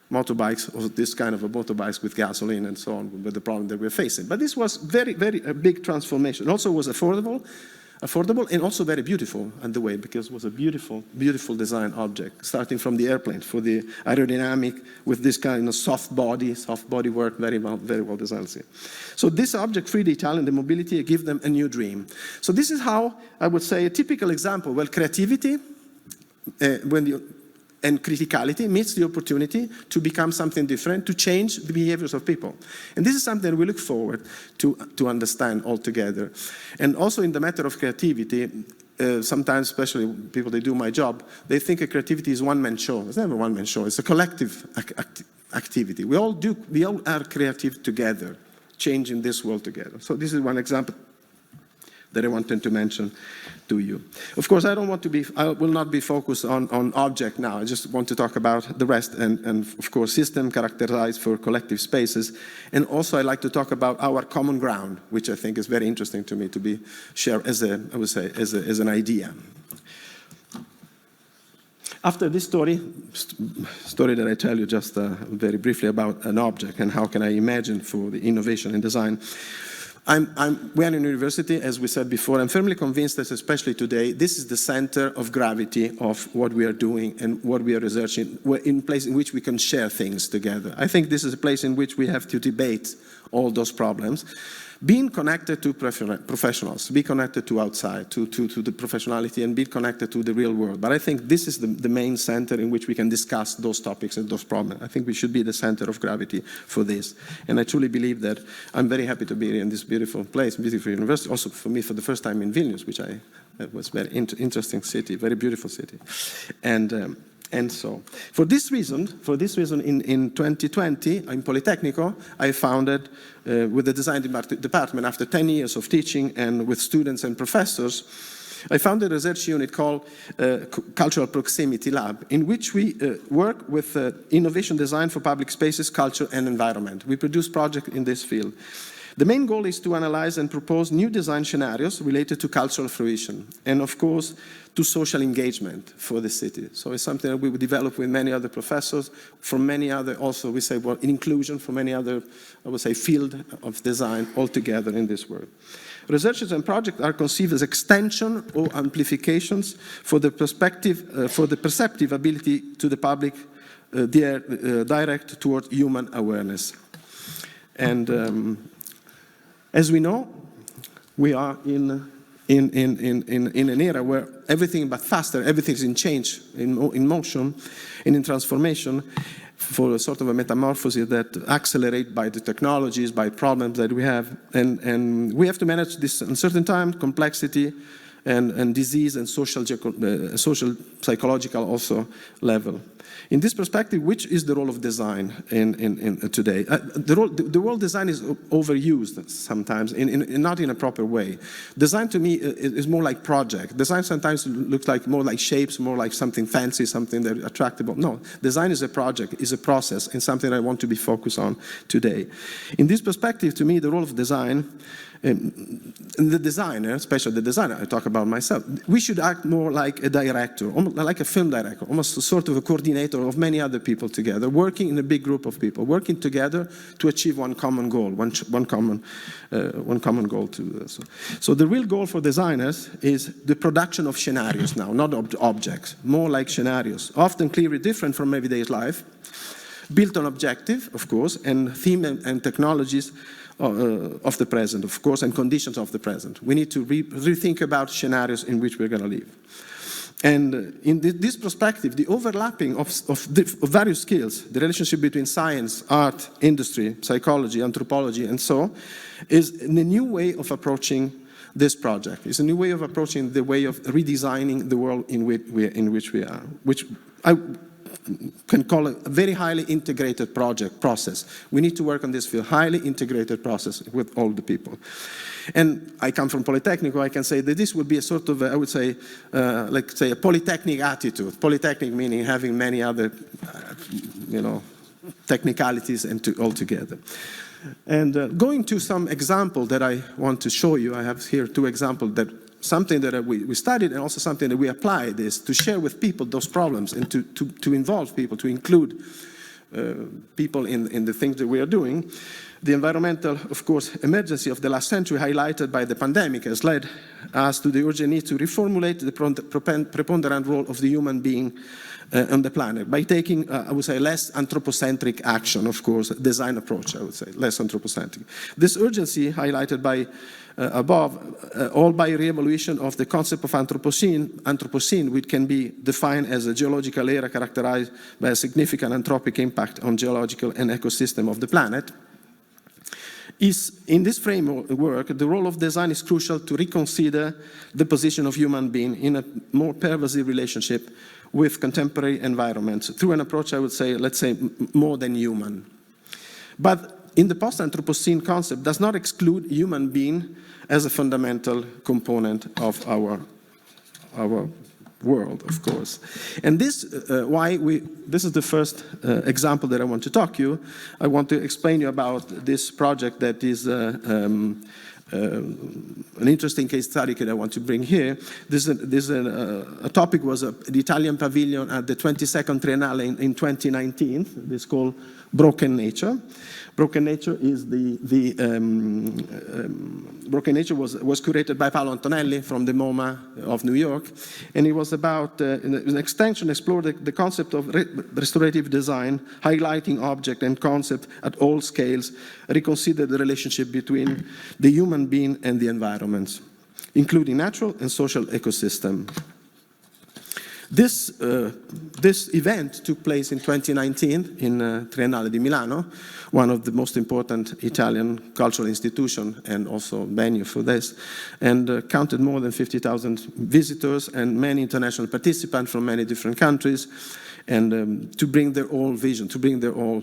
motorbikes or this kind of motorbikes with gasoline and so on, with the problem that we're facing. But this was very, very a big transformation. Also was affordable and also very beautiful on the way, because it was a beautiful, beautiful design object, starting from the airplane for the aerodynamic with this kind of soft body work, very well designed. So this object freed the Italian, the mobility, give them a new dream. So this is how I would say a typical example. Well, creativity and criticality meets the opportunity to become something different, to change the behaviors of people. And this is something we look forward to understand altogether. And also in the matter of creativity, sometimes, especially people that do my job, they think a creativity is one-man show. It's never a one-man show. It's a collective activity. We all are creative together, changing this world together. So this is one example that I wanted to mention to you. Of course, I will not be focused on object now. I just want to talk about the rest and of course, system characterized for collective spaces. And also, I like to talk about our common ground, which I think is very interesting to me to be shared as an idea. After this story that I tell you just very briefly about an object and how can I imagine for the innovation in design, we are in university, as we said before. I'm firmly convinced that, especially today, this is the center of gravity of what we are doing and what we are researching, in a place in which we can share things together. I think this is a place in which we have to debate all those problems. Being connected to professionals, be connected to outside, to the professionality, and be connected to the real world. But I think this is the main center in which we can discuss those topics and those problems. I think we should be the center of gravity for this. And I truly believe that I'm very happy to be here in this beautiful place, beautiful university. Also for me, for the first time in Vilnius, which was very interesting city, very beautiful city. And so, for this reason, in 2020, in Politecnico, I founded, with the design department, after 10 years of teaching and with students and professors, I founded a research unit called Cultural Proximity Lab, in which we work with innovation design for public spaces, culture, and environment. We produce projects in this field. The main goal is to analyze and propose new design scenarios related to cultural fruition and, of course, to social engagement for the city. So it's something that we would develop with many other professors, from many other, also we say, well, inclusion from many other, I would say, field of design altogether in this work. Researches and projects are conceived as extension or amplifications for the perceptive ability to the public, direct toward human awareness. And as we know, we are in an era where everything but faster, everything is in change, in motion, and in transformation. for a sort of a metamorphosis that accelerate by the technologies, by problems that we have. And we have to manage this uncertain time, complexity, and disease and social psychological also level. In this perspective, which is the role of design in today? The word design is overused sometimes, not in a proper way. Design to me is more like project. Design sometimes looks like more like shapes, more like something fancy, something that attractive. No, design is a project, is a process, and something I want to be focused on today. In this perspective, to me, the role of design, the designer, especially the designer, I talk about myself, we should act more like a director, almost like a film director, almost a sort of a coordinator of many other people together, working in a big group of people, working together to achieve one common goal, one common goal. So the real goal for designers is the production of scenarios now, not objects, more like scenarios, often clearly different from everyday life, built on objective, of course, and theme and technologies of the present, of course, and conditions of the present. We need to rethink about scenarios in which we're going to live. And in this perspective, the overlapping of various skills, the relationship between science, art, industry, psychology, anthropology, and so, is a new way of approaching this project. It's a new way of approaching the way of redesigning the world in which we are, which I can call a very highly integrated process. We need to work on this field, highly integrated process with all the people. And I come from Polytechnic, I can say that this would be a sort of, I would say, like say a polytechnic attitude. Polytechnic meaning having many other, technicalities and all together. And going to some example that I want to show you, I have here two examples that something that we studied and also something that we applied is to share with people those problems and to involve people, to include people in the things that we are doing. The environmental, of course, emergency of the last century highlighted by the pandemic has led us to the urgent need to reformulate the preponderant role of the human being on the planet by taking, I would say, less anthropocentric action, of course, design approach, I would say, less anthropocentric. This urgency highlighted by above, all by re-evaluation of the concept of Anthropocene, which can be defined as a geological era characterized by a significant anthropic impact on geological and ecosystem of the planet. In this framework, the role of design is crucial to reconsider the position of human being in a more pervasive relationship with contemporary environments through an approach, I would say, let's say, more than human. But in the post-Anthropocene concept does not exclude human being as a fundamental component of our world, of course. And this this is the first example that I want to talk to you. I want to explain you about this project that is an interesting case study that I want to bring here. A topic was the Italian pavilion at the 22nd Triennale in 2019. This is called Broken Nature. Broken Nature is Broken Nature was curated by Paolo Antonelli from the MoMA of New York, and it was about an extension explored the concept of restorative design, highlighting object and concept at all scales, reconsider the relationship between the human being and the environments, including natural and social ecosystem. This event took place in 2019 in Triennale di Milano, one of the most important Italian cultural institutions and also venue for this, and counted more than 50,000 visitors and many international participants from many different countries, and to bring their own vision, to bring their own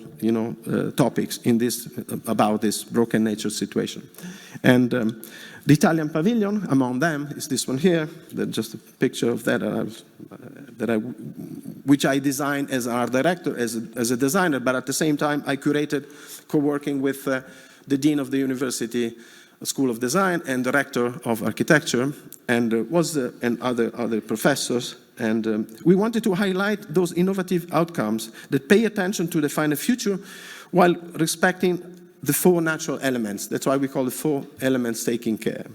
topics in this about this broken nature situation. And the Italian pavilion, among them, is this one here. That's just a picture of that, which I designed as art director, as a designer, but at the same time I curated, co-working with the dean of the university School of Design and director of architecture, and and other professors. And we wanted to highlight those innovative outcomes that pay attention to define a future while respecting the four natural elements. That's why we call the four elements taking care.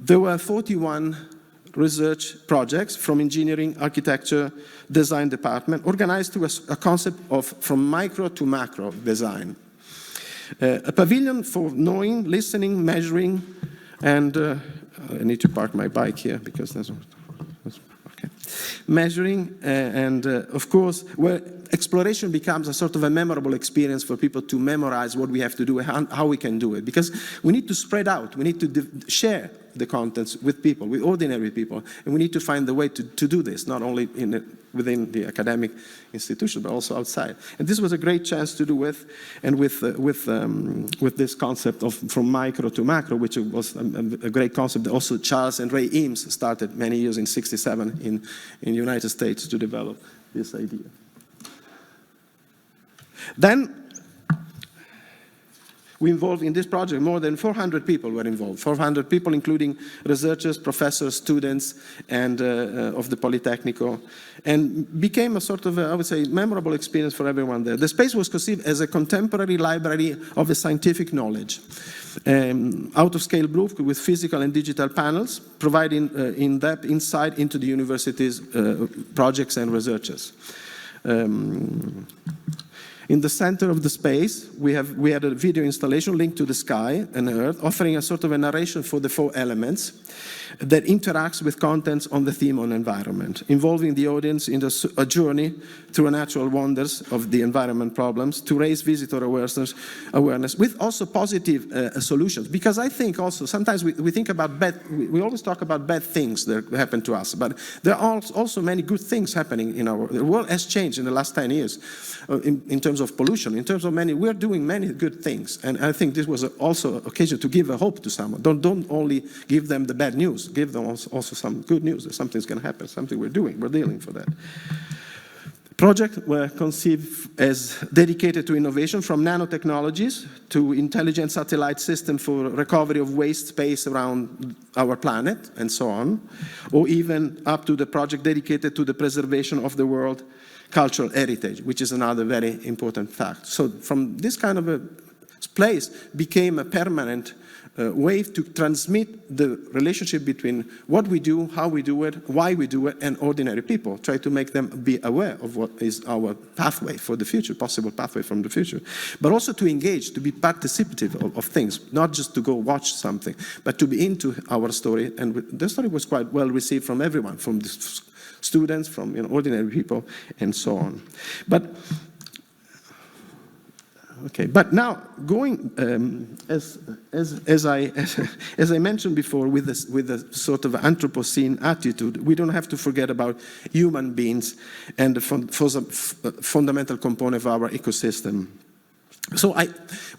There were 41 research projects from engineering, architecture, design department, organized to a concept of from micro to macro design. A pavilion for knowing, listening, measuring, and I need to park my bike here because that's okay. measuring, and of course, where exploration becomes a sort of a memorable experience for people to memorize what we have to do and how we can do it. Because we need to spread out, we need to share the contents with people, with ordinary people, and we need to find the way to do this, not only within the academic institution, but also outside. And this was a great chance to do with this concept of from micro to macro, which was a great concept that also Charles and Ray Eames started many years in '67 in the United States to develop this idea. Then we involved in this project, more than 400 people were involved, 400 people including researchers, professors, students, and of the Politecnico, and became a sort of, I would say, memorable experience for everyone there. The space was conceived as a contemporary library of the scientific knowledge, out-of-scale booth with physical and digital panels, providing in-depth insight into the university's projects and researchers. In the center of the space, we had a video installation linked to the sky and earth, offering a sort of a narration for the 4 elements that interacts with contents on the theme on environment, involving the audience in a journey through natural wonders of the environment problems to raise visitor awareness with also positive solutions. Because I think also sometimes we think about we always talk about bad things that happen to us, but there are also many good things happening in the world has changed in the last 10 years in terms of pollution, in terms of we're doing many good things. And I think this was also an occasion to give a hope to someone. Don't only give them the bad news, give them also some good news that something's going to happen, something we're dealing for that. Projects were conceived as dedicated to innovation, from nanotechnologies to intelligent satellite system for recovery of waste space around our planet and so on, or even up to the project dedicated to the preservation of the world cultural heritage, which is another very important fact. So from this kind of a place became a permanent way to transmit the relationship between what we do, how we do it, why we do it, and ordinary people. Try to make them be aware of what is our pathway for the future, possible pathway from the future. But also to engage, to be participative of things, not just to go watch something, but to be into our story. And the story was quite well received from everyone, from the students, from ordinary people, and so on. But now going as I mentioned before, with a sort of Anthropocene attitude, we don't have to forget about human beings and the fundamental component of our ecosystem. So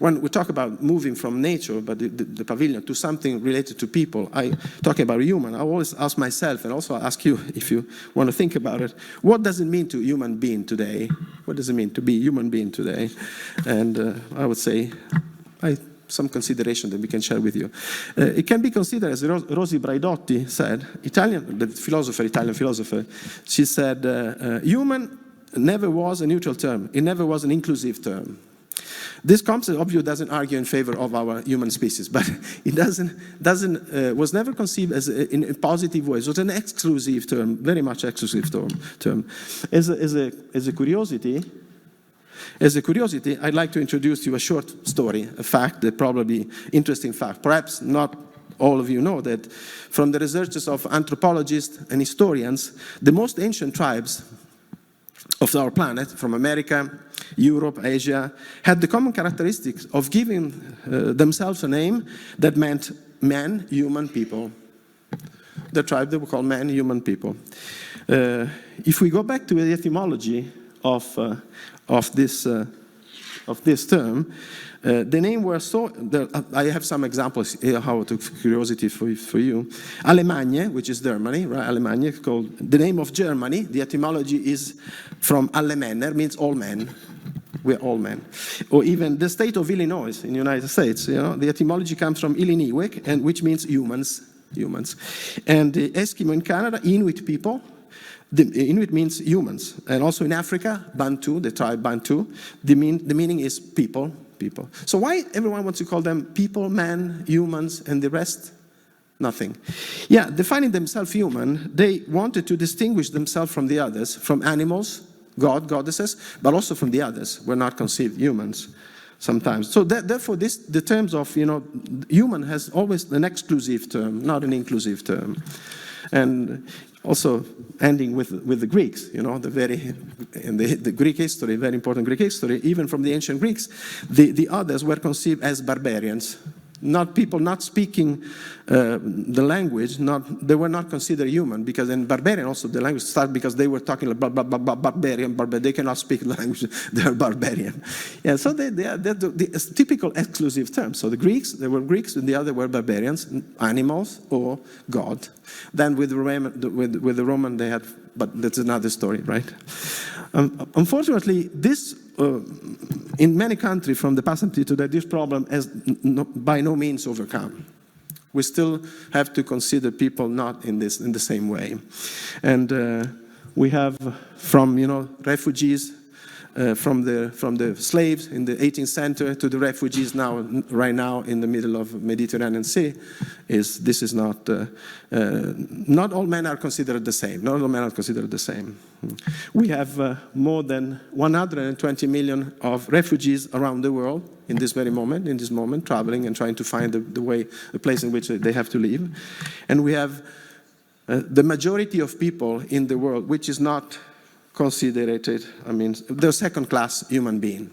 when we talk about moving from nature, but the pavilion, to something related to people, I talk about human. I always ask myself, and also ask you if you want to think about it, what does it mean to human being today? What does it mean to be human being today? And I would say, some consideration that we can share with you. It can be considered, as Rosi Braidotti said, Italian philosopher, she said, human never was a neutral term. It never was an inclusive term. This concept obviously doesn't argue in favor of our human species, but it was never conceived as in a positive way. So it's an exclusive term, very much exclusive term. As a curiosity, I'd like to introduce you a short story, a fact, that probably interesting fact. Perhaps not all of you know that from the researches of anthropologists and historians, the most ancient tribes of our planet, from America, Europe, Asia, had the common characteristics of giving themselves a name that meant man, human people. The tribe they were called man, human people. If we go back to the etymology of this term, the name were so. I have some examples here, out of curiosity for you. Allemagne, which is Germany, right? Allemagne, called the name of Germany. The etymology is from Allemänner, means all men. We're all men. Or even the state of Illinois in the United States. The etymology comes from Illiniwek, and which means humans. And the Eskimo in Canada, Inuit people. The Inuit means humans. And also in Africa, Bantu, the tribe Bantu, the meaning is people. So why everyone wants to call them people, man, humans, and the rest? Nothing. Yeah, defining themselves human, they wanted to distinguish themselves from the others, from animals, goddesses, but also from the others. We're not conceived humans sometimes. So therefore, the terms of human has always an exclusive term, not an inclusive term. And also ending with the Greeks, you know, the Greek history, very important Greek history, even from the ancient Greeks, the others were conceived as barbarians. Not people not speaking the language, they were not considered human, because in barbarian also the language started because they were talking like barbarian, they cannot speak the language, they are barbarian. Yeah, so they're the typical exclusive term. So the Greeks, they were Greeks, and the other were barbarians, animals or God. Then with the Roman they had, but that's another story, right? Unfortunately, this in many countries from the past until today, this problem has by no means overcome. We still have to consider people not in the same way, and we have from refugees. From the slaves in the 18th century to the refugees right now in the middle of the Mediterranean Sea, this is not all men are considered the same. Not all men are considered the same. We have more than 120 million of refugees around the world in this moment, traveling and trying to find the place in which they have to live, and we have the majority of people in the world which is not considered, they're second-class human being.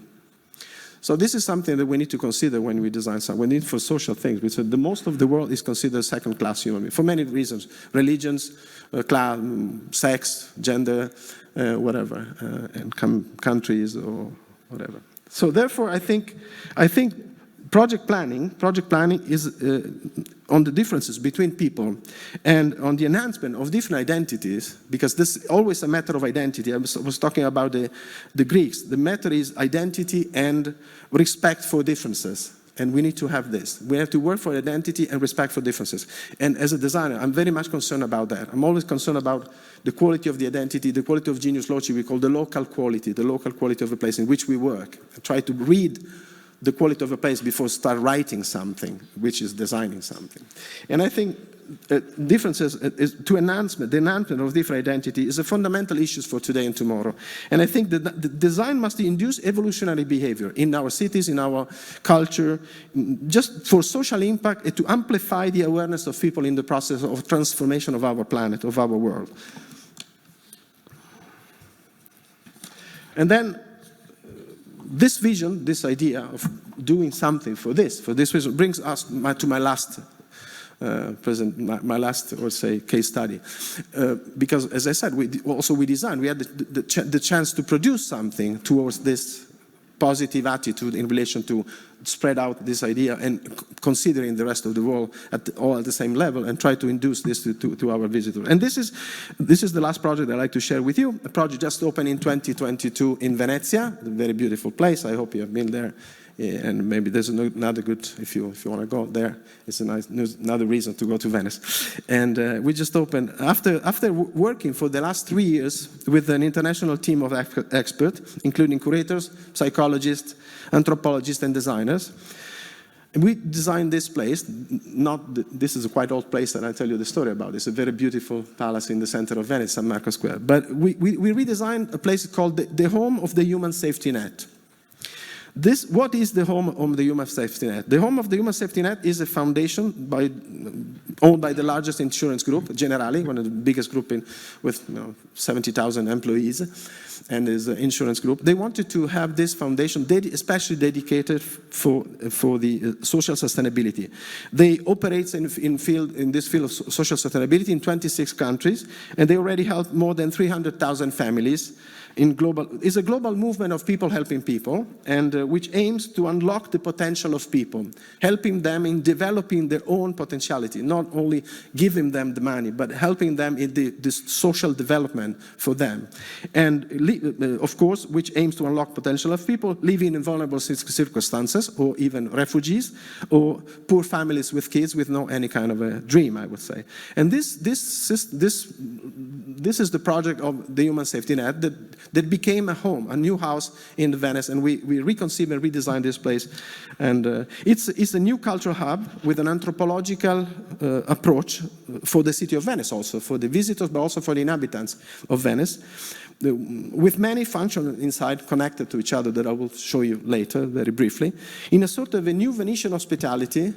So this is something that we need to consider when we design something. We need for social things. We said the most of the world is considered second-class human being for many reasons: religions, class, sex, gender, whatever, and countries or whatever. So therefore, I think project planning is on the differences between people and on the enhancement of different identities, because this is always a matter of identity. I was talking about the Greeks. The matter is identity and respect for differences. And we need to have this. We have to work for identity and respect for differences. And as a designer, I'm very much concerned about that. I'm always concerned about the quality of the identity, the quality of genius loci, we call the local quality of the place in which we work. I try to read the quality of a place before start writing something, which is designing something. And I think differences the enhancement of different identity is a fundamental issue for today and tomorrow. And I think that the design must induce evolutionary behavior in our cities, in our culture, just for social impact and to amplify the awareness of people in the process of transformation of our planet, of our world. And then this vision, this idea of doing something for this reason brings us to my last case study. Because as I said, we designed, we had the chance to produce something towards this positive attitude in relation to spread out this idea and considering the rest of the world all at the same level and try to induce this to our visitors. And this is the last project I'd like to share with you. A project just opened in 2022 in Venezia, a very beautiful place. I hope you have been there. And maybe there's another good, if you want to go there, it's another reason to go to Venice. And we just opened, after working for the last 3 years with an international team of experts, including curators, psychologists, anthropologists, and designers. And we designed this place, this is a quite old place that I'll tell you the story about. It's a very beautiful palace in the center of Venice, San Marco Square. But we redesigned a place called the Home of the Human Safety Net. What is the Home of the Human Safety Net? The Home of the Human Safety Net is a foundation owned by the largest insurance group, Generali, one of the biggest group with 70,000 employees, and is an insurance group. They wanted to have this foundation especially dedicated for the social sustainability. They operate in this field of social sustainability in 26 countries, and they already helped more than 300,000 families. It's a global movement of people helping people, and which aims to unlock the potential of people, helping them in developing their own potentiality, not only giving them the money, but helping them in the social development for them. And of course, which aims to unlock potential of people living in vulnerable circumstances, or even refugees, or poor families with kids with no any kind of a dream, I would say. And this is the project of the Human Safety Net that became a home, a new house in Venice, and we reconceived and redesigned this place. And it's a new cultural hub with an anthropological approach for the city of Venice also, for the visitors, but also for the inhabitants of Venice. with many functions inside connected to each other that I will show you later very briefly, in a sort of a new Venetian hospitality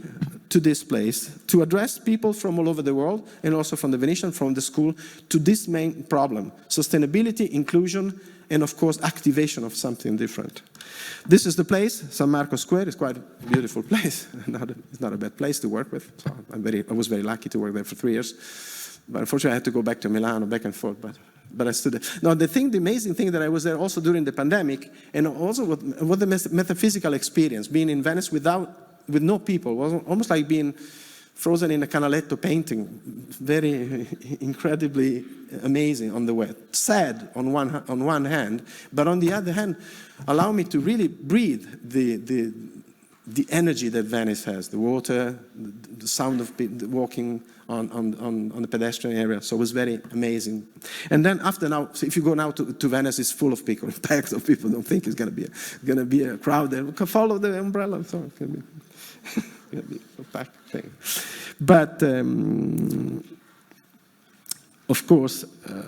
to this place, to address people from all over the world, and also from the Venetian, from the school, to this main problem: sustainability, inclusion, and of course activation of something different. This is the place, San Marco Square. It's quite a beautiful place. It's not a bad place to work with. So I was very lucky to work there for 3 years. But unfortunately, I had to go back to Milano, back and forth. But I stood there. Now, the amazing thing that I was there also during the pandemic, and also what the metaphysical experience, being in Venice with no people, was almost like being frozen in a canaletto painting, very incredibly amazing on the way. Sad on one hand, but on the other hand, allow me to really breathe the energy that Venice has, the water, the sound of people walking on the pedestrian area. So it was very amazing. And then after now, so if you go now to Venice, it's full of people, packed of people. Don't think it's going to be a crowd there. We can follow the umbrella. So it's going to be a packed thing. But of course,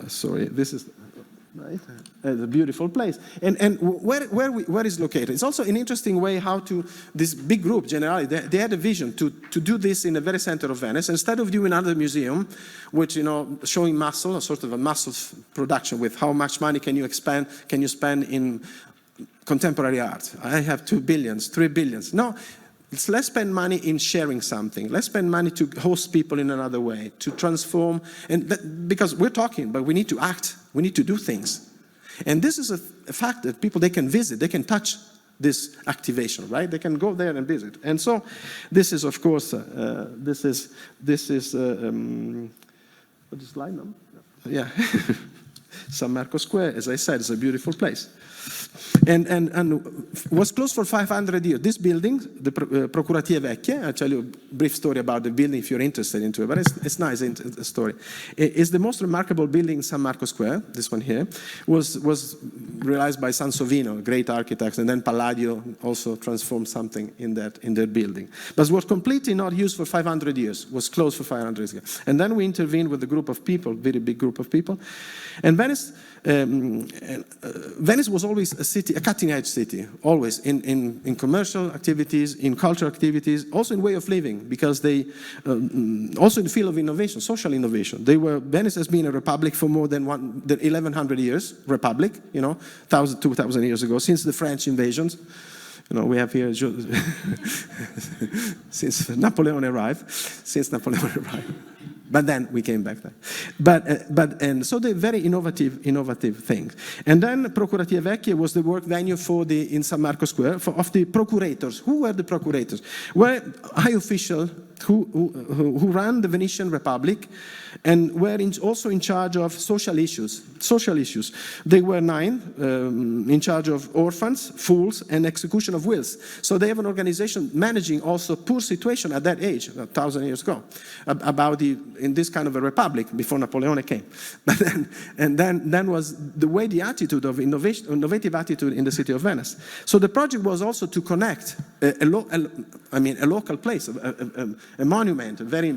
sorry, this is right. A beautiful place. And where is located? It's also an interesting way how to, this big group, generally, they had a vision to do this in the very center of Venice. Instead of doing another museum, which, showing muscle, a sort of a muscle production with how much money can you spend in contemporary art. I have 2 billion, 3 billion. No, let's spend money in sharing something. Let's spend money to host people in another way, to transform. Because we're talking, but we need to act. We need to do things. And this is a fact that people, they can visit, they can touch this activation, right? They can go there and visit. And so this is, of course, this is what is slide number? Yeah. San Marco Square, as I said, is a beautiful place. And was closed for 500 years. This building, the Procuratie Vecchie, I'll tell you a brief story about the building if you're interested into it, but it's nice a story. It's the most remarkable building in San Marco Square, this one here, was realized by Sansovino, a great architect, and then Palladio also transformed something in their building. But was completely not used for 500 years, was closed for 500 years. And then we intervened with a group of people, very big group of people, and Venice was always a city, a cutting-edge city, always in commercial activities, in cultural activities, also in way of living, because they, also in the field of innovation, social innovation. Venice has been a republic for more than 1,100 years, republic, 2,000 years ago, since the French invasions. We have here, since Napoleon arrived. But then we came back there. And so they're very innovative things. And then Procuratie Vecchie was the work venue in San Marco Square of the procurators. Who were the procurators? Were high officials who ran the Venetian Republic and were also in charge of social issues. They were 9 in charge of orphans, fools, and execution of wills. So they have an organization managing also poor situation at that age, 1,000 years ago, in this kind of a republic before Napoleon came. But then was the way the attitude of innovative attitude in the city of Venice. So the project was also to connect a local place, a monument, a very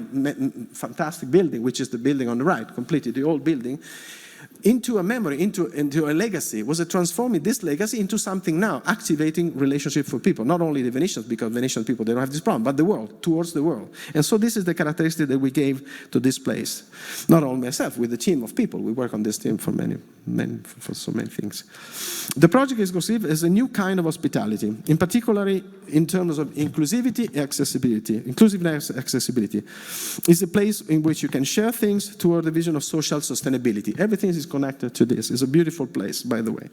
fantastic building, which is the building on the right, completely the old building, into a memory, into a legacy. Was it transforming this legacy into something now, activating relationship for people, not only the Venetians, because Venetian people, they don't have this problem, but the world, towards the world. And so this is the characteristic that we gave to this place. Not only myself, with a team of people. We work on this team for so many things. The project is conceived as a new kind of hospitality, in particular in terms of inclusivity and accessibility. Inclusiveness and accessibility is a place in which you can share things toward the vision of social sustainability. Everything is connected to this. It's a beautiful place, by the way.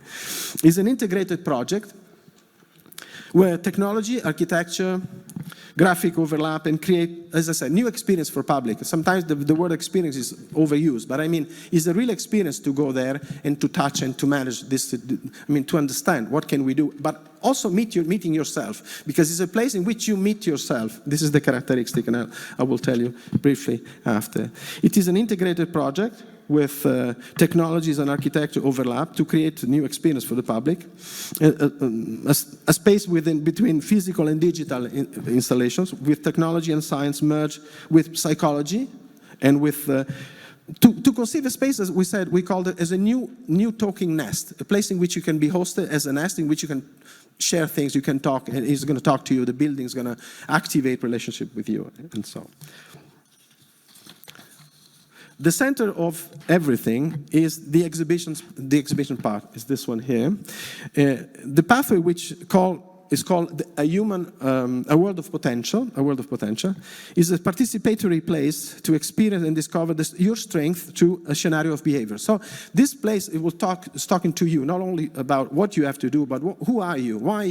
It's an integrated project where technology, architecture, graphic overlap and create, as I said, new experience for public. Sometimes the word experience is overused, but I mean, it's a real experience to go there and to touch and to manage this, to understand what can we do, but also meeting yourself, because it's a place in which you meet yourself. This is the characteristic, and I will tell you briefly after. It is an integrated project with technologies and architecture overlap to create a new experience for the public, a space between physical and digital installations, with technology and science merged with psychology and with To conceive a space, as we said, we called it as a new talking nest, a place in which you can be hosted as a nest in which you can share things, you can talk, and it's going to talk to you, the building is going to activate relationship with you, and so on. The center of everything is the exhibition part, is this one here. The pathway which is called a world of potential. A world of potential is a participatory place to experience and discover your strength through a scenario of behavior. So this place, it will is talking to you not only about what you have to do, but who are you? Why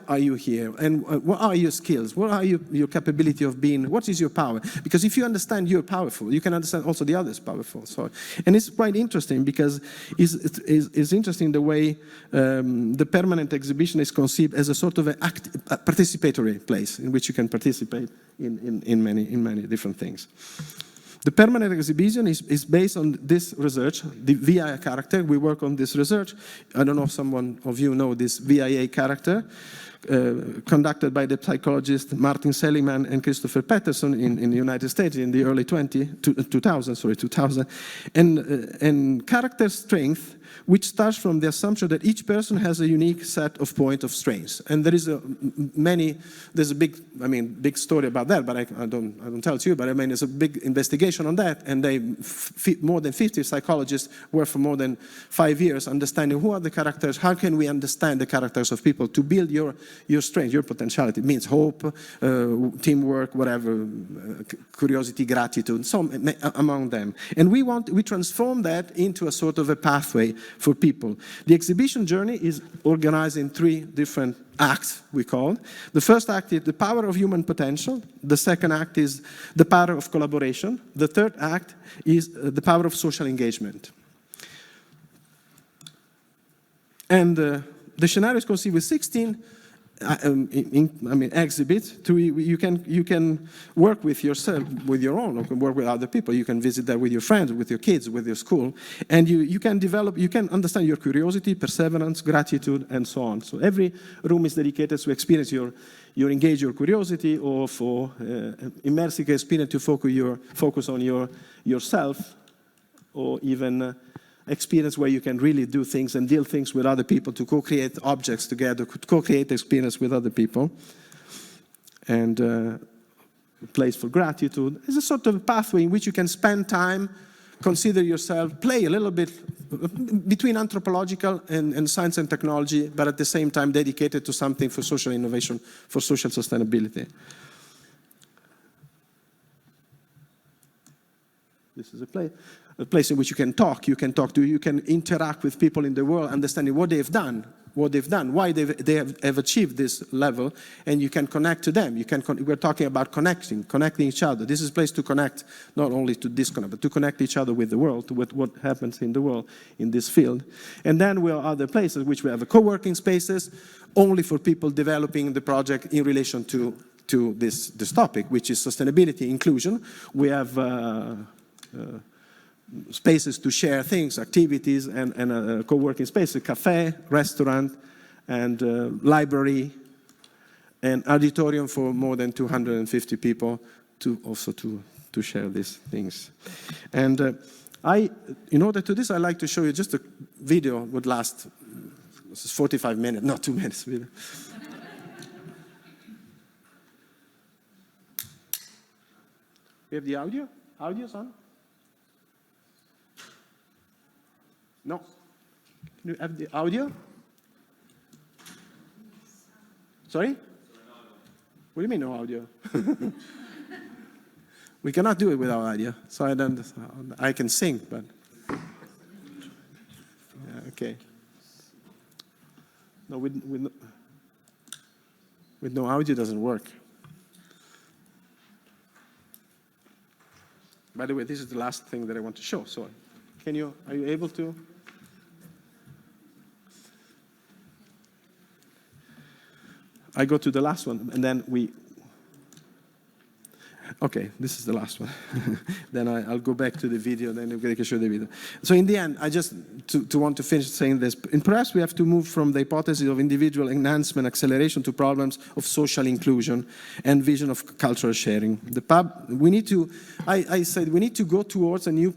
are you here? And what are your skills? What are your capability of being? What is your power? Because if you understand you're powerful, you can understand also the others powerful. So, and it's quite interesting because it's interesting the way the permanent exhibition is conceived as a sort of a participatory place in which you can participate in many different things. The permanent exhibition is based on this research, the VIA character. We work on this research. I don't know if someone of you know this VIA character, conducted by the psychologist Martin Seligman and Christopher Peterson in the United States in the early 2000. And character strength, which starts from the assumption that each person has a unique set of points of strengths. And there is there's a big story about that, but I don't tell it to you, but I mean, there's a big investigation on that, and more than 50 psychologists work for more than 5 years understanding who are the characters, how can we understand the characters of people to build your strength, your potentiality. It means hope, teamwork, whatever, curiosity, gratitude, so among them. And we transform that into a sort of a pathway for people. The exhibition journey is organized in 3 different acts, we call. The first act is the power of human potential. The second act is the power of collaboration. The third act is the power of social engagement. And the scenario is conceived with 16 exhibits. You can work with yourself, with your own, or can work with other people. You can visit that with your friends, with your kids, with your school, and you can understand your curiosity, perseverance, gratitude, and so on. So every room is dedicated to experience your engage your curiosity, or for immersive experience to focus on yourself, or even experience where you can really do things and deal things with other people, to co-create objects together, co-create experience with other people. And a place for gratitude is a sort of pathway in which you can spend time, consider yourself, play a little bit between anthropological and science and technology, but at the same time dedicated to something for social innovation, for social sustainability. This is a place in which you can interact with people in the world, understanding what they've done, why they have achieved this level, and you can connect to them. We're talking about connecting each other. This is a place to connect, not only to disconnect, but to connect each other with the world, with what happens in the world in this field. And then we have other places which we have co-working spaces, only for people developing the project in relation to this topic, which is sustainability, inclusion. We have spaces to share things, activities, and a co-working space, a cafe, restaurant, and library, and auditorium for more than 250 people to share these things. And in order to this, I like to show you just a video. Would last 45 minutes, not 2 minutes. We have the audio? Audio's on? No. Can you have the audio? Sorry? What do you mean no audio? We cannot do it without audio. So I can sing, but yeah, okay. No, with no audio doesn't work. By the way, this is the last thing that I want to show. So are you able to? I go to the last one, and then Okay, this is the last one. Then I'll go back to the video, then I can show the video. So in the end, I just want to finish saying this. And perhaps we have to move from the hypothesis of individual enhancement, acceleration, to problems of social inclusion and vision of cultural sharing. We need to, I said, we need to go towards a new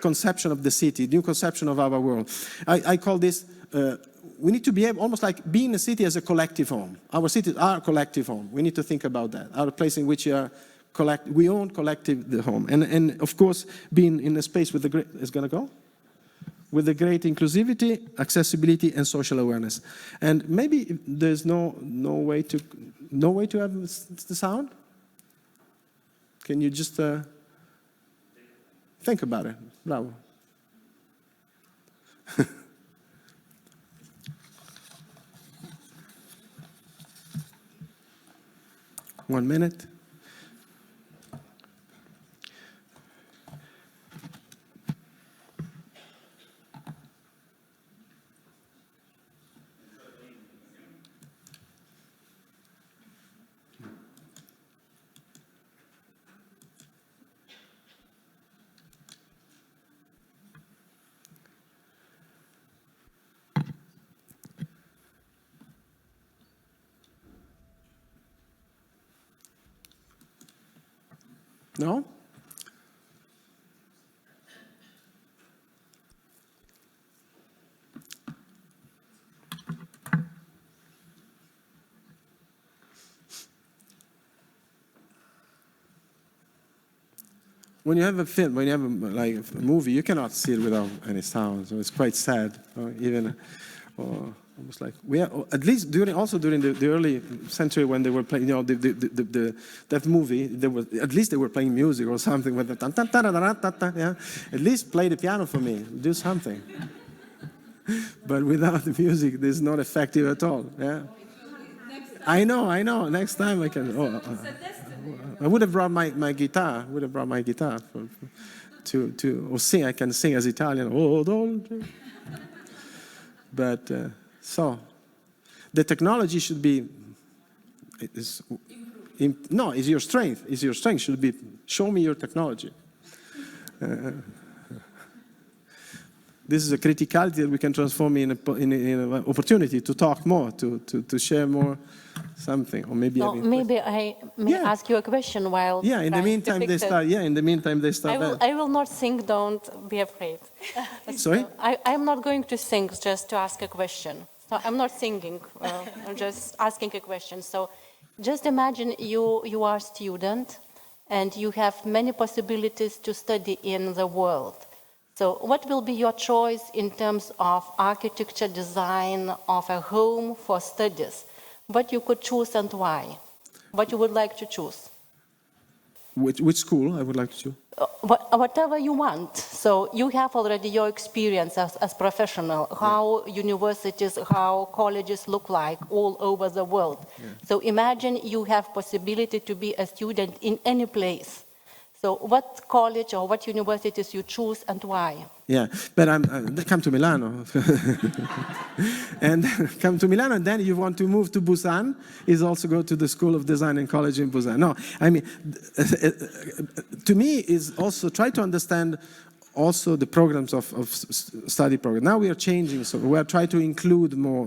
conception of the city, new conception of our world. I call this, we need to behave almost like being a city as a collective home. Our cities are a collective home. We need to think about that. Our place in which we own collective the home, and of course being in a space with the great with the great inclusivity, accessibility, and social awareness. And maybe there's no way to have the sound. Can you just think about it? Bravo. 1 minute. No? When you have a film, when you have a movie, you cannot see it without any sound. So it's quite sad. Almost like at least during the early century when they were playing, that movie, at least they were playing music or something with the yeah. At least play the piano for me, do something. But without the music, this is not effective at all. Yeah. I know. Next time I can. I would have brought my guitar. To sing. I can sing as Italian. But so the technology should be. Is your strength. Is your strength should be. Show me your technology. This is a criticality that we can transform in an opportunity to talk more, to share more something, or maybe. So maybe I may ask you a question while. Yeah. In the meantime, they start. Yeah. In the meantime, they start. I will not sing. Don't be afraid. Sorry. I'm not going to sing. Just to ask a question. So I'm not singing. I'm just asking a question. So, just imagine you are a student, and you have many possibilities to study in the world. So what will be your choice in terms of architecture, design of a home for studies? What you could choose and why? What you would like to choose? Which school I would like to choose? Whatever you want. So you have already your experience as professional, how universities, how colleges look like all over the world. Yeah. So imagine you have possibility to be a student in any place. So what college or what universities you choose and why? Yeah, but come to Milano. And come to Milano, and then you want to move to Busan, is also go to the School of Design and College in Busan. No, I mean, to me is also try to understand also the programs of study program. Now we are changing, so we are trying to include more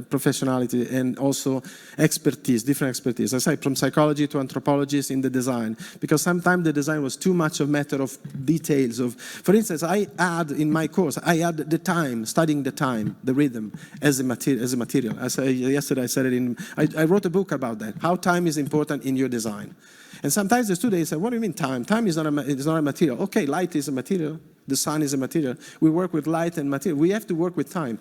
professionality and also expertise, different expertise. I say from psychology to anthropologists in the design, because sometimes the design was too much a matter of details. For instance, I add in my course, I add the time, studying the time, the rhythm as a material. Yesterday I said it I wrote a book about that, how time is important in your design. And sometimes the students say, what do you mean time? Time is not a material. Okay, light is a material. The sun is a material. We work with light and material. We have to work with time.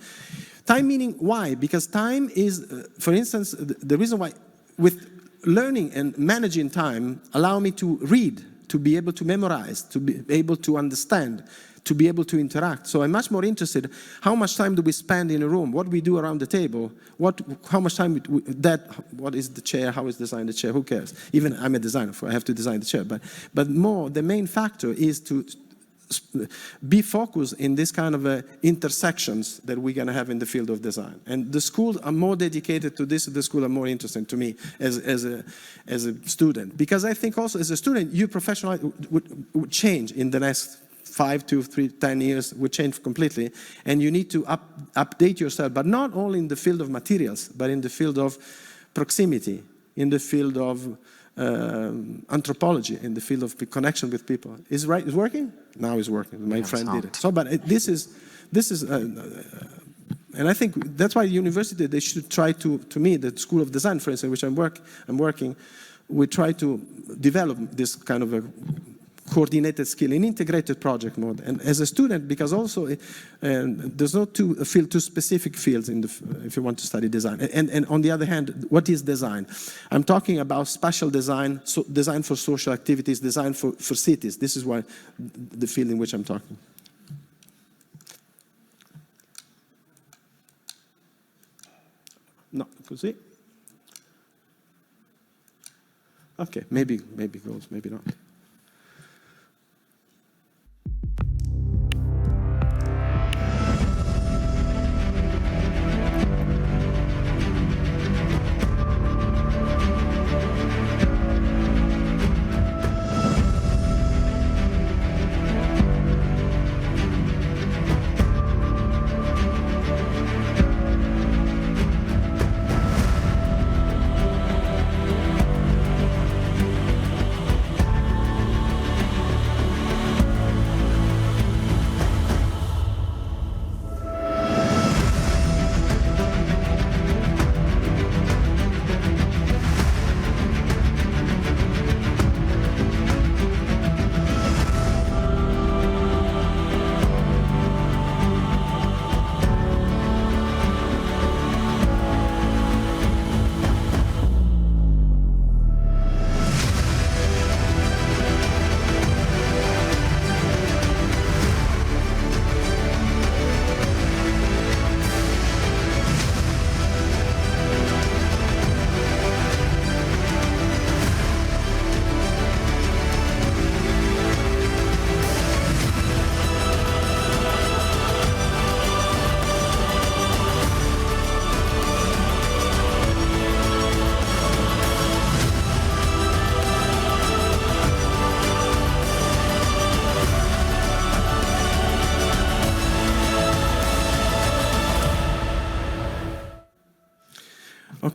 Time meaning why? Because time is, for instance, the reason why with learning and managing time allow me to read, to be able to memorize, to be able to understand, to be able to interact. So I'm much more interested, how much time do we spend in a room? What we do around the table? How much time, what is the chair? How is designed the chair? Who cares? Even I'm a designer, I have to design the chair. But more, the main factor is to be focused in this kind of intersections that we're going to have in the field of design. And the schools are more dedicated to this, the schools are more interesting to me as a student. Because I think also as a student, your professional would change in the next 5 to 10 years, would change completely. And you need to update yourself, but not only in the field of materials, but in the field of proximity, in the field of anthropology, in the field of connection with people. Is right? Is working? Now it's working. My friend did it. So, but this is, and I think that's why university, they should try to me, the School of Design, for instance, which I'm working, we try to develop this kind of a coordinated skill in integrated project mode. And as a student, because also there's not two specific fields in if you want to study design. And on the other hand, what is design? I'm talking about spatial design, so design for social activities, design for cities. This is why the field in which I'm talking. No, così. Okay, maybe goes, maybe not.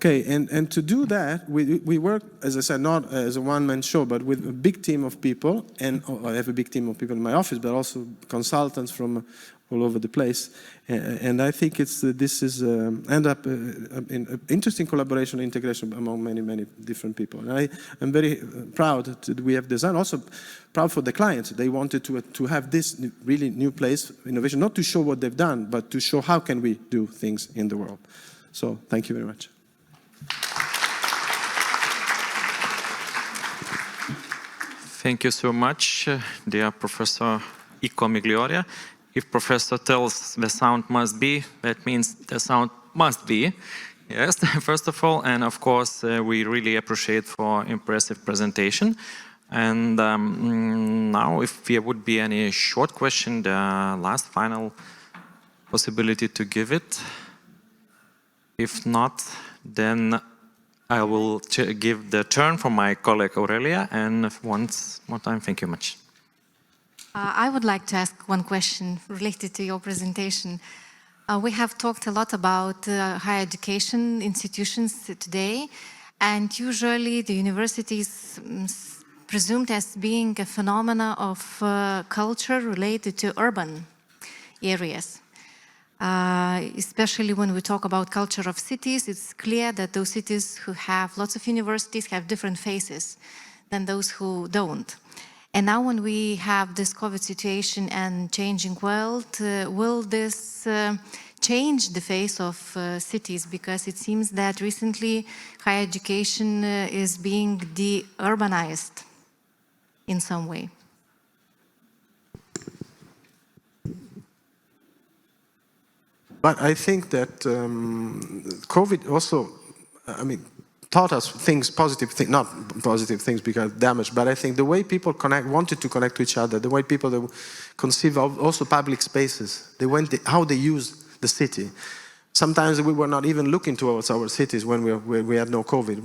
Okay, and to do that, we work, as I said, not as a one-man show, but with a big team of people, and I have a big team of people in my office, but also consultants from all over the place. And I think this is end up in interesting collaboration and integration among many different people. And I am very proud that we have designed, also proud for the clients. They wanted to have this really new place, innovation, not to show what they've done, but to show how can we do things in the world. So thank you very much. Thank you so much, dear Professor Ico Miglioria. If Professor tells the sound must be, that means the sound must be. Yes, first of all, and of course, we really appreciate for impressive presentation. And now, if there would be any short question, the last final possibility to give it. If not, then I will give the turn for my colleague Aurelia, and once more time, thank you much. I would like to ask one question related to your presentation. We have talked a lot about higher education institutions today, and usually the university is presumed as being a phenomena of culture related to urban areas. Especially when we talk about culture of cities, it's clear that those cities who have lots of universities have different faces than those who don't. And now when we have this COVID situation and changing world, will this change the face of cities? Because it seems that recently higher education is being de-urbanized in some way. But I think that COVID also, I mean, taught us things, positive things, not positive things because damage, but I think the way people wanted to connect to each other, the way people conceive of also public spaces, how they use the city. Sometimes we were not even looking towards our cities when we had no COVID.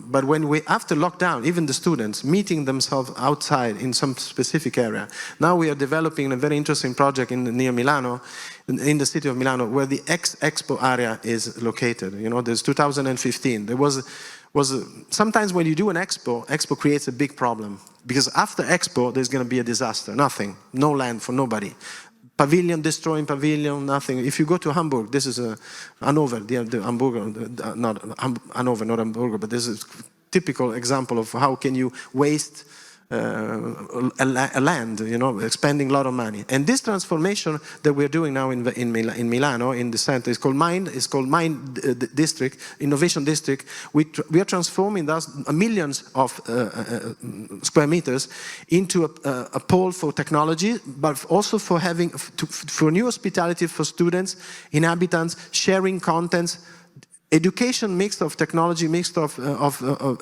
But after lockdown, even the students meeting themselves outside in some specific area. Now we are developing a very interesting project near Milano, in the city of Milano, where the Expo area is located. You know, there's 2015. There was sometimes when you do an Expo creates a big problem because after Expo there's going to be a disaster. Nothing, no land for nobody. Pavilion, destroying pavilion, nothing. If you go to Hamburg, this is Hanover, the Hamburger, not Hanover, not Hamburger, but this is a typical example of how can you waste a land, you know, spending a lot of money. And this transformation that we're doing now in Milano, in the center, is called Mind District, Innovation District. We are transforming those millions of square meters into a pole for technology, but also for new hospitality for students, inhabitants, sharing contents, education mixed of technology, mixed of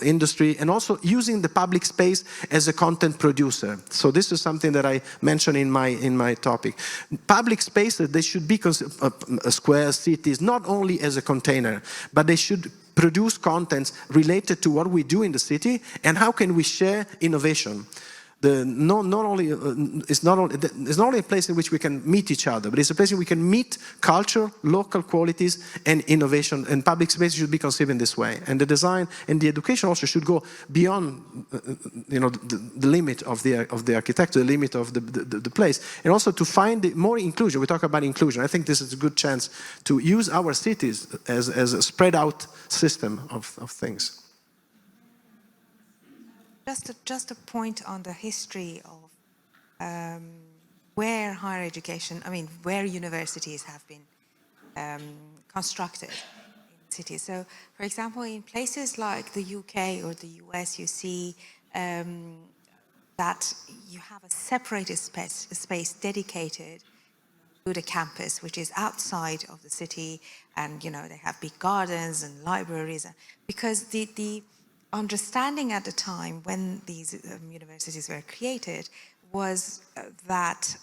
industry, and also using the public space as a content producer. So this is something that I mentioned in my topic. Public spaces, they should be square cities, not only as a container, but they should produce contents related to what we do in the city and how can we share innovation. It's not only a place in which we can meet each other, but it's a place where we can meet culture, local qualities, and innovation. And public space should be conceived in this way. And the design and the education also should go beyond, the limit of the architecture, the limit of the place, and also to find more inclusion. We talk about inclusion. I think this is a good chance to use our cities as a spread out system of things. Just a point on the history of where higher education, where universities have been constructed in cities. So, for example, in places like the UK or the US, you see that you have a separated space dedicated to the campus, which is outside of the city, and they have big gardens and libraries, because the understanding at the time when these universities were created was that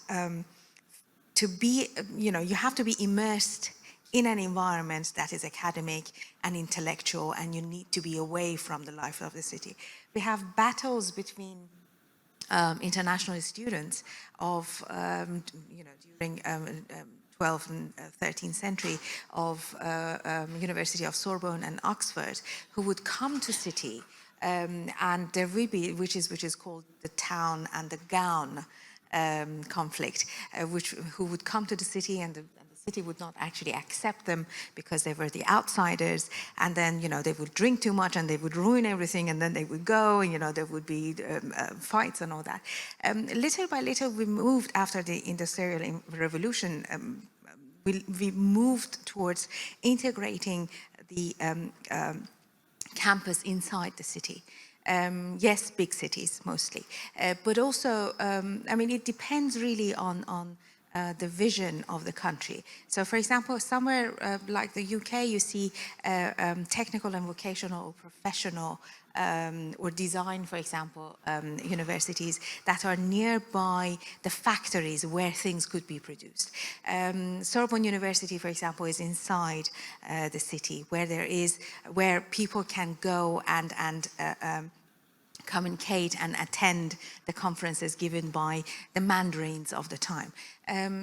you have to be immersed in an environment that is academic and intellectual, and you need to be away from the life of the city. We have battles between international students of, during 12th and 13th century of University of Sorbonne and Oxford, who would come to city, and there will be, which is called the town and the gown conflict, who would come to the city, and the city would not actually accept them because they were the outsiders, and then they would drink too much and they would ruin everything, and then they would go, and there would be fights and all that. Little by little, we moved after the Industrial Revolution. We moved towards integrating the campus inside the city. Yes, big cities mostly, but also, it depends really on the vision of the country. So, for example, somewhere like the UK, you see technical and vocational or professional or design, for example, universities that are nearby the factories where things could be produced. Sorbonne University, for example, is inside the city, where people can go and communicate and attend the conferences given by the mandarins of the time.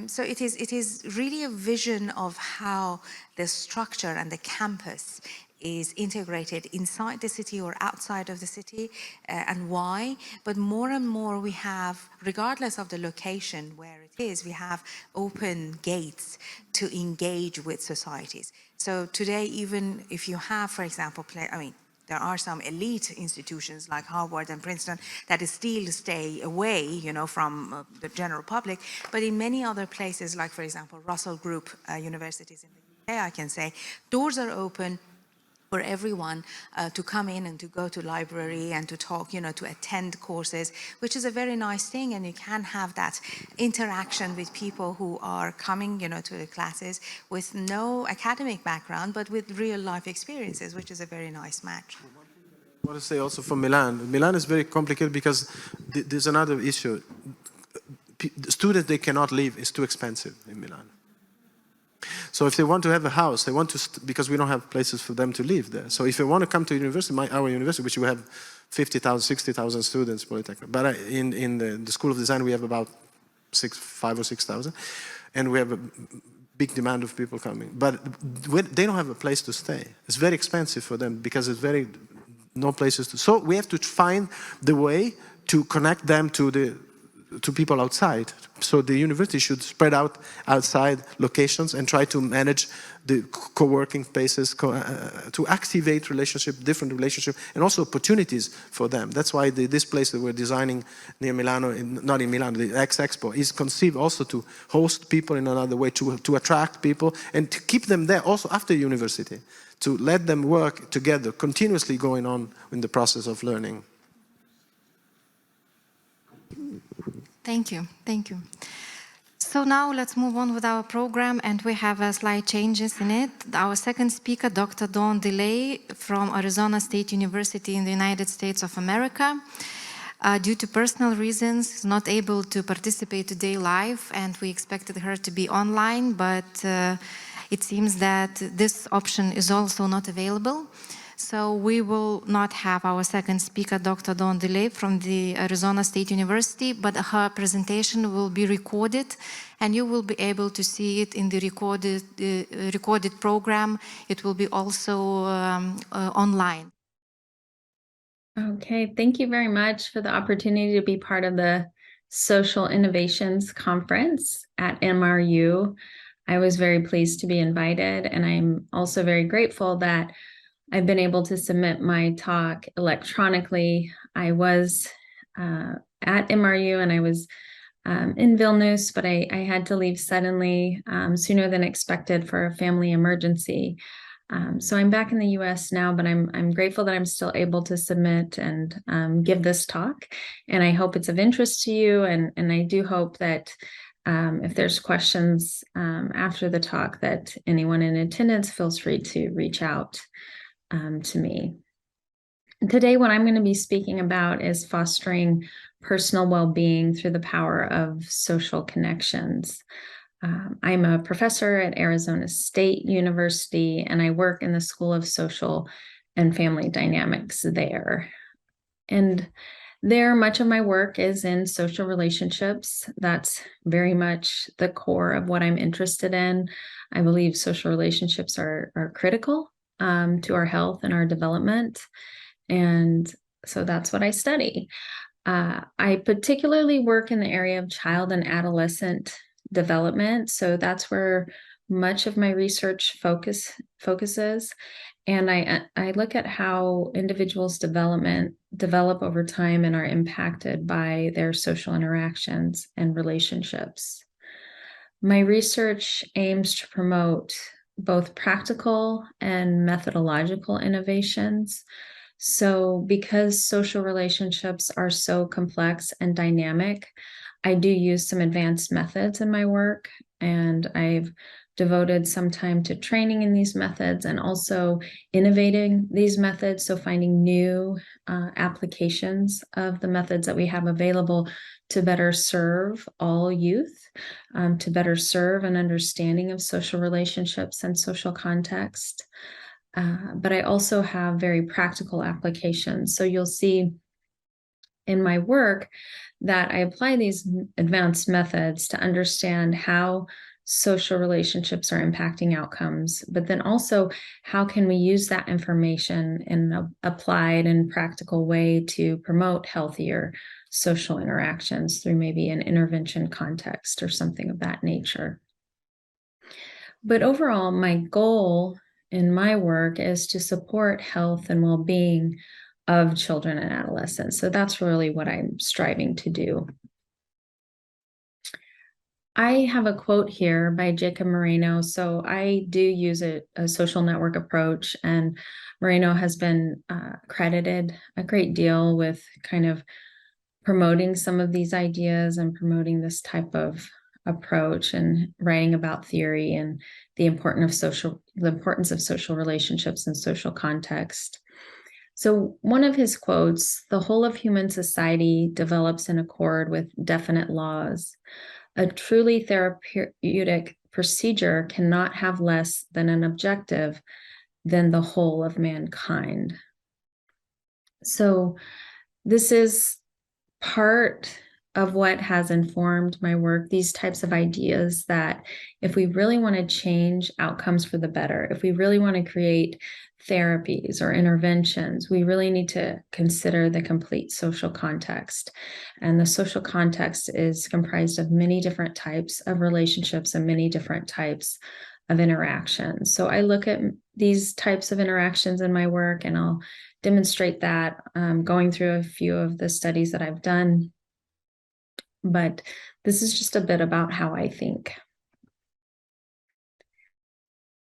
So it is really a vision of how the structure and the campus is integrated inside the city or outside of the city, and why. But more and more we have, regardless of the location where it is, we have open gates to engage with societies. So today, even if you have, for example, there are some elite institutions like Harvard and Princeton that still stay away, from the general public. But in many other places, like, for example, Russell Group universities in the UK, I can say, doors are open for everyone to come in and to go to library and to talk, to attend courses, which is a very nice thing. And you can have that interaction with people who are coming, to the classes with no academic background, but with real life experiences, which is a very nice match. I want to say also for Milan. Milan is very complicated because there's another issue. Students, they cannot leave. It's too expensive in Milan. So if they want to have a house, they want to, because we don't have places for them to live there. So if they want to come to university, our university, which we have 50,000, 60,000 students, Polytechnic. But in the School of Design, we have about 5,000 or 6,000. And we have a big demand of people coming. But they don't have a place to stay. It's very expensive for them because it's no places to. So we have to find the way to connect them to people outside. So the university should spread out outside locations and try to manage the co-working spaces, to activate different relationships, and also opportunities for them. That's why this place that we're designing near Milano, not in Milano, the X-Expo, is conceived also to host people in another way, to attract people, and to keep them there also after university, to let them work together, continuously going on in the process of learning. Thank you. Thank you. So now let's move on with our program, and we have slight changes in it. Our second speaker, Dr. Dawn DeLay from Arizona State University in the United States of America, due to personal reasons, is not able to participate today live, and we expected her to be online, but it seems that this option is also not available. So we will not have our second speaker, Dr. Dawn DeLay from the Arizona State University, but her presentation will be recorded, and you will be able to see it in the recorded program. It will be also online. Okay, thank you very much for the opportunity to be part of the Social Innovations Conference at MRU. I was very pleased to be invited, and I'm also very grateful that I've been able to submit my talk electronically. I was at MRU and I was in Vilnius, but I had to leave suddenly, sooner than expected for a family emergency. So I'm back in the US now, but I'm grateful that I'm still able to submit and give this talk. And I hope it's of interest to you. And I do hope that if there's questions after the talk, that anyone in attendance feels free to reach out to me. Today, what I'm going to be speaking about is fostering personal well-being through the power of social connections. I'm a professor at Arizona State University, and I work in the School of Social and Family Dynamics there. And there, much of my work is in social relationships. That's very much the core of what I'm interested in. I believe social relationships are critical to our health and our development. And so that's what I study. I particularly work in the area of child and adolescent development. So that's where much of my research focuses. And I look at how individuals develop over time and are impacted by their social interactions and relationships. My research aims to promote both practical and methodological innovations. So because social relationships are so complex and dynamic, I do use some advanced methods in my work, and I've devoted some time to training in these methods and also innovating these methods, so finding new applications of the methods that we have available to better serve all youth, to better serve an understanding of social relationships and social context. But I also have very practical applications. So you'll see in my work that I apply these advanced methods to understand how social relationships are impacting outcomes, but then also how can we use that information in an applied and practical way to promote healthier social interactions through maybe an intervention context or something of that nature. But overall, my goal in my work is to support health and well-being of children and adolescents. So that's really what I'm striving to do. I have a quote here by Jacob Moreno. So I do use a social network approach, and Moreno has been credited a great deal with kind of promoting some of these ideas and promoting this type of approach and writing about theory and the importance of social relationships and social context. So one of his quotes, "The whole of human society develops in accord with definite laws. A truly therapeutic procedure cannot have less than an objective than the whole of mankind." So this is part of what has informed my work, these types of ideas that if we really want to change outcomes for the better, if we really want to create therapies or interventions, we really need to consider the complete social context. And the social context is comprised of many different types of relationships and many different types of interactions. So I look at these types of interactions in my work, and I'll demonstrate that going through a few of the studies that I've done. But this is just a bit about how I think.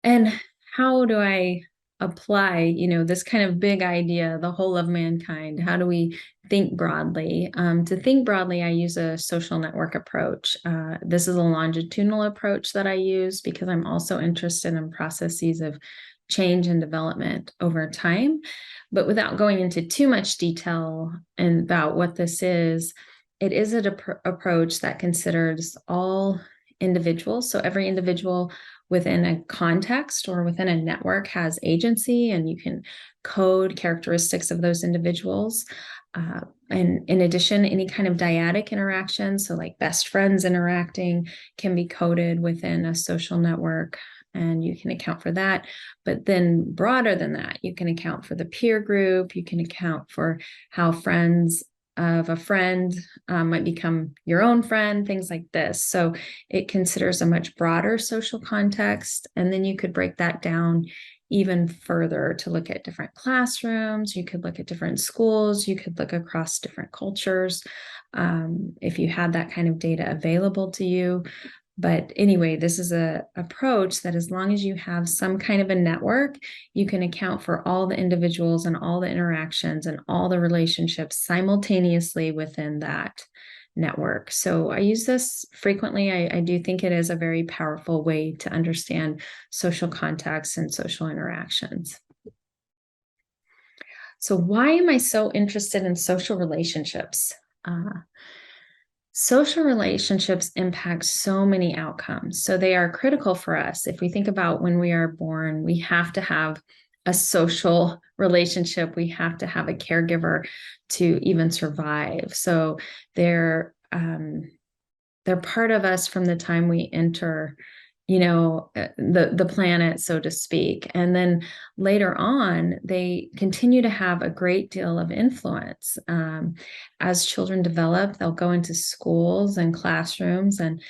And how do I apply, this kind of big idea, the whole of mankind? How do we think broadly? To think broadly, I use a social network approach. This is a longitudinal approach that I use because I'm also interested in processes of change and development over time. But without going into too much detail and about what this is, it is an approach that considers all individuals. So every individual within a context or within a network has agency, and you can code characteristics of those individuals. And in addition, any kind of dyadic interaction, so like best friends interacting, can be coded within a social network, and you can account for that. But then broader than that, you can account for the peer group, you can account for how friends of a friend might become your own friend, things like this. So it considers a much broader social context. And then you could break that down even further to look at different classrooms. You could look at different schools. You could look across different cultures if you had that kind of data available to you. But anyway, this is an approach that as long as you have some kind of a network, you can account for all the individuals and all the interactions and all the relationships simultaneously within that network. So I use this frequently. I do think it is a very powerful way to understand social contexts and social interactions. So why am I so interested in social relationships? Social relationships impact so many outcomes. So they are critical for us. If we think about when we are born, we have to have a social relationship. We have to have a caregiver to even survive. So they're part of us from the time we enter, the planet, so to speak. And then later on, they continue to have a great deal of influence. As children develop, they'll go into schools and classrooms, and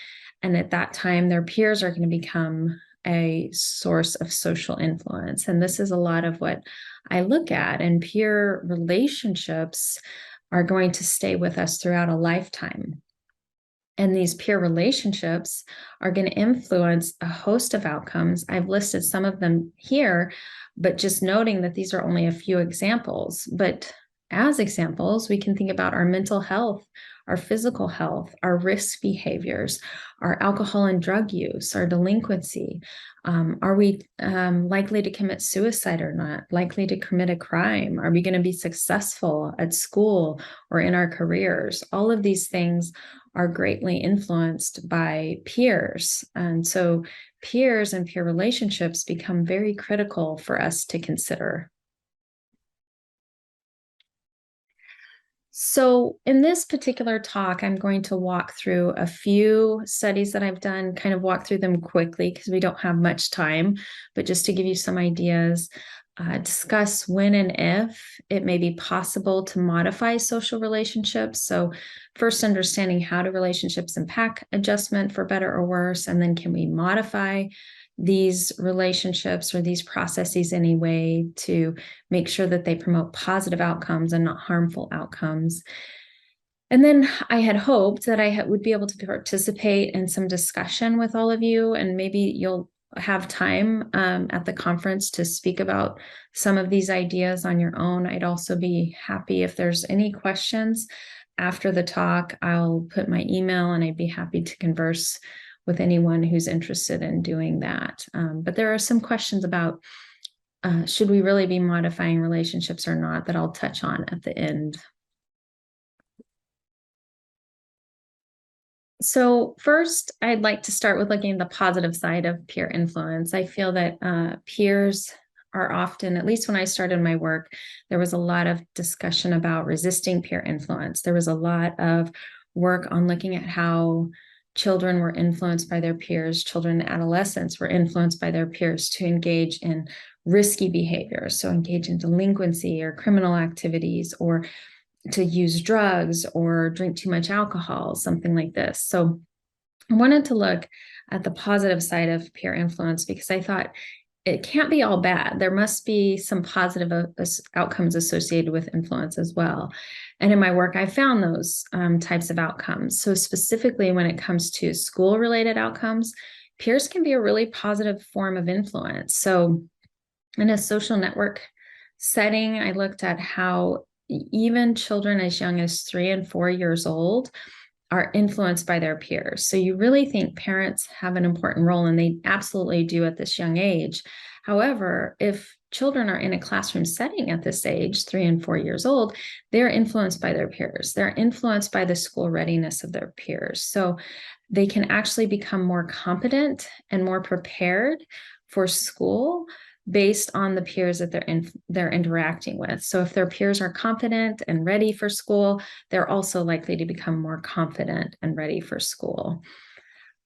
at that time, their peers are going to become a source of social influence. And this is a lot of what I look at, and peer relationships are going to stay with us throughout a lifetime. And these peer relationships are going to influence a host of outcomes. I've listed some of them here, but just noting that these are only a few examples. But as examples, we can think about our mental health, our physical health, our risk behaviors, our alcohol and drug use, our delinquency. Are we likely to commit suicide or not? Likely to commit a crime? Are we going to be successful at school or in our careers? All of these things are greatly influenced by peers. And so peers and peer relationships become very critical for us to consider. So in this particular talk, I'm going to walk through a few studies that I've done, kind of walk through them quickly because we don't have much time, but just to give you some ideas, discuss when and if it may be possible to modify social relationships. So first, understanding how do relationships impact adjustment for better or worse, and then can we modify these relationships or these processes in a way to make sure that they promote positive outcomes and not harmful outcomes. And then I had hoped that I would be able to participate in some discussion with all of you, and maybe you'll have time at the conference to speak about some of these ideas on your own. I'd also be happy if there's any questions after the talk. I'll put my email and I'd be happy to converse with anyone who's interested in doing that. But there are some questions about should we really be modifying relationships or not that I'll touch on at the end. So first, I'd like to start with looking at the positive side of peer influence. I feel that peers are often, at least when I started my work, there was a lot of discussion about resisting peer influence. There was a lot of work on looking at how children were influenced by their peers, children and adolescents were influenced by their peers to engage in risky behaviors, so engage in delinquency or criminal activities, or to use drugs or drink too much alcohol, something like this. So I wanted to look at the positive side of peer influence because I thought it can't be all bad. There must be some positive outcomes associated with influence as well. And in my work, I found those types of outcomes. So specifically when it comes to school-related outcomes, peers can be a really positive form of influence. So in a social network setting, I looked at how even children as young as 3 and 4 years old are influenced by their peers. So you really think parents have an important role, and they absolutely do at this young age. However, if children are in a classroom setting at this age, 3 and 4 years old, they're influenced by their peers. They're influenced by the school readiness of their peers. So they can actually become more competent and more prepared for school based on the peers that they're interacting with. So if their peers are competent and ready for school, they're also likely to become more confident and ready for school.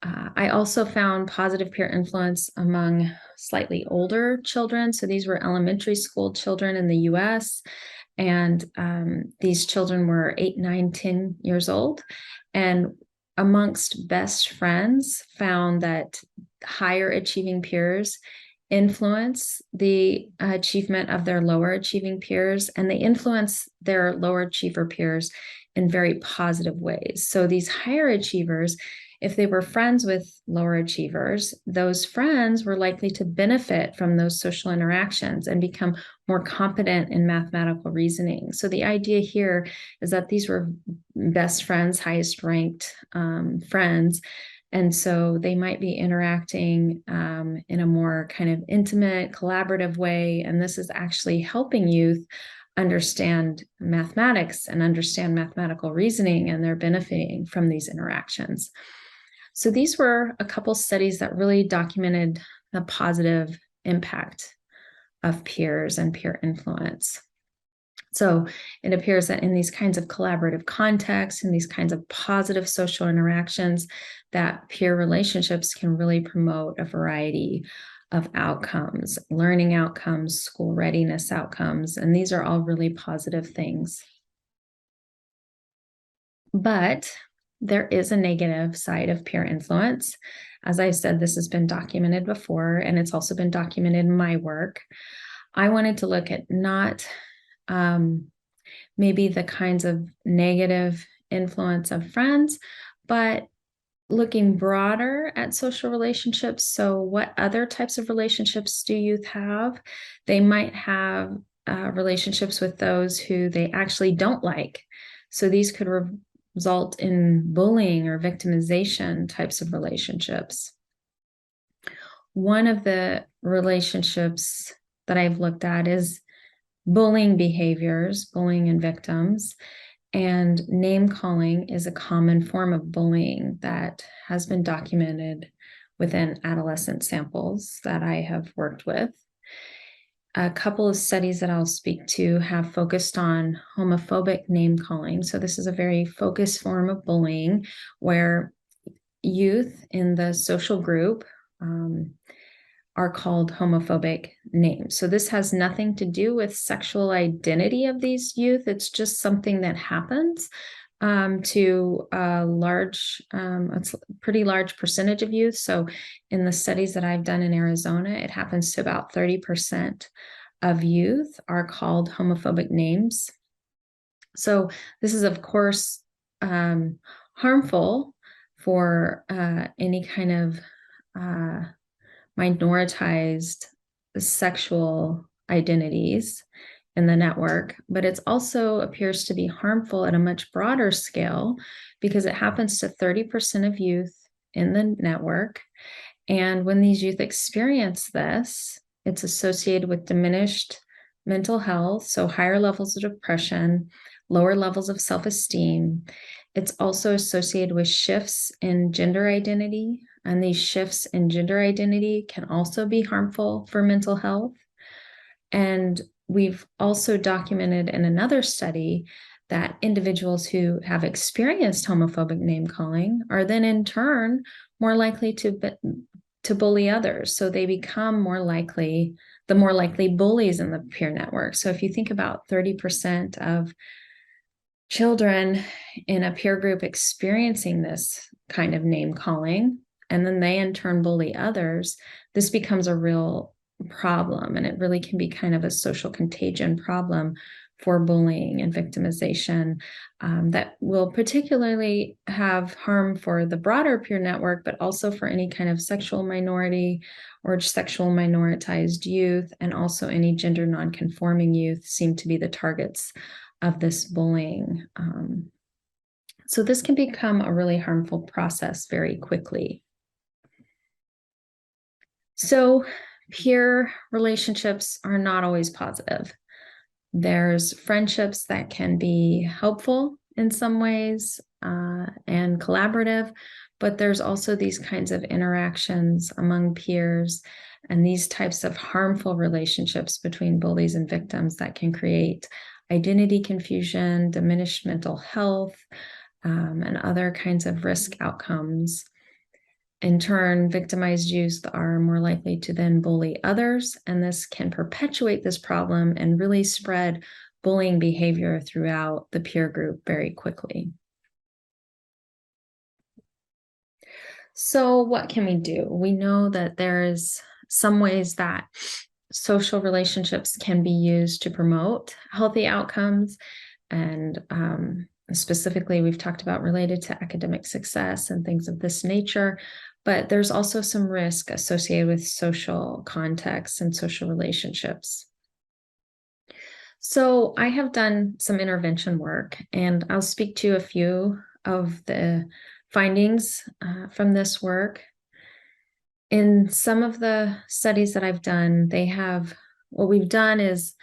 I also found positive peer influence among slightly older children. So these were elementary school children in the US, and these children were 8, 9, 10 years old. And amongst best friends, found that higher achieving peers influence the achievement of their lower achieving peers, and they influence their lower achiever peers in very positive ways. So these higher achievers, if they were friends with lower achievers, those friends were likely to benefit from those social interactions and become more competent in mathematical reasoning. So the idea here is that these were best friends, highest ranked friends. And so they might be interacting in a more kind of intimate, collaborative way. And this is actually helping youth understand mathematics and understand mathematical reasoning, and they're benefiting from these interactions. So these were a couple studies that really documented the positive impact of peers and peer influence. So it appears that in these kinds of collaborative contexts, in these kinds of positive social interactions, that peer relationships can really promote a variety of outcomes, learning outcomes, school readiness outcomes, and these are all really positive things. But there is a negative side of peer influence. As I said, this has been documented before, and it's also been documented in my work. I wanted to look at not maybe the kinds of negative influence of friends, but looking broader at social relationships. So what other types of relationships do youth have? They might have relationships with those who they actually don't like. So these could result in bullying or victimization types of relationships. One of the relationships that I've looked at is bullying behaviors, bullying and victims, and name calling is a common form of bullying that has been documented within adolescent samples that I have worked with. A couple of studies that I'll speak to have focused on homophobic name calling. So this is a very focused form of bullying where youth in the social group are called homophobic names. So this has nothing to do with sexual identity of these youth. It's just something that happens to a large, it's a pretty large percentage of youth. So in the studies that I've done in Arizona, it happens to about 30% of youth are called homophobic names. So this is, of course, harmful for any kind of minoritized sexual identities in the network, but it also appears to be harmful at a much broader scale because it happens to 30% of youth in the network. And when these youth experience this, it's associated with diminished mental health, so higher levels of depression, lower levels of self-esteem. It's also associated with shifts in gender identity, and these shifts in gender identity can also be harmful for mental health. And we've also documented in another study that individuals who have experienced homophobic name calling are then in turn more likely to bully others. So they become the more likely bullies in the peer network. So if you think about 30% of children in a peer group experiencing this kind of name calling, and then they in turn bully others, this becomes a real problem. And it really can be kind of a social contagion problem for bullying and victimization that will particularly have harm for the broader peer network, but also for any kind of sexual minority or sexual minoritized youth, and also any gender nonconforming youth seem to be the targets of this bullying. So this can become a really harmful process very quickly. So peer relationships are not always positive. There's friendships that can be helpful in some ways and collaborative, but there's also these kinds of interactions among peers and these types of harmful relationships between bullies and victims that can create identity confusion, diminished mental health, and other kinds of risk outcomes. In turn, victimized youth are more likely to then bully others, and this can perpetuate this problem and really spread bullying behavior throughout the peer group very quickly. So what can we do? We know that there's some ways that social relationships can be used to promote healthy outcomes, and specifically, we've talked about related to academic success and things of this nature, but there's also some risk associated with social context and social relationships. So I have done some intervention work, and I'll speak to a few of the findings from this work. In some of the studies that I've done, what we've done is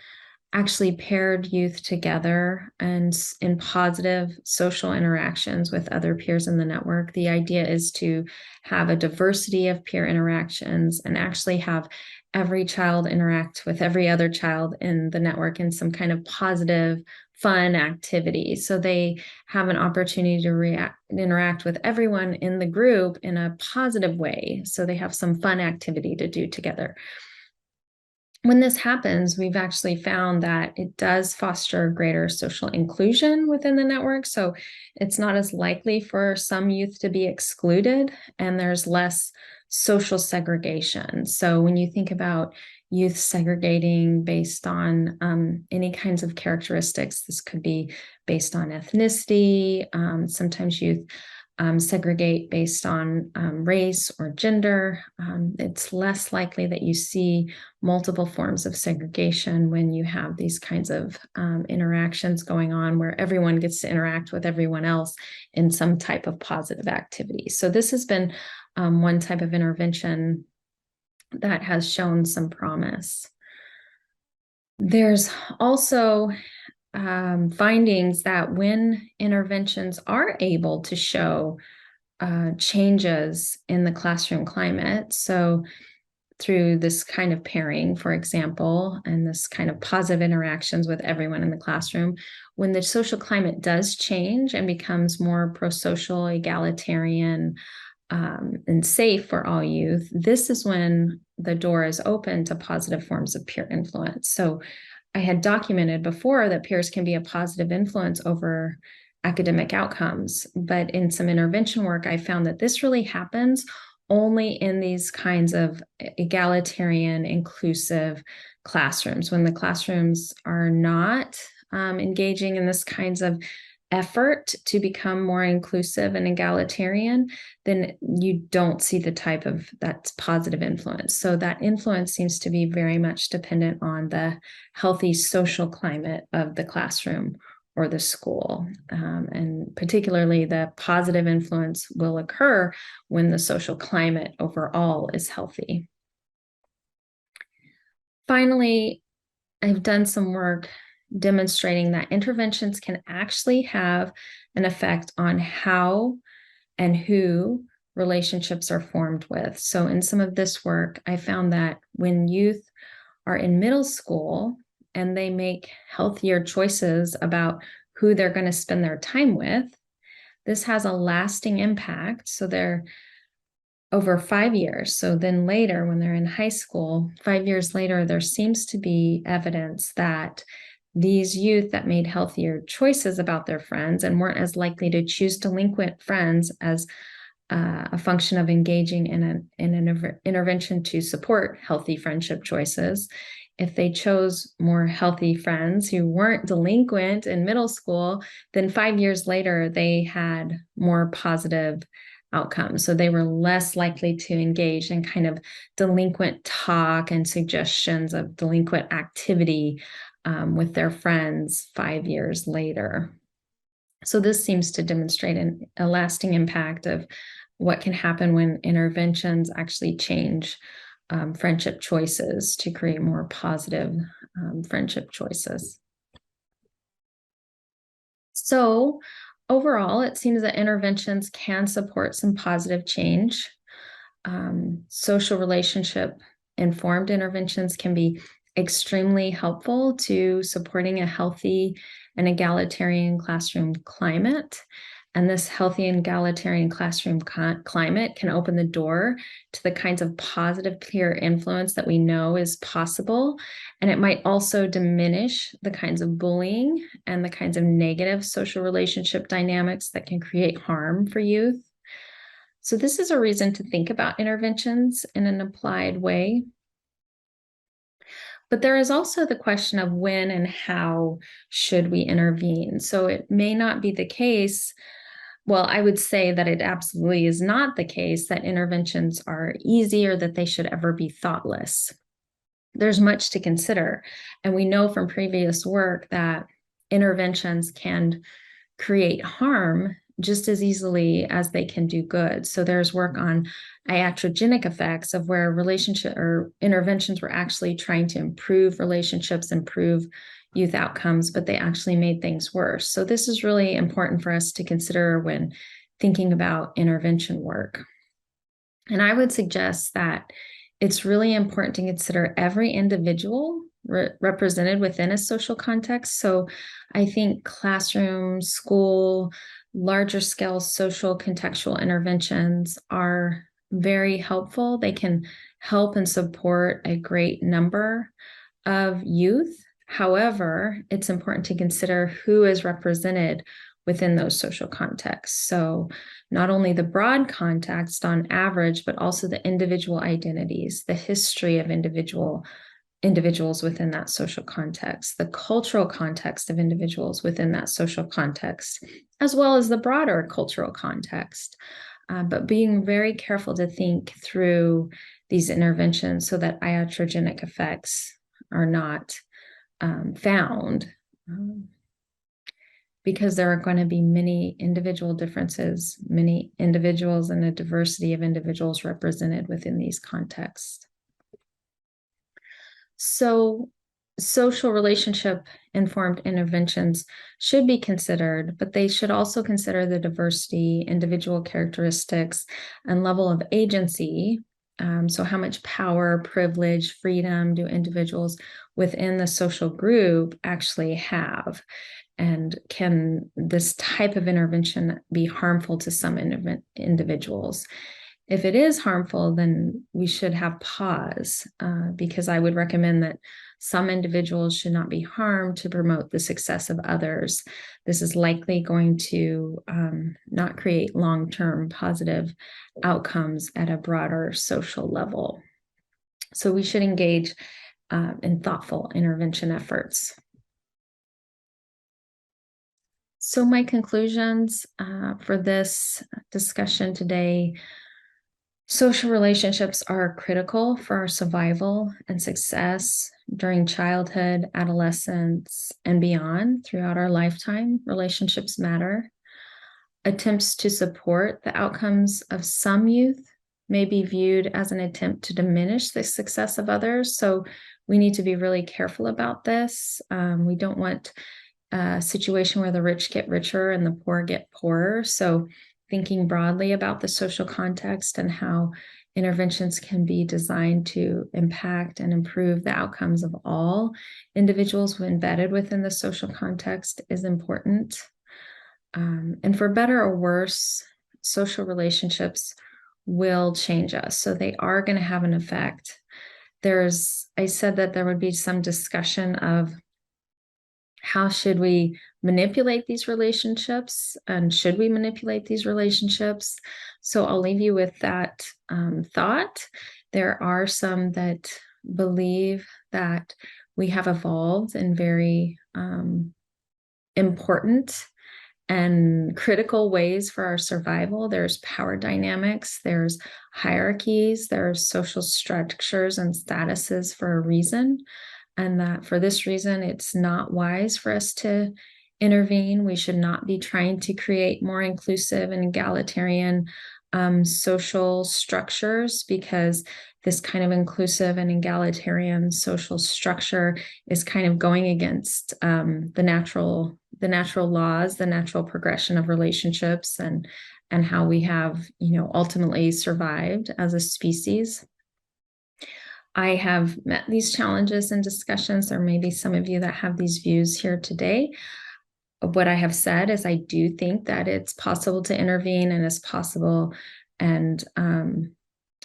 actually paired youth together and in positive social interactions with other peers in the network. The idea is to have a diversity of peer interactions and actually have every child interact with every other child in the network in some kind of positive, fun activity. So they have an opportunity to interact with everyone in the group in a positive way. So they have some fun activity to do together. When this happens, we've actually found that it does foster greater social inclusion within the network. So it's not as likely for some youth to be excluded, and there's less social segregation. So when you think about youth segregating based on any kinds of characteristics, this could be based on ethnicity. Sometimes youth segregate based on race or gender. It's less likely that you see multiple forms of segregation when you have these kinds of interactions going on where everyone gets to interact with everyone else in some type of positive activity. So this has been one type of intervention that has shown some promise. There's also findings that when interventions are able to show changes in the classroom climate, so through this kind of pairing, for example, and this kind of positive interactions with everyone in the classroom, when the social climate does change and becomes more pro-social, egalitarian, and safe for all youth, this is when the door is open to positive forms of peer influence. So I had documented before that peers can be a positive influence over academic outcomes, but in some intervention work, I found that this really happens only in these kinds of egalitarian, inclusive classrooms, when the classrooms are not engaging in this kinds of effort to become more inclusive and egalitarian, then you don't see the type of that positive influence. So that influence seems to be very much dependent on the healthy social climate of the classroom or the school. And particularly the positive influence will occur when the social climate overall is healthy. Finally, I've done some work demonstrating that interventions can actually have an effect on how and who relationships are formed with. So in some of this work, I found that when youth are in middle school and they make healthier choices about who they're going to spend their time with, this has a lasting impact. So they're over 5 years. So then later, when they're in high school, 5 years later, there seems to be evidence that these youth that made healthier choices about their friends and weren't as likely to choose delinquent friends as a function of engaging in an intervention to support healthy friendship choices. If they chose more healthy friends who weren't delinquent in middle school, then 5 years later, they had more positive outcomes. So they were less likely to engage in kind of delinquent talk and suggestions of delinquent activity with their friends 5 years later. So this seems to demonstrate a lasting impact of what can happen when interventions actually change friendship choices to create more positive friendship choices. So overall, it seems that interventions can support some positive change. Social relationship informed interventions can be extremely helpful to supporting a healthy and egalitarian classroom climate. And this healthy and egalitarian classroom climate can open the door to the kinds of positive peer influence that we know is possible. And it might also diminish the kinds of bullying and the kinds of negative social relationship dynamics that can create harm for youth. So this is a reason to think about interventions in an applied way. But there is also the question of when and how should we intervene. So it may not be the case. Well, I would say that it absolutely is not the case that interventions are easy or that they should ever be thoughtless. There's much to consider. And we know from previous work that interventions can create harm just as easily as they can do good. So there's work on iatrogenic effects of where relationship or interventions were actually trying to improve relationships, improve youth outcomes, but they actually made things worse. So this is really important for us to consider when thinking about intervention work. And I would suggest that it's really important to consider every individual represented within a social context. So I think classroom, school, larger scale social contextual interventions are very helpful. They can help and support a great number of youth. However, it's important to consider who is represented within those social contexts. So not only the broad context on average, but also the individual identities, the history of individuals within that social context, the cultural context of individuals within that social context, as well as the broader cultural context. But being very careful to think through these interventions so that iatrogenic effects are not found, because there are going to be many individual differences, many individuals and a diversity of individuals represented within these contexts. So social relationship informed interventions should be considered, but they should also consider the diversity, individual characteristics, and level of agency. So how much power, privilege, freedom do individuals within the social group actually have? And can this type of intervention be harmful to some individuals? If it is harmful, then we should have pause, because I would recommend that some individuals should not be harmed to promote the success of others. This is likely going to not create long-term positive outcomes at a broader social level. So we should engage in thoughtful intervention efforts. So my conclusions for this discussion today: social relationships are critical for our survival and success during childhood, adolescence, and beyond. Throughout our lifetime, relationships matter. Attempts to support the outcomes of some youth may be viewed as an attempt to diminish the success of others. So we need to be really careful about this. We don't want a situation where the rich get richer and the poor get poorer. So thinking broadly about the social context and how interventions can be designed to impact and improve the outcomes of all individuals who are embedded within the social context is important. And for better or worse, social relationships will change us. So they are going to have an effect. I said that there would be some discussion of how should we manipulate these relationships, and should we manipulate these relationships? So I'll leave you with that thought. There are some that believe that we have evolved in very important and critical ways for our survival. There's power dynamics, there's hierarchies, there's social structures and statuses for a reason. And that for this reason, it's not wise for us to intervene. We should not be trying to create more inclusive and egalitarian social structures, because this kind of inclusive and egalitarian social structure is kind of going against the natural laws, the natural progression of relationships, and how we have, ultimately survived as a species. I have met these challenges in discussions. There may be some of you that have these views here today. What I have said is I do think that it's possible to intervene, and it's possible and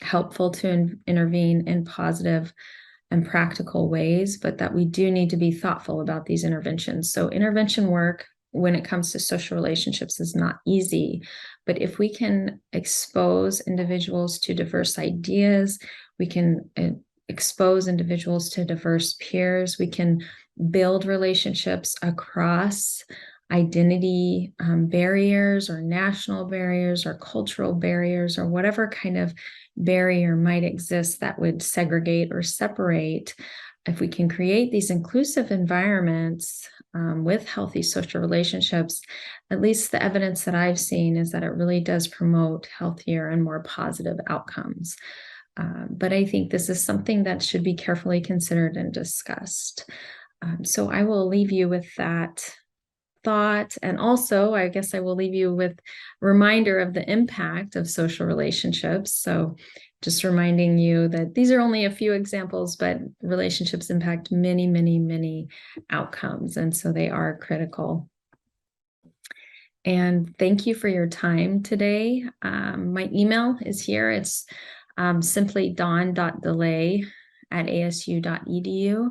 helpful to intervene in positive and practical ways, but that we do need to be thoughtful about these interventions. So intervention work when it comes to social relationships is not easy, but if we can expose individuals to diverse ideas, we can expose individuals to diverse peers, we can build relationships across identity barriers or national barriers or cultural barriers or whatever kind of barrier might exist that would segregate or separate. If we can create these inclusive environments with healthy social relationships, at least the evidence that I've seen is that it really does promote healthier and more positive outcomes. But I think this is something that should be carefully considered and discussed. So I will leave you with that thought. And also, I guess I will leave you with a reminder of the impact of social relationships. So just reminding you that these are only a few examples, but relationships impact many, many, many outcomes. And so they are critical. And thank you for your time today. My email is here. It's simply dawn.delay@asu.edu.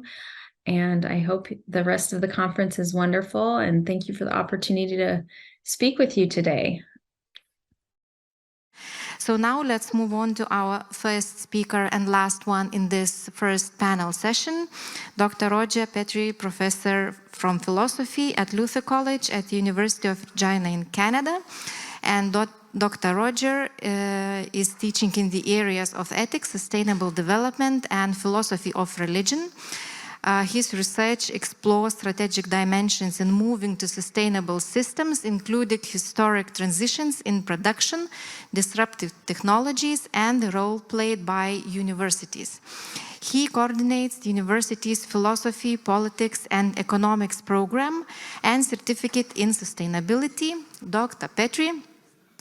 And I hope the rest of the conference is wonderful. And thank you for the opportunity to speak with you today. So now let's move on to our first speaker and last one in this first panel session, Dr. Roger Petrie, professor from philosophy at Luther College at the University of Regina in Canada. And Dr. Roger is teaching in the areas of ethics, sustainable development, and philosophy of religion. His research explores strategic dimensions in moving to sustainable systems, including historic transitions in production, disruptive technologies, and the role played by universities. He coordinates the university's philosophy, politics, and economics program and certificate in sustainability. Dr. Petrie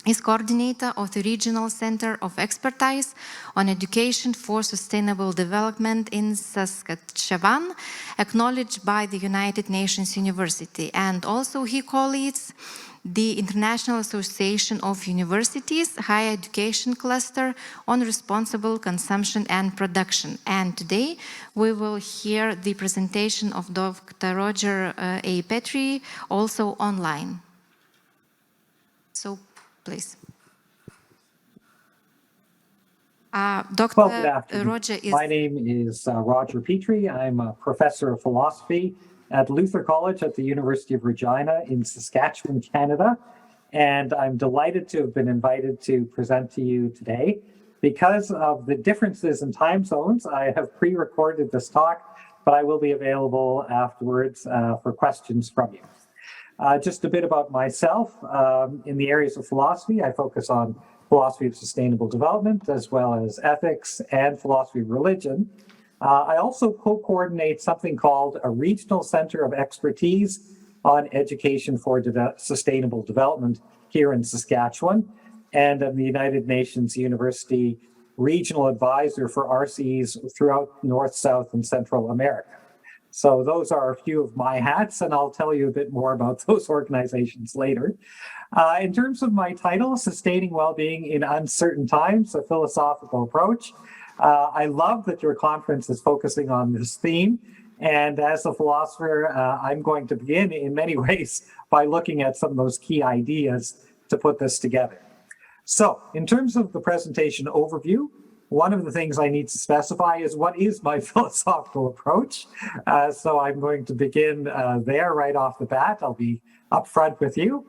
is coordinator of the Regional Center of Expertise on Education for Sustainable Development in Saskatchewan, acknowledged by the United Nations University. And also he co-leads the International Association of Universities Higher Education Cluster on Responsible Consumption and Production. And today we will hear the presentation of Dr. Roger A. Petrie, also online. So please. Dr. Well, good afternoon. Roger is... My name is Roger Petrie. I'm a professor of philosophy at Luther College at the University of Regina in Saskatchewan, Canada. And I'm delighted to have been invited to present to you today. Because of the differences in time zones, I have pre-recorded this talk, but I will be available afterwards for questions from you. Just a bit about myself. In the areas of philosophy, I focus on philosophy of sustainable development, as well as ethics and philosophy of religion. I also co-coordinate something called a Regional Center of Expertise on Education for Sustainable Development here in Saskatchewan, and I'm the United Nations University Regional Advisor for RCEs throughout North, South, and Central America. So those are a few of my hats, and I'll tell you a bit more about those organizations later. In terms of my title, Sustaining Wellbeing in Uncertain Times, a Philosophical Approach, I love that your conference is focusing on this theme. And as a philosopher, I'm going to begin in many ways by looking at some of those key ideas to put this together. So in terms of the presentation overview, one of the things I need to specify is what is my philosophical approach. So I'm going to begin there right off the bat. I'll be upfront with you.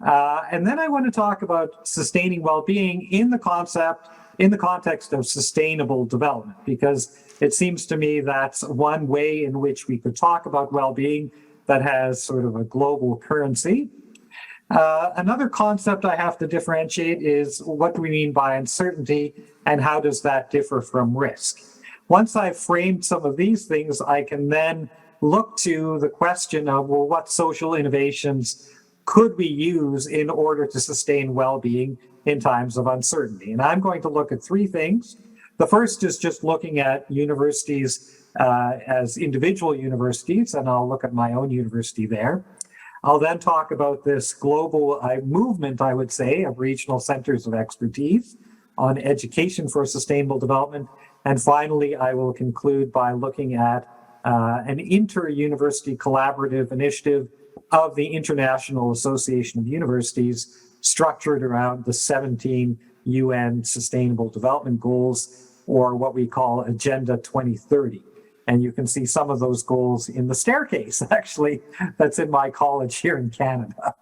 And then I want to talk about sustaining well-being in the context of sustainable development, because it seems to me that's one way in which we could talk about well-being that has sort of a global currency. Another concept I have to differentiate is what do we mean by uncertainty and how does that differ from risk? Once I've framed some of these things, I can then look to the question of, well, what social innovations could we use in order to sustain well-being in times of uncertainty? And I'm going to look at three things. The first is just looking at universities as individual universities, and I'll look at my own university there. I'll then talk about this global movement, I would say, of regional centers of expertise on education for sustainable development. And finally, I will conclude by looking at an inter-university collaborative initiative of the International Association of Universities structured around the 17 UN Sustainable Development Goals, or what we call Agenda 2030. And you can see some of those goals in the staircase, actually, that's in my college here in Canada.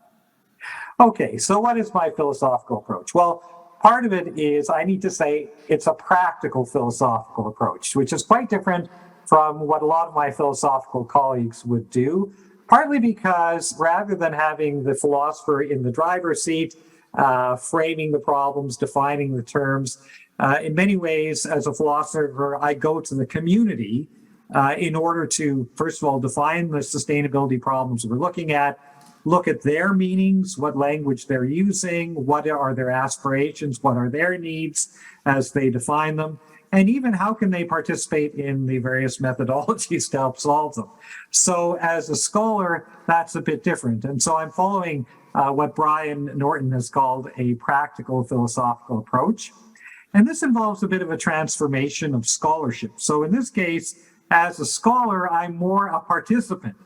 Okay, so what is my philosophical approach? Well, part of it is I need to say it's a practical philosophical approach, which is quite different from what a lot of my philosophical colleagues would do, partly because rather than having the philosopher in the driver's seat, framing the problems, defining the terms, in many ways, as a philosopher, I go to the community in order to, first of all, define the sustainability problems we're looking at, look at their meanings, what language they're using, what are their aspirations, what are their needs as they define them, and even how can they participate in the various methodologies to help solve them. So as a scholar, that's a bit different. And so I'm following what Brian Norton has called a practical philosophical approach. And this involves a bit of a transformation of scholarship. So in this case, as a scholar, I'm more a participant.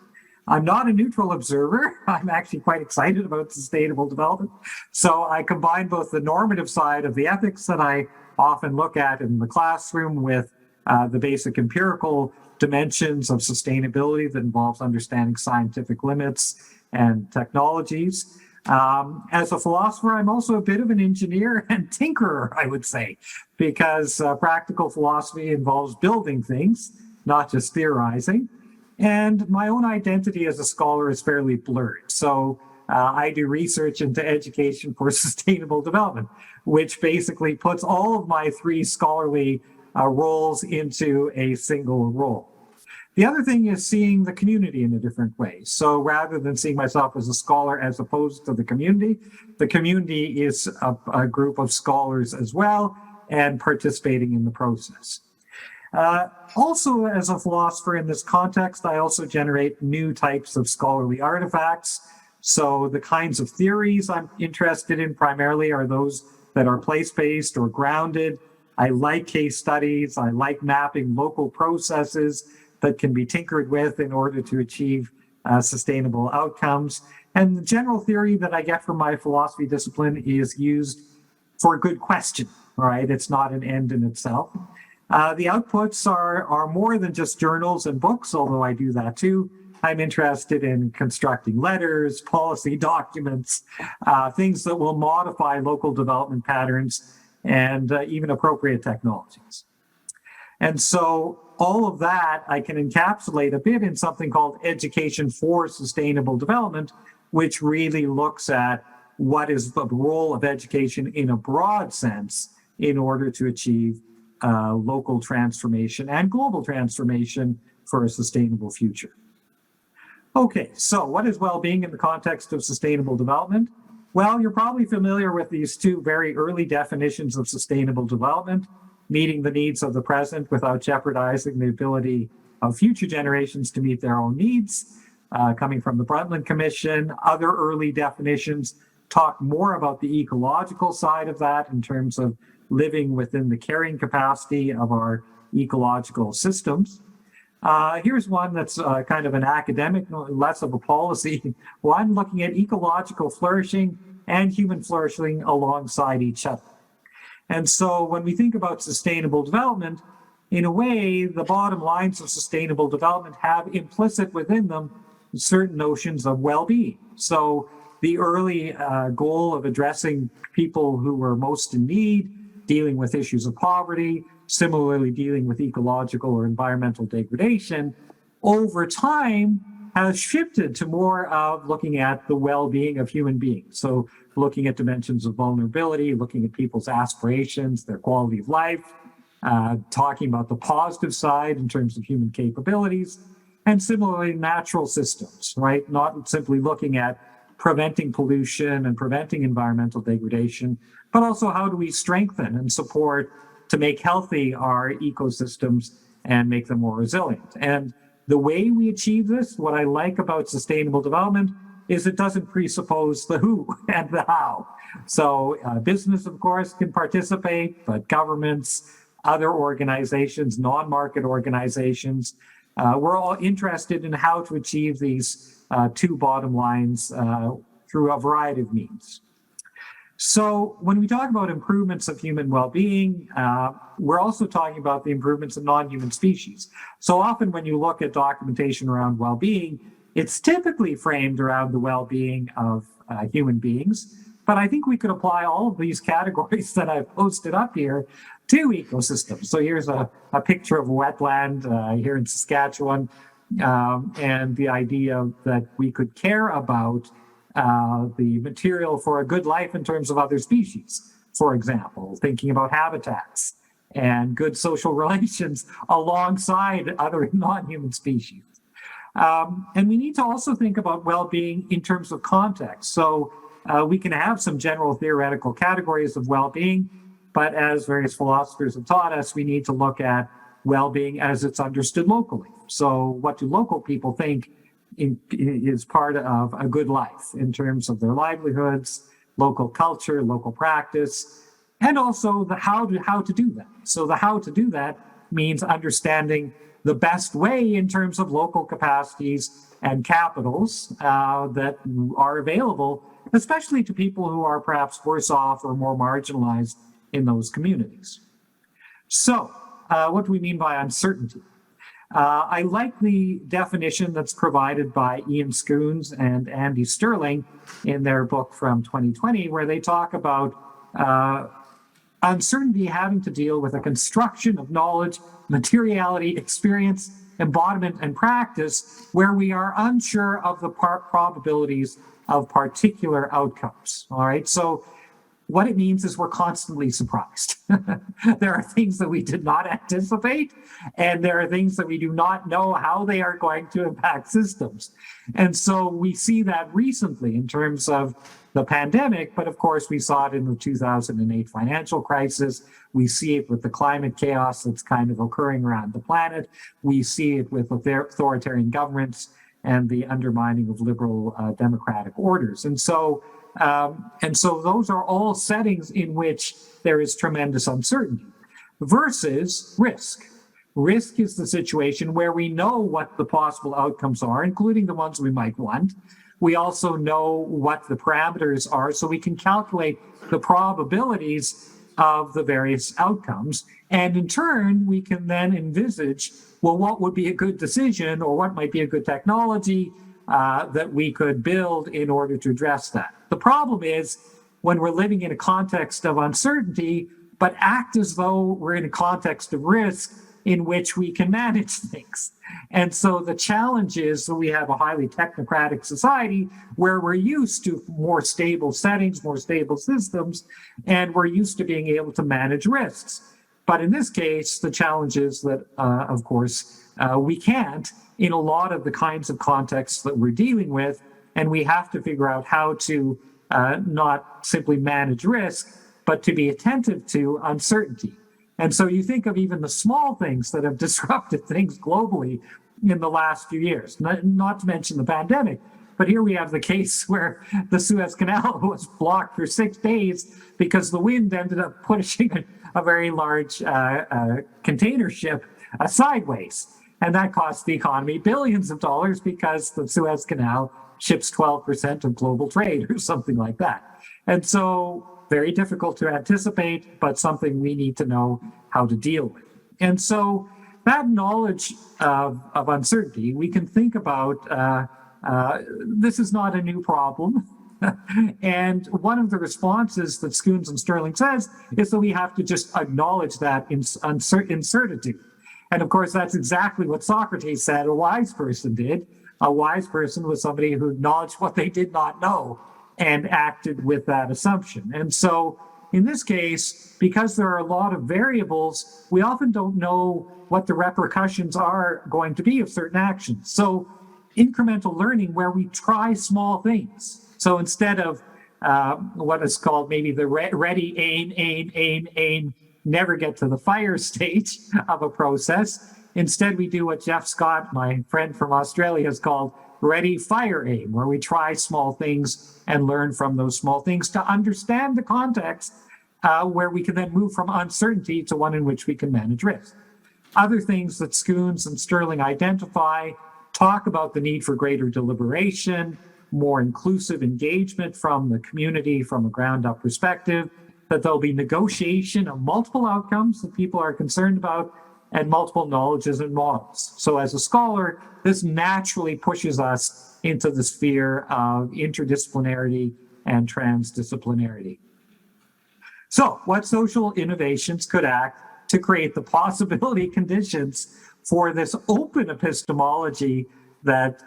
I'm not a neutral observer. I'm actually quite excited about sustainable development. So I combine both the normative side of the ethics that I often look at in the classroom with the basic empirical dimensions of sustainability that involves understanding scientific limits and technologies. As a philosopher, I'm also a bit of an engineer and tinkerer, I would say, because practical philosophy involves building things, not just theorizing. And my own identity as a scholar is fairly blurred. So I do research into education for sustainable development, which basically puts all of my three scholarly roles into a single role. The other thing is seeing the community in a different way. So rather than seeing myself as a scholar as opposed to the community is a group of scholars as well and participating in the process. Also, as a philosopher in this context, I also generate new types of scholarly artifacts. So the kinds of theories I'm interested in primarily are those that are place-based or grounded. I like case studies. I like mapping local processes that can be tinkered with in order to achieve sustainable outcomes. And the general theory that I get from my philosophy discipline is used for a good question, right? It's not an end in itself. The outputs are more than just journals and books, although I do that too. I'm interested in constructing letters, policy documents, things that will modify local development patterns and even appropriate technologies. And so all of that I can encapsulate a bit in something called Education for Sustainable Development, which really looks at what is the role of education in a broad sense in order to achieve local transformation and global transformation for a sustainable future. Okay, so what is well-being in the context of sustainable development? Well, you're probably familiar with these two very early definitions of sustainable development: meeting the needs of the present without jeopardizing the ability of future generations to meet their own needs, coming from the Brundtland Commission. Other early definitions talk more about the ecological side of that in terms of living within the carrying capacity of our ecological systems. Here's one that's kind of an academic, less of a policy one, looking at ecological flourishing and human flourishing alongside each other. And so when we think about sustainable development, in a way, the bottom lines of sustainable development have implicit within them certain notions of well-being. So the early goal of addressing people who were most in need, dealing with issues of poverty, similarly dealing with ecological or environmental degradation, over time has shifted to more of looking at the well-being of human beings. So looking at dimensions of vulnerability, looking at people's aspirations, their quality of life, talking about the positive side in terms of human capabilities, and similarly natural systems, right? Not simply looking at preventing pollution and preventing environmental degradation, but also how do we strengthen and support to make healthy our ecosystems and make them more resilient. And the way we achieve this, what I like about sustainable development, is it doesn't presuppose the who and the how. So business, of course, can participate, but governments, other organizations, non-market organizations, we're all interested in how to achieve these two bottom lines through a variety of means. So when we talk about improvements of human well-being, we're also talking about the improvements of non-human species. So often when you look at documentation around well-being, it's typically framed around the well-being of human beings. But I think we could apply all of these categories that I've posted up here to ecosystems. So here's a picture of a wetland here in Saskatchewan, and the idea that we could care about the material for a good life in terms of other species, for example, thinking about habitats and good social relations alongside other non-human species. And we need to also think about well-being in terms of context. So we can have some general theoretical categories of well-being, but as various philosophers have taught us, we need to look at well-being as it's understood locally. So what do local people think is part of a good life in terms of their livelihoods, local culture, local practice, and also the how to do that. So the how to do that means understanding the best way in terms of local capacities and capitals that are available, especially to people who are perhaps worse off or more marginalized in those communities. So what do we mean by uncertainty? I like the definition that's provided by Ian Schoons and Andy Sterling in their book from 2020, where they talk about uncertainty having to deal with a construction of knowledge, materiality, experience, embodiment, and practice where we are unsure of the probabilities of particular outcomes. All right, so what it means is we're constantly surprised. There are things that we did not anticipate, and there are things that we do not know how they are going to impact systems. And so we see that recently in terms of the pandemic, but of course we saw it in the 2008 financial crisis. We see it with the climate chaos that's kind of occurring around the planet. We see it with authoritarian governments and the undermining of liberal democratic orders. And so those are all settings in which there is tremendous uncertainty versus risk. Risk is the situation where we know what the possible outcomes are, including the ones we might want. We also know what the parameters are, so we can calculate the probabilities of the various outcomes. And in turn, we can then envisage, well, what would be a good decision or what might be a good technology that we could build in order to address that. The problem is when we're living in a context of uncertainty, but act as though we're in a context of risk in which we can manage things. And so the challenge is that we have a highly technocratic society where we're used to more stable settings, more stable systems, and we're used to being able to manage risks. But in this case, the challenge is that, of course, we can't in a lot of the kinds of contexts that we're dealing with, and we have to figure out how to not simply manage risk, but to be attentive to uncertainty. And so you think of even the small things that have disrupted things globally in the last few years, not to mention the pandemic. But here we have the case where the Suez Canal was blocked for 6 days because the wind ended up pushing a very large container ship sideways. And that cost the economy billions of dollars because the Suez Canal ships 12% of global trade or something like that. And so very difficult to anticipate, but something we need to know how to deal with. And so that knowledge of uncertainty, we can think about, this is not a new problem. And one of the responses that Schoons and Sterling says is that we have to just acknowledge that incertitude. And of course, that's exactly what Socrates said a wise person did. A wise person was somebody who acknowledged what they did not know and acted with that assumption. And so in this case, because there are a lot of variables, we often don't know what the repercussions are going to be of certain actions. So incremental learning where we try small things. So instead of what is called maybe the ready, aim, never get to the fire stage of a process, instead we do what Jeff Scott, my friend from Australia, has called ready, fire, aim, where we try small things and learn from those small things to understand the context where we can then move from uncertainty to one in which we can manage risk. Other things that Schoons and Sterling identify talk about the need for greater deliberation, more inclusive engagement from the community from a ground-up perspective, that there'll be negotiation of multiple outcomes that people are concerned about, and multiple knowledges and models. So as a scholar, this naturally pushes us into the sphere of interdisciplinarity and transdisciplinarity. So what social innovations could act to create the possibility conditions for this open epistemology that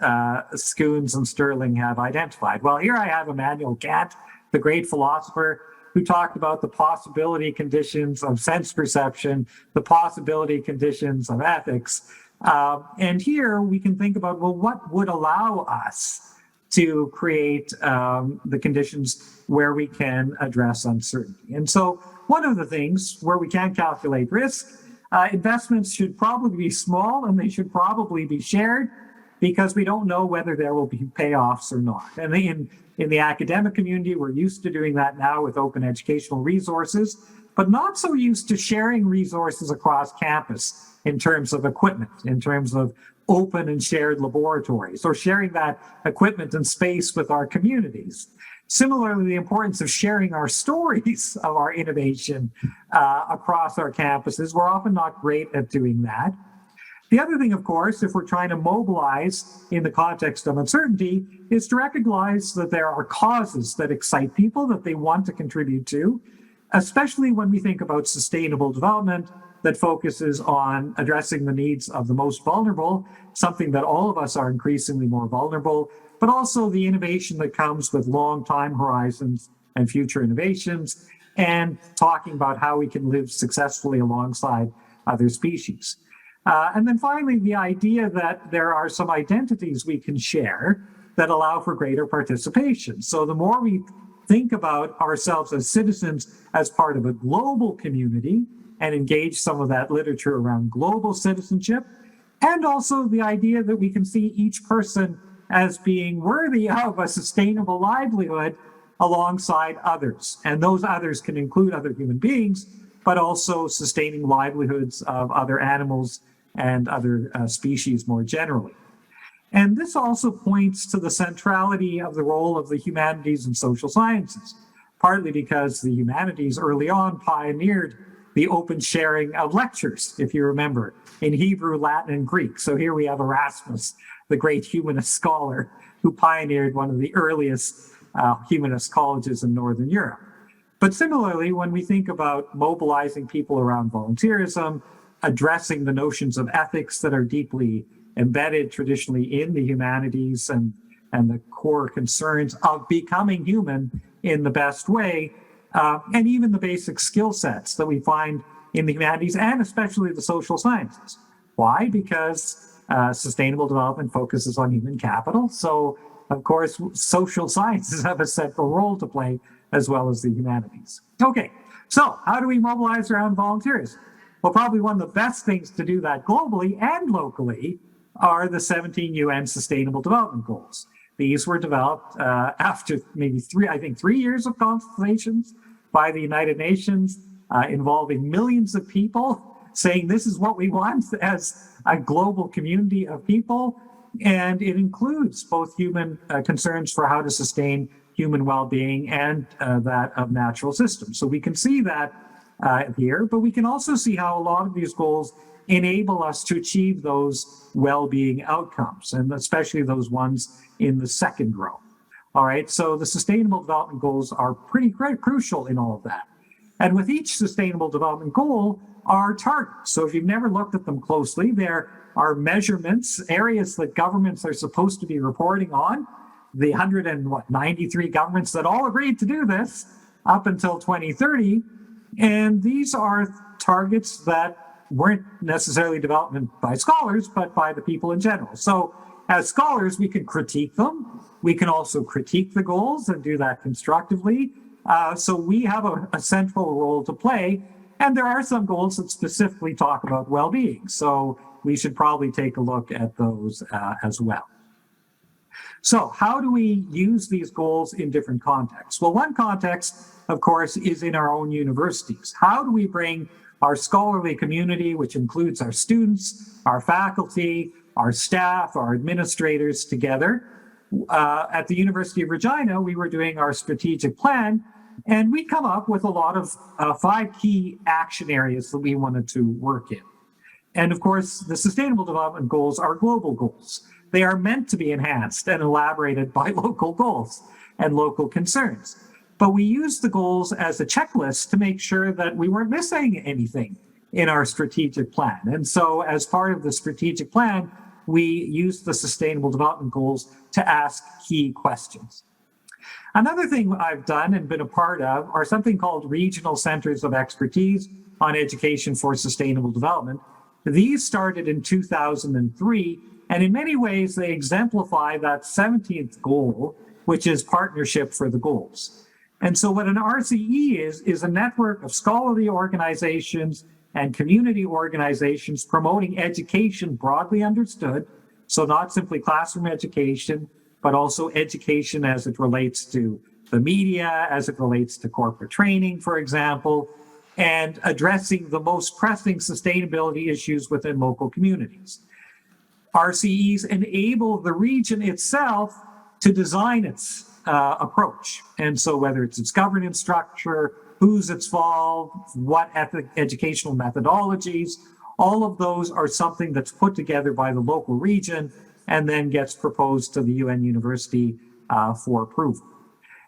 Schoons and Sterling have identified? Well, here I have Immanuel Kant, the great philosopher, who talked about the possibility conditions of sense perception, the possibility conditions of ethics. And here we can think about, well, what would allow us to create the conditions where we can address uncertainty? And so one of the things where we can calculate risk, investments should probably be small and they should probably be shared because we don't know whether there will be payoffs or not. And in the academic community, we're used to doing that now with open educational resources, but not so used to sharing resources across campus in terms of equipment, in terms of open and shared laboratories, or sharing that equipment and space with our communities. Similarly, the importance of sharing our stories of our innovation across our campuses, we're often not great at doing that. The other thing, of course, if we're trying to mobilize in the context of uncertainty, is to recognize that there are causes that excite people that they want to contribute to, especially when we think about sustainable development that focuses on addressing the needs of the most vulnerable, something that all of us are increasingly more vulnerable, but also the innovation that comes with long time horizons and future innovations, and talking about how we can live successfully alongside other species. And then finally, the idea that there are some identities we can share that allow for greater participation. So the more we think about ourselves as citizens as part of a global community and engage some of that literature around global citizenship, and also the idea that we can see each person as being worthy of a sustainable livelihood alongside others. And those others can include other human beings, but also sustaining livelihoods of other animals and other species more generally. And this also points to the centrality of the role of the humanities and social sciences. partly because the humanities early on pioneered the open sharing of lectures, if you remember, in Hebrew, Latin, and Greek. So here we have Erasmus, the great humanist scholar who pioneered one of the earliest humanist colleges in Northern Europe. But similarly, when we think about mobilizing people around volunteerism, addressing the notions of ethics that are deeply embedded traditionally in the humanities and the core concerns of becoming human in the best way, and even the basic skill sets that we find in the humanities and especially the social sciences. Why? Because sustainable development focuses on human capital. So, of course, social sciences have a central role to play as well as the humanities. Okay, so how do we mobilize around volunteers? Well, probably one of the best things to do that globally and locally are the 17 UN Sustainable Development Goals. These were developed after maybe 3 years of consultations by the United Nations, involving millions of people, saying this is what we want as a global community of people. And it includes both human concerns for how to sustain human well-being and that of natural systems. So we can see that here, but we can also see how a lot of these goals enable us to achieve those well-being outcomes, and especially those ones in the second row. All right, so the Sustainable Development Goals are pretty crucial in all of that. And with each Sustainable Development Goal are targets. So if you've never looked at them closely, there are measurements, areas that governments are supposed to be reporting on. The 193 governments that all agreed to do this up until 2030. And these are targets that weren't necessarily developed by scholars, but by the people in general. So as scholars, we can critique them. We can also critique the goals and do that constructively. So we have a central role to play. And there are some goals that specifically talk about well-being. So we should probably take a look at those as well. So how do we use these goals in different contexts? Well, one context, of course, is in our own universities. How do we bring our scholarly community, which includes our students, our faculty, our staff, our administrators together? At the University of Regina, we were doing our strategic plan, and we come up with a lot of 5 key action areas that we wanted to work in. And of course, the Sustainable Development Goals are global goals. They are meant to be enhanced and elaborated by local goals and local concerns. But we use the goals as a checklist to make sure that we weren't missing anything in our strategic plan. And so as part of the strategic plan, we used the Sustainable Development Goals to ask key questions. Another thing I've done and been a part of are something called Regional Centers of Expertise on Education for Sustainable Development. These started in 2003, and in many ways they exemplify that 17th goal, which is partnership for the goals. And so what an RCE is a network of scholarly organizations and community organizations promoting education broadly understood, so not simply classroom education, but also education as it relates to the media, as it relates to corporate training, for example, and addressing the most pressing sustainability issues within local communities. RCEs enable the region itself to design its approach. And so whether it's its governance structure, who's involved, what educational methodologies, all of those are something that's put together by the local region and then gets proposed to the UN University for approval.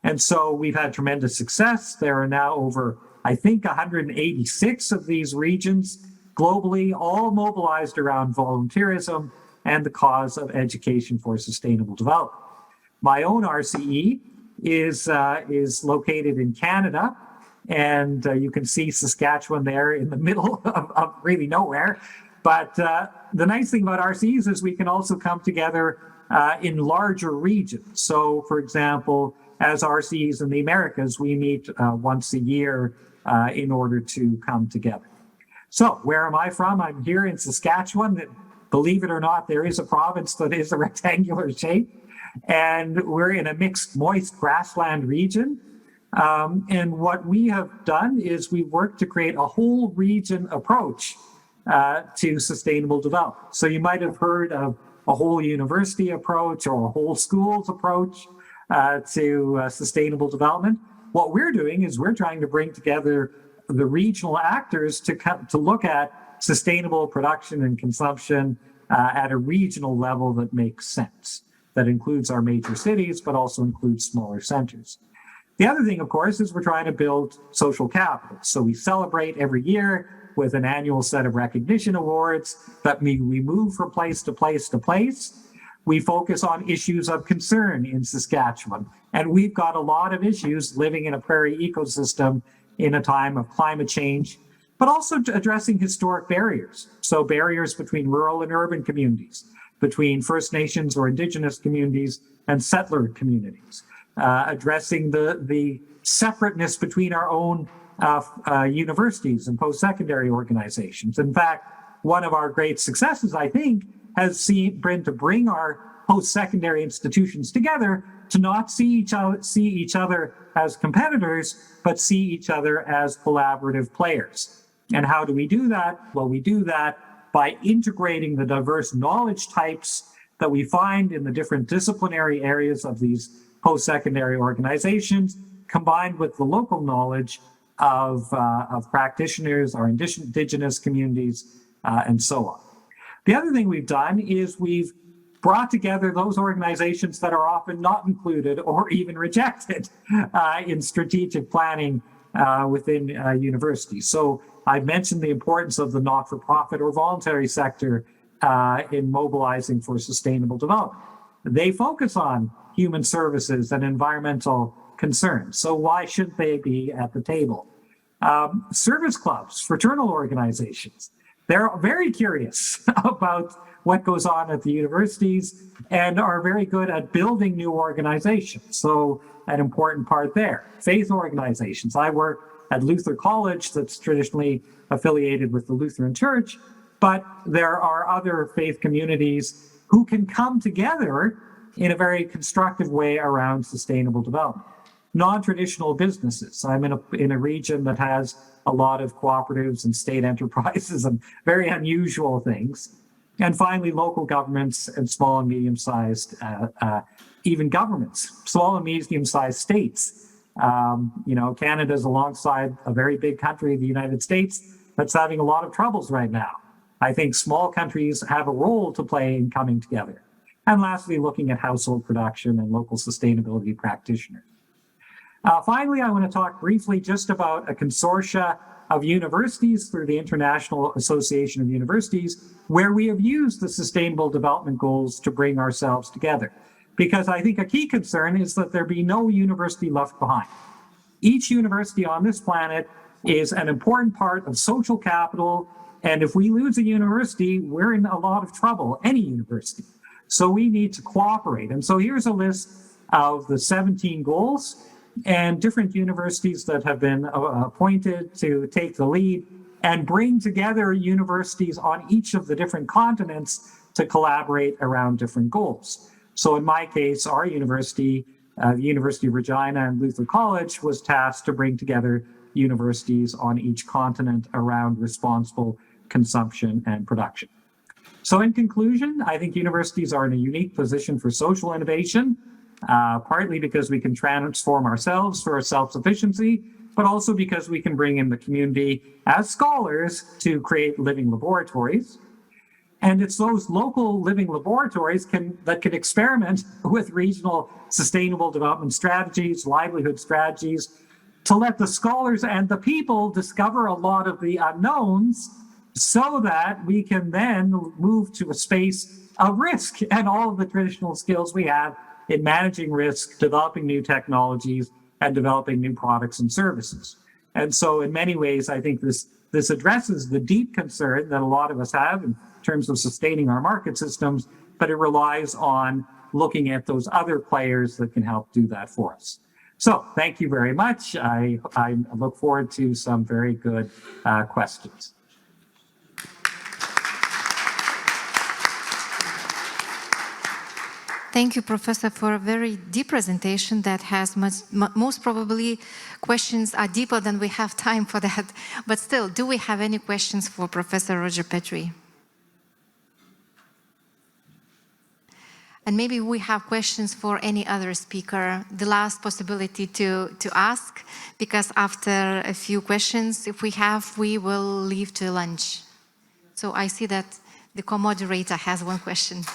And so we've had tremendous success. There are now over, I think, 186 of these regions globally, all mobilized around volunteerism and the cause of education for sustainable development. My own RCE is located in Canada, and you can see Saskatchewan there in the middle of really nowhere. But the nice thing about RCEs is we can also come together in larger regions. So, for example, as RCEs in the Americas, we meet once a year in order to come together. So where am I from? I'm here in Saskatchewan. Believe it or not, there is a province that is a rectangular shape. And we're in a mixed moist grassland region. And what we have done is we worked to create a whole region approach to sustainable development. So you might have heard of a whole university approach or a whole schools approach to sustainable development. what we're doing is we're trying to bring together the regional actors to look at sustainable production and consumption at a regional level that makes sense, that includes our major cities, but also includes smaller centers. The other thing, of course, is we're trying to build social capital. So we celebrate every year with an annual set of recognition awards that we move from place to place to place. We focus on issues of concern in Saskatchewan. And we've got a lot of issues living in a prairie ecosystem in a time of climate change, but also addressing historic barriers. So barriers between rural and urban communities, between First Nations or Indigenous communities and settler communities, addressing the separateness between our own universities and post-secondary organizations. In fact, one of our great successes, I think, has been to bring our post-secondary institutions together to not see each other as competitors, but see each other as collaborative players. And how do we do that? Well, we do that by integrating the diverse knowledge types that we find in the different disciplinary areas of these post-secondary organizations, combined with the local knowledge of practitioners, our Indigenous communities, and so on. The other thing we've done is we've brought together those organizations that are often not included or even rejected in strategic planning within universities. So I've mentioned the importance of the not-for-profit or voluntary sector in mobilizing for sustainable development. They focus on human services and environmental concerns. So why shouldn't they be at the table? Service clubs, fraternal organizations, they're very curious about what goes on at the universities and are very good at building new organizations. So an important part there. Faith organizations. I work at Luther College that's traditionally affiliated with the Lutheran Church, but there are other faith communities who can come together in a very constructive way around sustainable development. Non-traditional businesses. I'm in a region that has a lot of cooperatives and state enterprises and very unusual things. And finally, local governments and small and medium-sized, even governments, small and medium-sized states. Canada's alongside a very big country, the United States, that's having a lot of troubles right now. I think small countries have a role to play in coming together. And lastly, looking at household production and local sustainability practitioners. Finally, I want to talk briefly just about a consortia of universities through the International Association of Universities, where we have used the Sustainable Development Goals to bring ourselves together. Because I think a key concern is that there be no university left behind. Each university on this planet is an important part of social capital, and if we lose a university, we're in a lot of trouble, any university. So we need to cooperate. And so here's a list of the 17 goals and different universities that have been appointed to take the lead and bring together universities on each of the different continents to collaborate around different goals. So in my case, our university, the University of Regina and Luther College, was tasked to bring together universities on each continent around responsible consumption and production. So in conclusion, I think universities are in a unique position for social innovation, partly because we can transform ourselves for our self-sufficiency, but also because we can bring in the community as scholars to create living laboratories. And it's those local living laboratories that can experiment with regional sustainable development strategies, livelihood strategies, to let the scholars and the people discover a lot of the unknowns so that we can then move to a space of risk and all of the traditional skills we have in managing risk, developing new technologies, and developing new products and services. And so in many ways, I think this addresses the deep concern that a lot of us have in terms of sustaining our market systems, but it relies on looking at those other players that can help do that for us. So thank you very much. I look forward to some very good questions. Thank you, Professor, for a very deep presentation that has most probably questions are deeper than we have time for that. But still, do we have any questions for Professor Roger Petrie? And maybe we have questions for any other speaker. The last possibility to ask, because after a few questions, if we have, we will leave to lunch. So I see that the co-moderator has one question.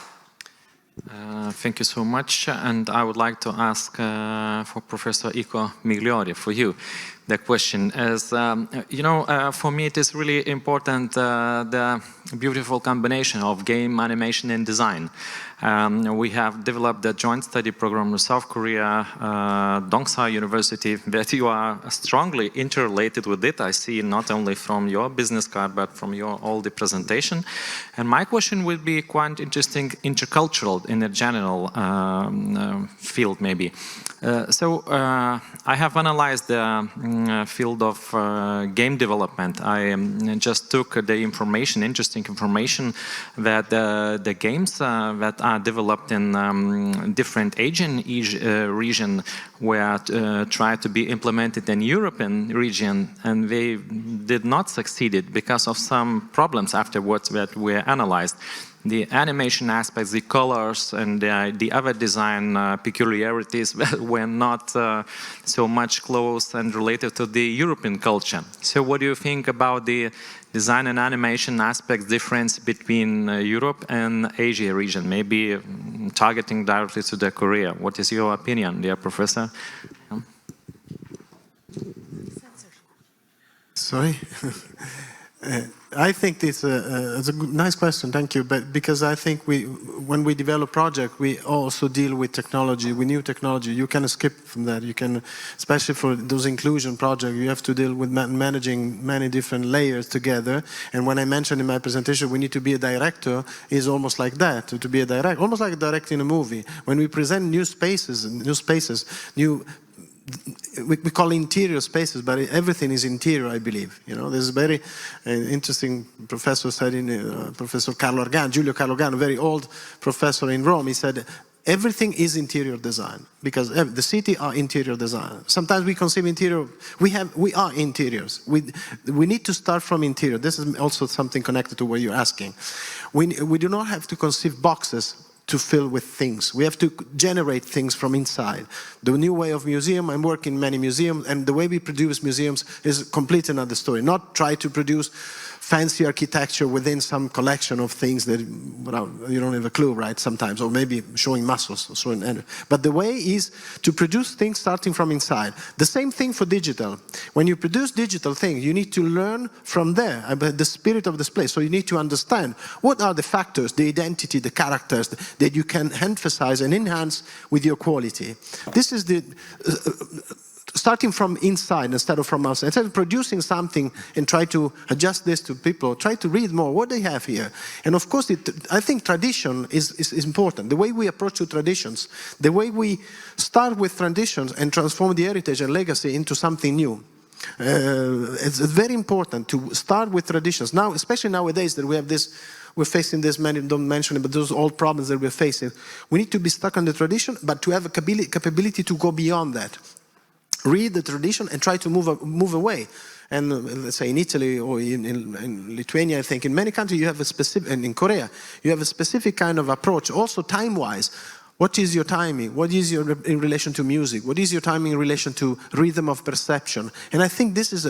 Thank you so much. And I would like to ask for Professor Iko Migliori, for you, the question. As you know, for me it is really important the beautiful combination of game, animation and design. We have developed a joint study program with South Korea, Dongsa University, that you are strongly interrelated with it. I see not only from your business card, but from your all the presentation. And my question would be quite interesting, intercultural in a general field maybe. I have analyzed the field of game development. I just took the information, interesting information, that the games that are developed in different Asian region were tried to be implemented in European region, and they did not succeed because of some problems afterwards that were analyzed. The animation aspects, the colors, and the other design peculiarities were not so much close and related to the European culture. So what do you think about the design and animation aspect difference between Europe and Asia region, maybe targeting directly to the Korea? What is your opinion, dear professor? Sorry? I think it's a nice question, thank you. But because I think when we develop project, we also deal with technology, with new technology. You can skip from that. You can, especially for those inclusion projects, you have to deal with managing many different layers together. And when I mentioned in my presentation, we need to be a director, is almost like that. To be a director, almost like directing a movie. When we present new spaces, we call interior spaces, but everything is interior, I believe. You know, there's a very interesting professor said Professor Giulio Carlo Organo, a very old professor in Rome. He said, everything is interior design, because the city are interior design. Sometimes we conceive interior, we are interiors. We need to start from interior. This is also something connected to what you're asking. We do not have to conceive boxes to fill with things. We have to generate things from inside. The new way of museum, I'm working in many museums, and the way we produce museums is completely another story. Not try to produce fancy architecture within some collection of things that you don't have a clue, right, sometimes, or maybe showing muscles, or showing energy. But the way is to produce things starting from inside. The same thing for digital. When you produce digital things, you need to learn from there, about the spirit of this place. So you need to understand what are the factors, the identity, the characters that you can emphasize and enhance with your quality. This is the starting from inside instead of from outside. Instead of producing something and try to adjust this to people, try to read more what they have here. And of course, I think tradition is important. The way we approach to traditions, the way we start with traditions and transform the heritage and legacy into something new. It's very important to start with traditions. Now, especially nowadays that we have this, we're facing this, many don't mention it, but those old problems that we're facing. We need to be stuck on the tradition, but to have a capability to go beyond that. Read the tradition and try to move away. And let's say in Italy or in Lithuania, I think in many countries you have a specific, and in Korea, you have a specific kind of approach, also time-wise. What is your timing? What is your in relation to music? What is your timing in relation to rhythm of perception? And I think this is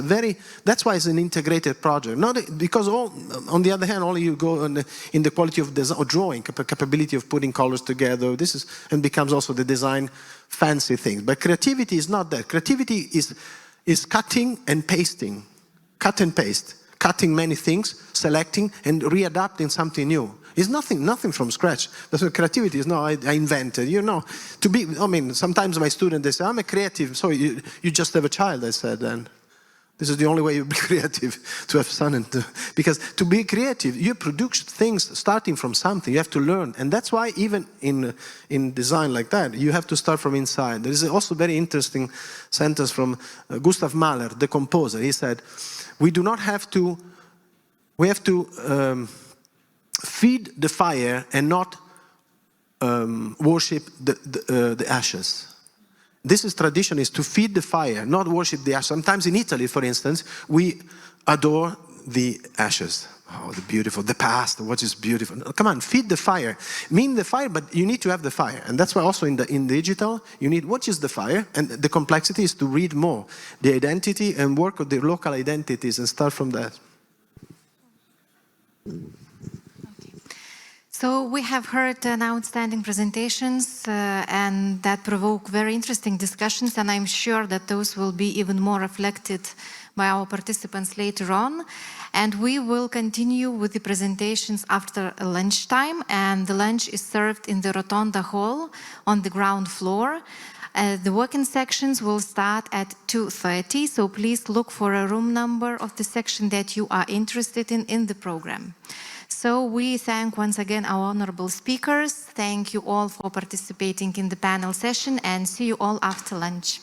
that's why it's an integrated project. Not because on the other hand, only you go in the quality of design or drawing, capability of putting colors together. This is, and becomes also the design fancy things. But creativity is not that. Creativity is cutting and pasting. Cut and paste. Cutting many things, selecting and readapting something new. It's nothing from scratch. That's what creativity is. No, I invented. You know, I mean, sometimes my students, they say, I'm a creative. So you just have a child, I said, and this is the only way you be creative, to have son. Because to be creative, you produce things starting from something. You have to learn. And that's why even in design like that, you have to start from inside. There is also a very interesting sentence from Gustav Mahler, the composer. He said, we have to feed the fire and not worship the ashes. This is tradition, is to feed the fire, not worship the ashes. Sometimes in Italy, for instance, we adore the ashes. Oh, the beautiful, the past, what is beautiful. Come on, feed the fire. Mean the fire, but you need to have the fire. And that's why also in digital, you need, what is the fire? And the complexity is to read more. The identity and work with the local identities and start from that. So we have heard outstanding presentations and that provoke very interesting discussions, and I'm sure that those will be even more reflected by our participants later on. And we will continue with the presentations after lunchtime, and the lunch is served in the Rotonda Hall on the ground floor. The working sections will start at 2:30, so please look for a room number of the section that you are interested in the program. So we thank once again our honorable speakers. Thank you all for participating in the panel session, and see you all after lunch.